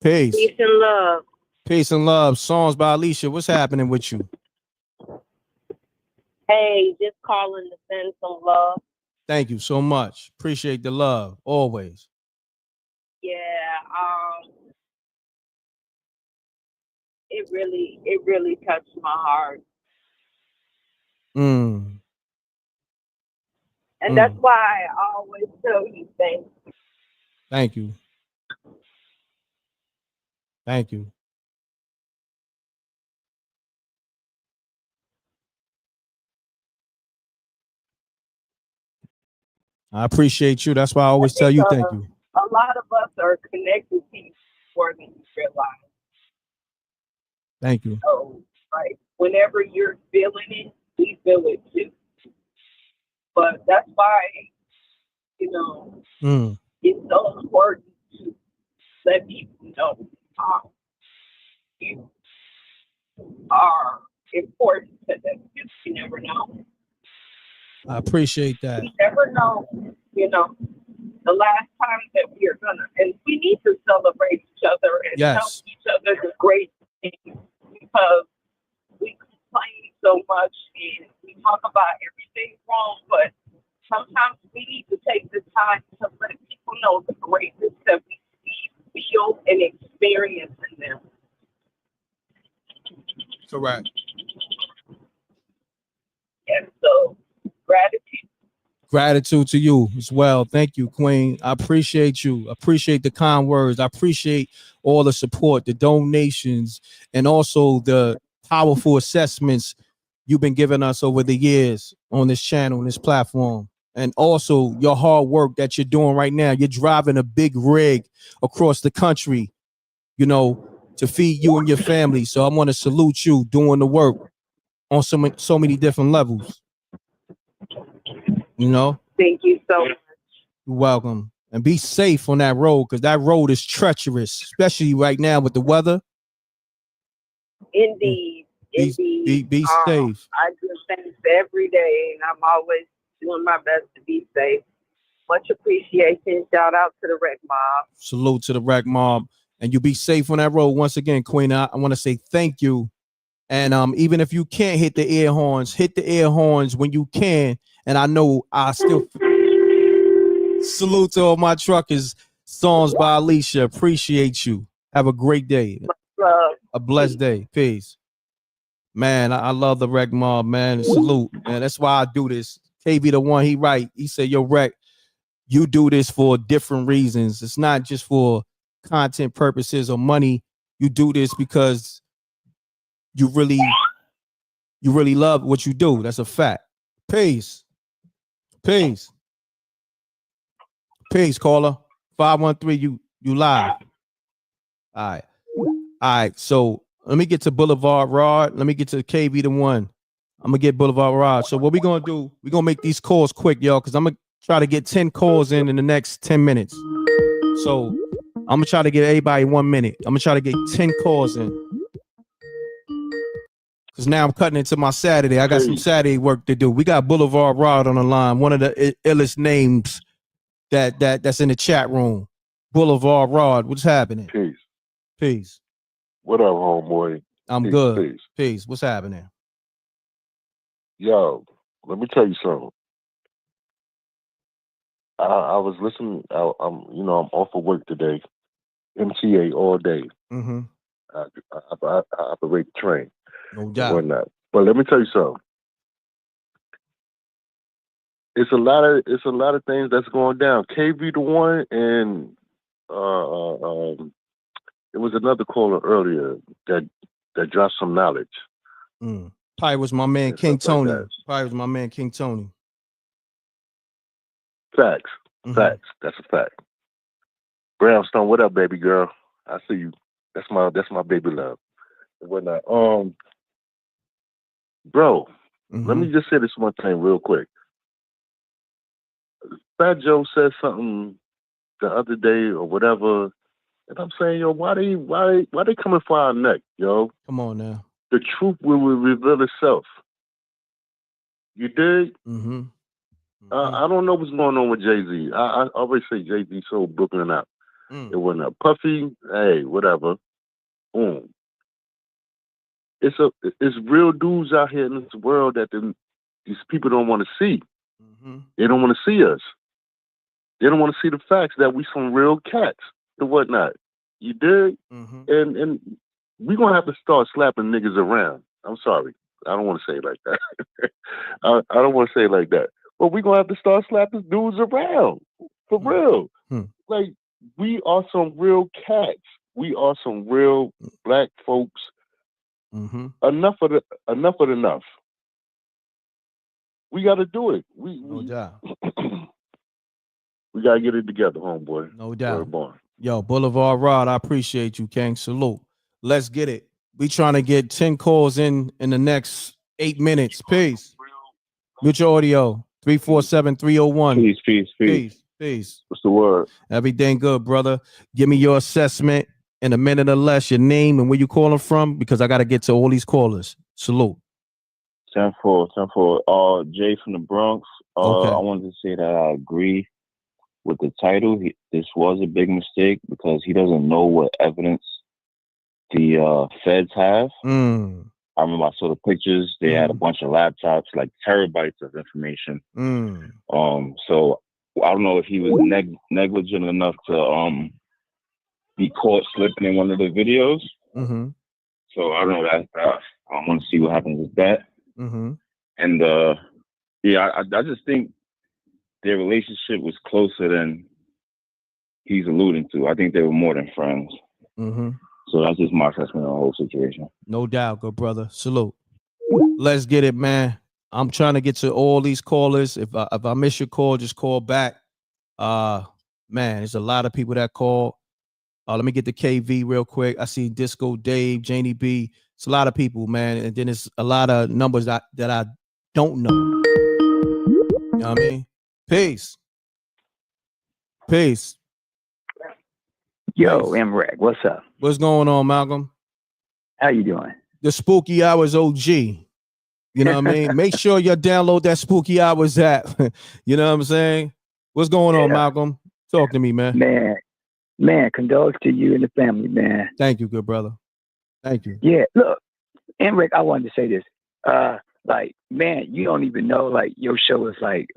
Peace. Peace and love. Peace and love. Songs by Alicia. What's happening with you? Hey, just calling to send some love. Thank you so much. Appreciate the love. Always. Yeah, it really touched my heart. And that's why I always tell you thank you. Thank you. Thank you. I appreciate you. That's why I always tell you thank you. A lot of us are connected to you more than you realize. Thank you. So, right, whenever you're feeling it, we feel it too. But that's why, you know, it's so important to let people know you are important to them. You never know. I appreciate that. We never know, you know, the last time that we are gonna, and we need to celebrate each other and tell each other the great things, because we complain so much and we talk about everything wrong, but sometimes we need to take the time to let people know the greatness that we see, feel, and experience in them. Correct. And so, gratitude. Gratitude to you as well. Thank you, Queen. I appreciate you. Appreciate the kind words. I appreciate all the support, the donations, and also the powerful assessments you've been giving us over the years on this channel, on this platform. And also your hard work that you're doing right now. You're driving a big rig across the country, you know, to feed you and your family. So I want to salute you doing the work on so many different levels. You know? Thank you so much. You're welcome. And be safe on that road, because that road is treacherous, especially right now with the weather. Indeed. Be safe. I do things every day, and I'm always doing my best to be safe. Much appreciation. Shout out to the Reckmobb. Salute to the Reckmobb. And you be safe on that road. Once again, Queen, I want to say thank you. And even if you can't hit the air horns when you can. And I know I still salute to all my truckers. Songs by Alicia. Appreciate you. Have a great day. A blessed day. Peace. Man, I love the Reckmobb, man. Salute, man. That's why I do this. KB the One, he right. He said, yo, Reck, you do this for different reasons. It's not just for content purposes or money. You do this because you really you really love what you do. That's a fact. Peace. Peace. Peace, caller. 513, you live. All right. All right. So let me get to Boulevard Rod. Let me get to KB the one. I'm gonna get Boulevard Rod. So what we gonna do, we're gonna make these calls quick, y'all, because I'm gonna try to get 10 calls in the next 10 minutes. So I'm gonna try to get everybody 1 minute. I'm gonna try to get 10 calls in. Because now I'm cutting into my Saturday. I got some Saturday work to do. We got Boulevard Rod on the line, one of the illest names that's in the chat room. Boulevard Rod, what's happening? Peace. Peace. What up, homeboy? I'm Peace, good. Peace. Peace. What's happening? Yo, let me tell you something. I was listening. I'm off of work today. MTA all day. Mm-hmm. I operate the train. No doubt. And whatnot. But let me tell you something. It's a lot of things that's going down. KB the one, and there was another caller earlier that dropped some knowledge. Probably was my man King Tony. Probably was my man King Tony. Facts. Facts. That's a fact. Brownstone, what up, baby girl? I see you. That's my baby love. And whatnot. Bro, let me just say this one thing real quick. Fat Joe said something the other day or whatever, and I'm saying, yo, why they coming for our neck, yo? Come on now. The truth will reveal itself. You dig? I don't know what's going on with Jay-Z. I always say Jay-Z so Brooklyn out. It wasn't a Puffy, hey, whatever. Boom. It's real dudes out here in this world that these people don't want to see. They don't want to see us. They don't want to see the facts that we some real cats and whatnot. You dig? And we're going to have to start slapping niggas around. I'm sorry. I don't want to say it like that. I don't want to say it like that. But we're going to have to start slapping dudes around. For real. Like, we are some real cats. We are some real black folks. Enough of enough. We got to do it. No doubt. We got to get it together, homeboy. No doubt. Yo, Boulevard Rod, I appreciate you, King. Salute. Let's get it. We trying to get 10 calls in the next 8 minutes. Peace. Mute your audio. 347-301. Peace. What's the word? Everything good, brother. Give me your assessment in a minute or less, your name and where you calling from, because I got to get to all these callers. Salute. 10-4. Jay from the Bronx. Okay. I wanted to say that I agree with the title. This was a big mistake because he doesn't know what evidence the feds have. I remember I saw the pictures. They had a bunch of laptops, like terabytes of information. So I don't know if he was negligent enough to be caught slipping in one of the videos. So I don't know that. I want to see what happens with that. And I just think their relationship was closer than he's alluding to. I think they were more than friends. So that's just my assessment on the whole situation. No doubt, good brother. Salute. Let's get it, man. I'm trying to get to all these callers. If I miss your call, just call back. Man, there's a lot of people that call. Let me get the KV real quick. I see Disco Dave, Janie B. It's a lot of people, man. And then it's a lot of numbers that I don't know. You know what I mean? Peace. Yo, M.Reck, what's up? What's going on, Malcolm? How you doing? The Spooky Hours OG. You know what I mean? Make sure you download that Spooky Hours app. You know what I'm saying? What's going on, Malcolm? Talk to me, man. Man, condolences to you and the family, man. Thank you, good brother. Thank you. Yeah, look, M.Reck, I wanted to say this. Like, man, you don't even know, like, your show is like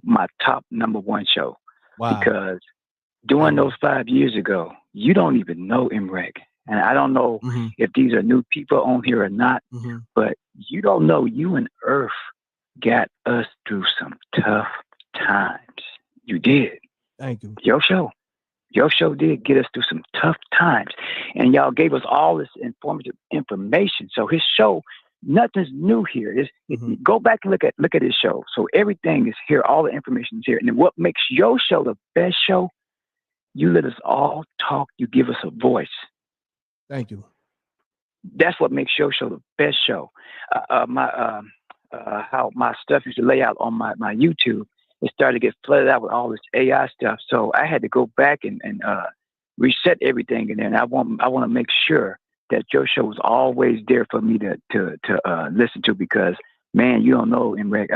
my top #1 show. Wow. Because during those 5 years ago, you don't even know M.Reck. And I don't know if these are new people on here or not, but you don't know you and Earth got us through some tough times. You did. Thank you. Your show did get us through some tough times. And y'all gave us all this informative information. So his show nothing's new here. Go back and look at his show. So everything is here. All the information is here. And what makes your show the best show? You let us all talk. You give us a voice. Thank you. That's what makes your show the best show. How my stuff used to lay out on my YouTube, it started to get flooded out with all this AI stuff. So I had to go back and reset everything in there. And I want to make sure that your show is always there for me to listen to, because man, you don't know, M.Reck,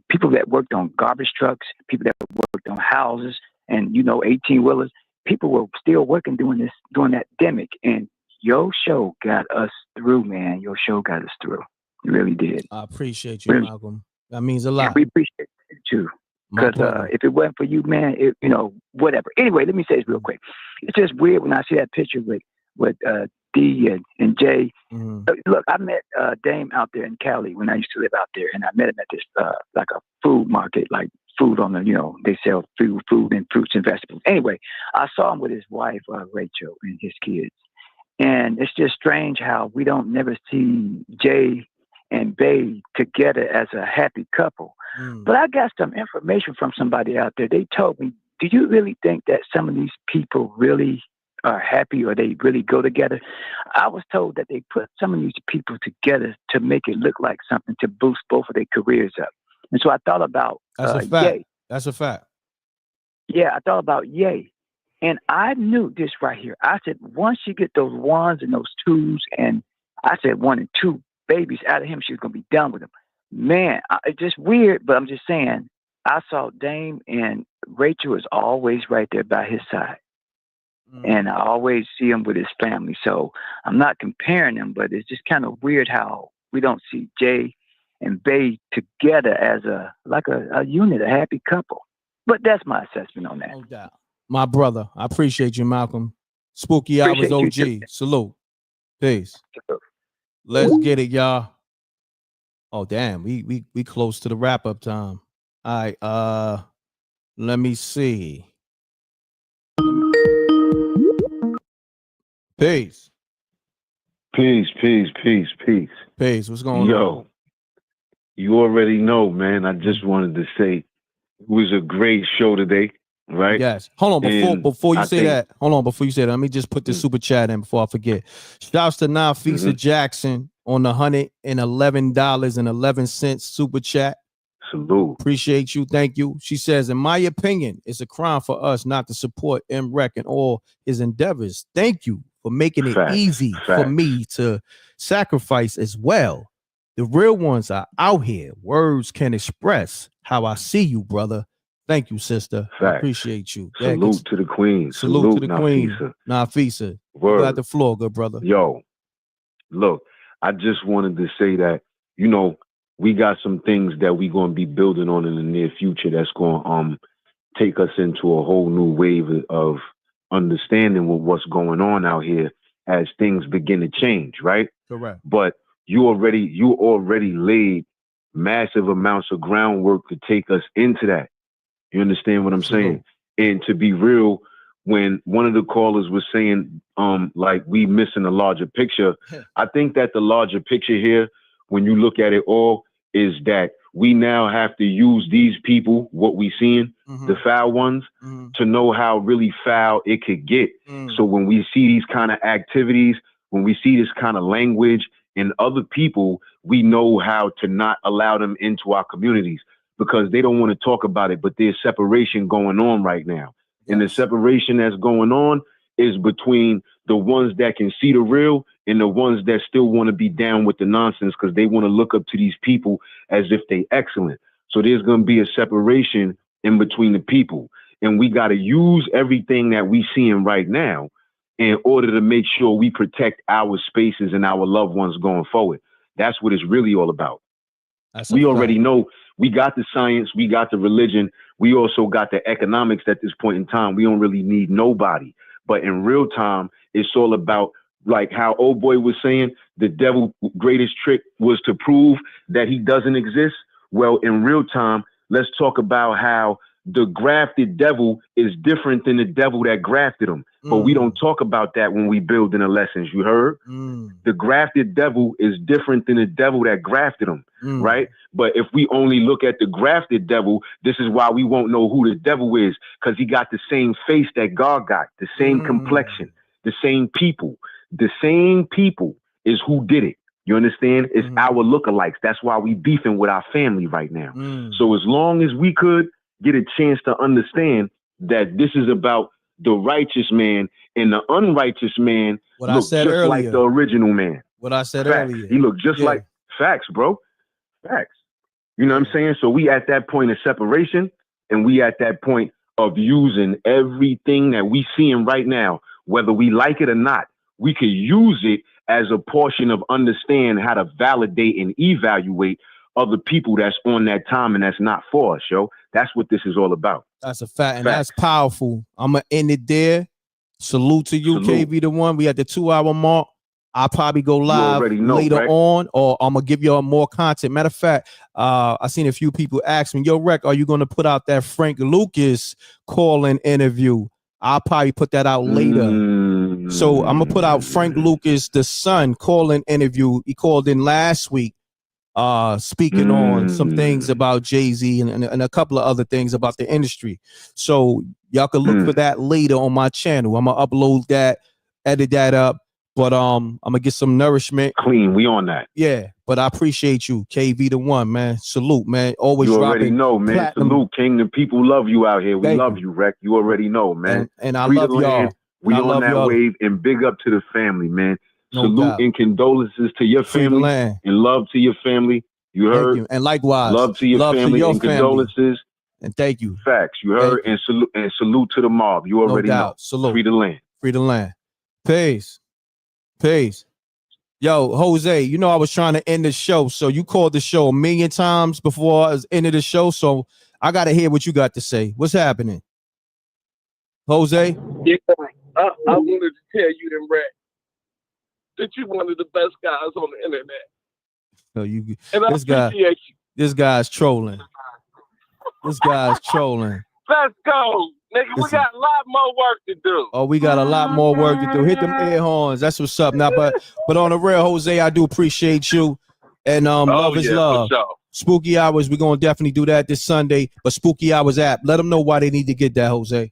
people that worked on garbage trucks, people that worked on houses, and 18-wheelers, people were still working during that demic, and your show got us through, man. Your show got us through. It really did. I appreciate you, Malcolm. That means a lot. Yeah, we appreciate it too. Because if it wasn't for you, man, whatever. Anyway, let me say this real quick. It's just weird when I see that picture with D and J. Look, I met Dame out there in Cali when I used to live out there, and I met him at this like a food market, like food on the, they sell food and fruits and vegetables. Anyway, I saw him with his wife, Rachel, and his kids. And it's just strange how we don't never see Jay and Bay together as a happy couple. But I got some information from somebody out there. They told me, do you really think that some of these people really are happy, or they really go together? I was told that they put some of these people together to make it look like something, to boost both of their careers up. And so I thought about That's a fact. Ye. That's a fact. Yeah, I thought about Ye. And I knew this right here. I said, once she get those ones and those twos, and I said 1 and 2 babies out of him, she's going to be done with him. Man, it's just weird, but I'm just saying, I saw Dame, and Rachel is always right there by his side. And I always see him with his family. So I'm not comparing them, but it's just kind of weird how we don't see Jay and Bay together as a unit, a happy couple. But that's my assessment on that. No doubt. My brother, I appreciate you, Malcolm. Spooky Hours OG. Salute. Peace. Let's get it, y'all. Oh, damn. We close to the wrap-up time. All right. Let me see. Peace. Peace. Peace. What's going on? Yo, you already know, man. I just wanted to say it was a great show today, right? Yes. Hold on, before you say that. Hold on, before you say that. Let me just put this super chat in before I forget. Shouts to Nafisa Jackson on the $111.11 super chat. Salute. Appreciate you. Thank you. She says, in my opinion, it's a crime for us not to support M.Reck and all his endeavors. Thank you for making it easy for me to sacrifice as well. The real ones are out here. Words can express how I see you, brother. Thank you, sister. I appreciate you. Salute to the queen. Salute to the queen. Nafisa. You got the floor, good brother. Yo, look, I just wanted to say that, we got some things that we're going to be building on in the near future that's going to take us into a whole new wave of understanding with what's going on out here as things begin to change, right? Correct. But you already laid massive amounts of groundwork to take us into that. You understand what I'm saying? And to be real, when one of the callers was saying, like we missing a larger picture, I think that the larger picture here, when you look at it all, is that we now have to use these people, what we seeing, the foul ones, to know how really foul it could get. So when we see these kind of activities, when we see this kind of language in other people, we know how to not allow them into our communities, because they don't want to talk about it, but there's separation going on right now. And the separation that's going on is between the ones that can see the real and the ones that still want to be down with the nonsense, because they want to look up to these people as if they excellent. So there's going to be a separation in between the people. And we got to use everything that we seeing right now in order to make sure we protect our spaces and our loved ones going forward. That's what it's really all about. We already know we got the science, we got the religion, we also got the economics at this point in time. We don't really need nobody. But in real time, it's all about, like how old boy was saying, the devil's greatest trick was to prove that he doesn't exist. Well, in real time, let's talk about how the grafted devil is different than the devil that grafted him. But we don't talk about that when we build in the lessons. You heard? The grafted devil is different than the devil that grafted him, right? But if we only look at the grafted devil, this is why we won't know who the devil is, because he got the same face that God got, the same complexion, the same people. The same people is who did it. You understand? It's our lookalikes. That's why we beefing with our family right now. So as long as we could get a chance to understand that this is about the righteous man and the unrighteous man look just earlier. like the original man. What I said Facts. earlier. He looked just like facts, bro. Facts. You know what I'm saying? So we at that point of separation, and we at that point of using everything that we seeing right now, whether we like it or not. We could use it as a portion of understand how to validate and evaluate other people that's on that time and that's not for us, yo. That's what this is all about. That's a fact, and that's powerful. I'm gonna end it there. Salute to you, KV the One. We at the 2-hour mark. I'll probably go live later on, or I'm gonna give y'all more content. Matter of fact, I seen a few people ask me, "Yo, Reck, are you gonna put out that Frank Lucas call-in interview?" I'll probably put that out later. So I'm gonna put out Frank Lucas, the son, call-in interview. He called in last week, speaking on some things about Jay-Z and a couple of other things about the industry. So y'all can look for that later on my channel. I'm gonna upload that, edit that up. But I'm gonna get some nourishment. Clean, we on that. Yeah, but I appreciate you, KV the One, man. Salute, man. Always you already know, man. Platinum. Salute, King. The people love you out here. We love you, Reck. You already know, man. And I love y'all. We on that wave, and big up to the family, man. Salute and condolences to your family, and love to your family. You heard? You. And likewise, love to your family and condolences. And thank you. Facts. You heard? And salute to the mob. You already know. Salute. Free the land. Free the land. Peace. Peace. Yo, Jose, you know I was trying to end the show, so you called the show a million times before I was ended the show, so I got to hear what you got to say. What's happening? Jose? Yeah, I wanted to tell you, M.Reck, that you're one of the best guys on the internet. So you, and I appreciate you. This guy's trolling. This guy's trolling. Let's go. Nigga, we got a lot more work to do. Oh, we got a lot more work to do. Hit them air horns. That's what's up. Now, but on the real, Jose, I do appreciate you. And love is love. For sure. Spooky Hours, we're gonna definitely do that this Sunday. But Spooky Hours app, let them know why they need to get that, Jose.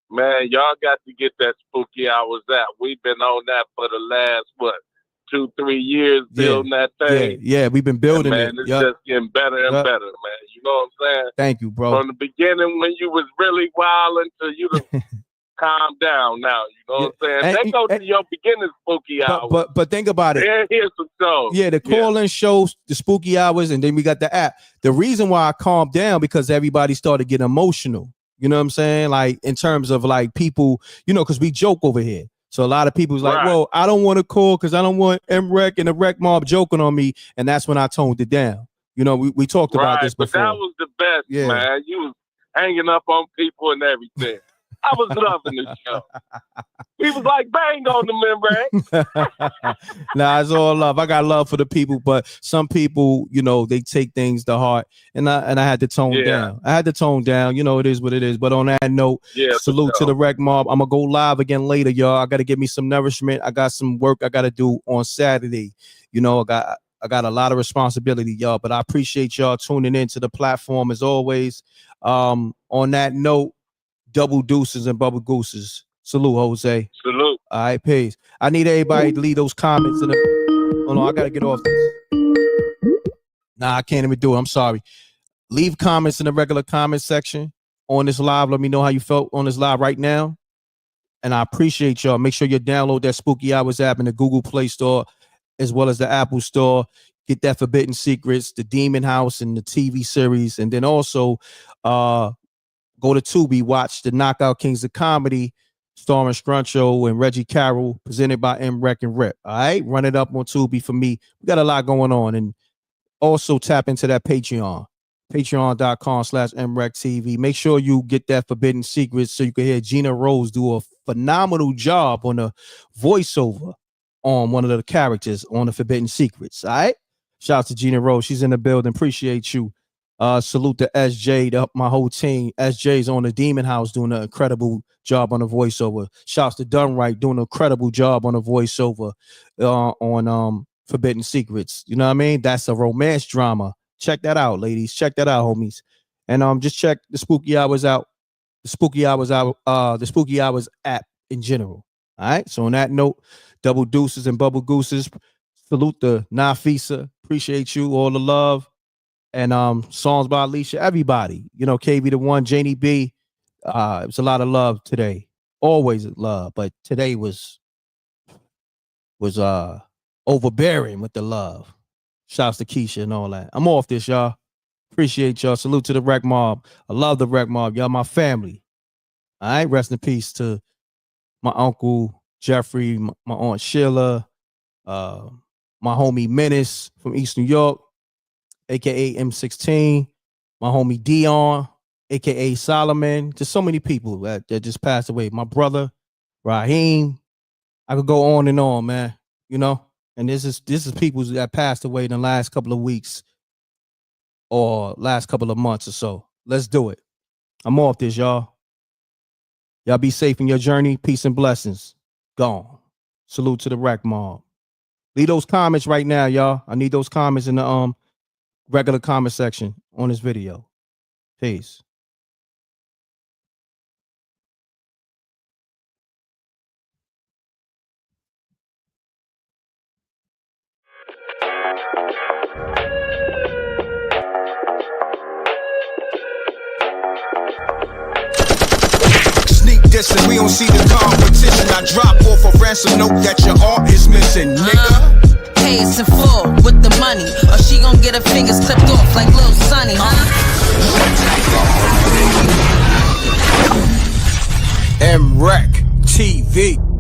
Man, y'all got to get that Spooky Hours app. We've been on that for the last 2-3 years building that thing. Yeah, we've been building and, man, it's just getting better and better, man. You know what I'm saying? Thank you, bro. From the beginning when you was really wild until you calm down now. You know what I'm saying? They go to your beginning Spooky Hours. But think about it. Here's some shows. Yeah, the call-in shows, the Spooky Hours, and then we got the app. The reason why I calmed down because everybody started getting emotional. You know what I'm saying? Like in terms of like people, you know, because we joke over here. So a lot of people's like, well, I don't want to call because I don't want M.Reck and the Reckmobb joking on me. And that's when I toned it down. You know, we talked about this before. But that was the best, man. You was hanging up on people and everything. I was loving the show. He was like, bang on the M.Reck. Nah, it's all love. I got love for the people, but some people, you know, they take things to heart, and I had to tone down. I had to tone down. You know, it is what it is. But on that note, salute to the Reckmobb. I'm gonna go live again later, y'all. I got to get me some nourishment. I got some work I got to do on Saturday. You know, I got a lot of responsibility, y'all. But I appreciate y'all tuning in to the platform as always. On that note, double deuces and bubble gooses. Salute, Jose. Salute. All right, peace. I need everybody to leave those comments in the. Oh no, I gotta get off this. Nah, I can't even do it. I'm sorry. Leave comments in the regular comment section on this live. Let me know how you felt on this live right now. And I appreciate y'all. Make sure you download that Spooky Hours app in the Google Play Store as well as the Apple Store. Get that Forbidden Secrets, the Demon House, and the TV series. And then also go to Tubi, watch the Knockout Kings of Comedy, starring Scruncho and Reggie Carroll, presented by M.Reck and Rep. All right, run it up on Tubi for me. We got a lot going on. And also tap into that Patreon, patreon.com/MRecktv. Make sure you get that Forbidden Secrets so you can hear Gina Rose do a phenomenal job on the voiceover on one of the characters on the Forbidden Secrets. All right, shout out to Gina Rose. She's in the building. Appreciate you. Salute to SJ, my whole team. SJ's on the Demon House doing an incredible job on the voiceover. Shouts to Dunright doing an incredible job on the voiceover on Forbidden Secrets. You know what I mean? That's a romance drama. Check that out, ladies. Check that out, homies. And just check the Spooky Hours out. The Spooky Hours app in general. All right. So on that note, double deuces and bubble gooses. Salute to Nafisa. Appreciate you. All the love. And songs by Alicia. Everybody. You know, KB the One, Janie B. It was a lot of love today. Always love, but today was overbearing with the love. Shouts to Keisha and all that. I'm off this, y'all. Appreciate y'all. Salute to the Reckmobb. I love the Reckmobb. Y'all my family. All right. Rest in peace to my uncle Jeffrey, my aunt Sheila, my homie Menace from East New York, aka M16, my homie Dion, aka Solomon. Just so many people that just passed away. My brother Raheem. I could go on and on, man. You know, and this is people that passed away in the last couple of weeks or last couple of months or so. Let's do it. I'm off this, y'all. Y'all be safe in your journey. Peace and blessings. Gone. Salute to the Reckmobb. Leave those comments right now, y'all. I need those comments in the regular comment section on this video. Peace. Dissing, we don't see the competition. I drop off a ransom note that your art is missing, nigga. Pay us in full with the money, or she gon' get her fingers clipped off like Lil Sonny, MRecktv.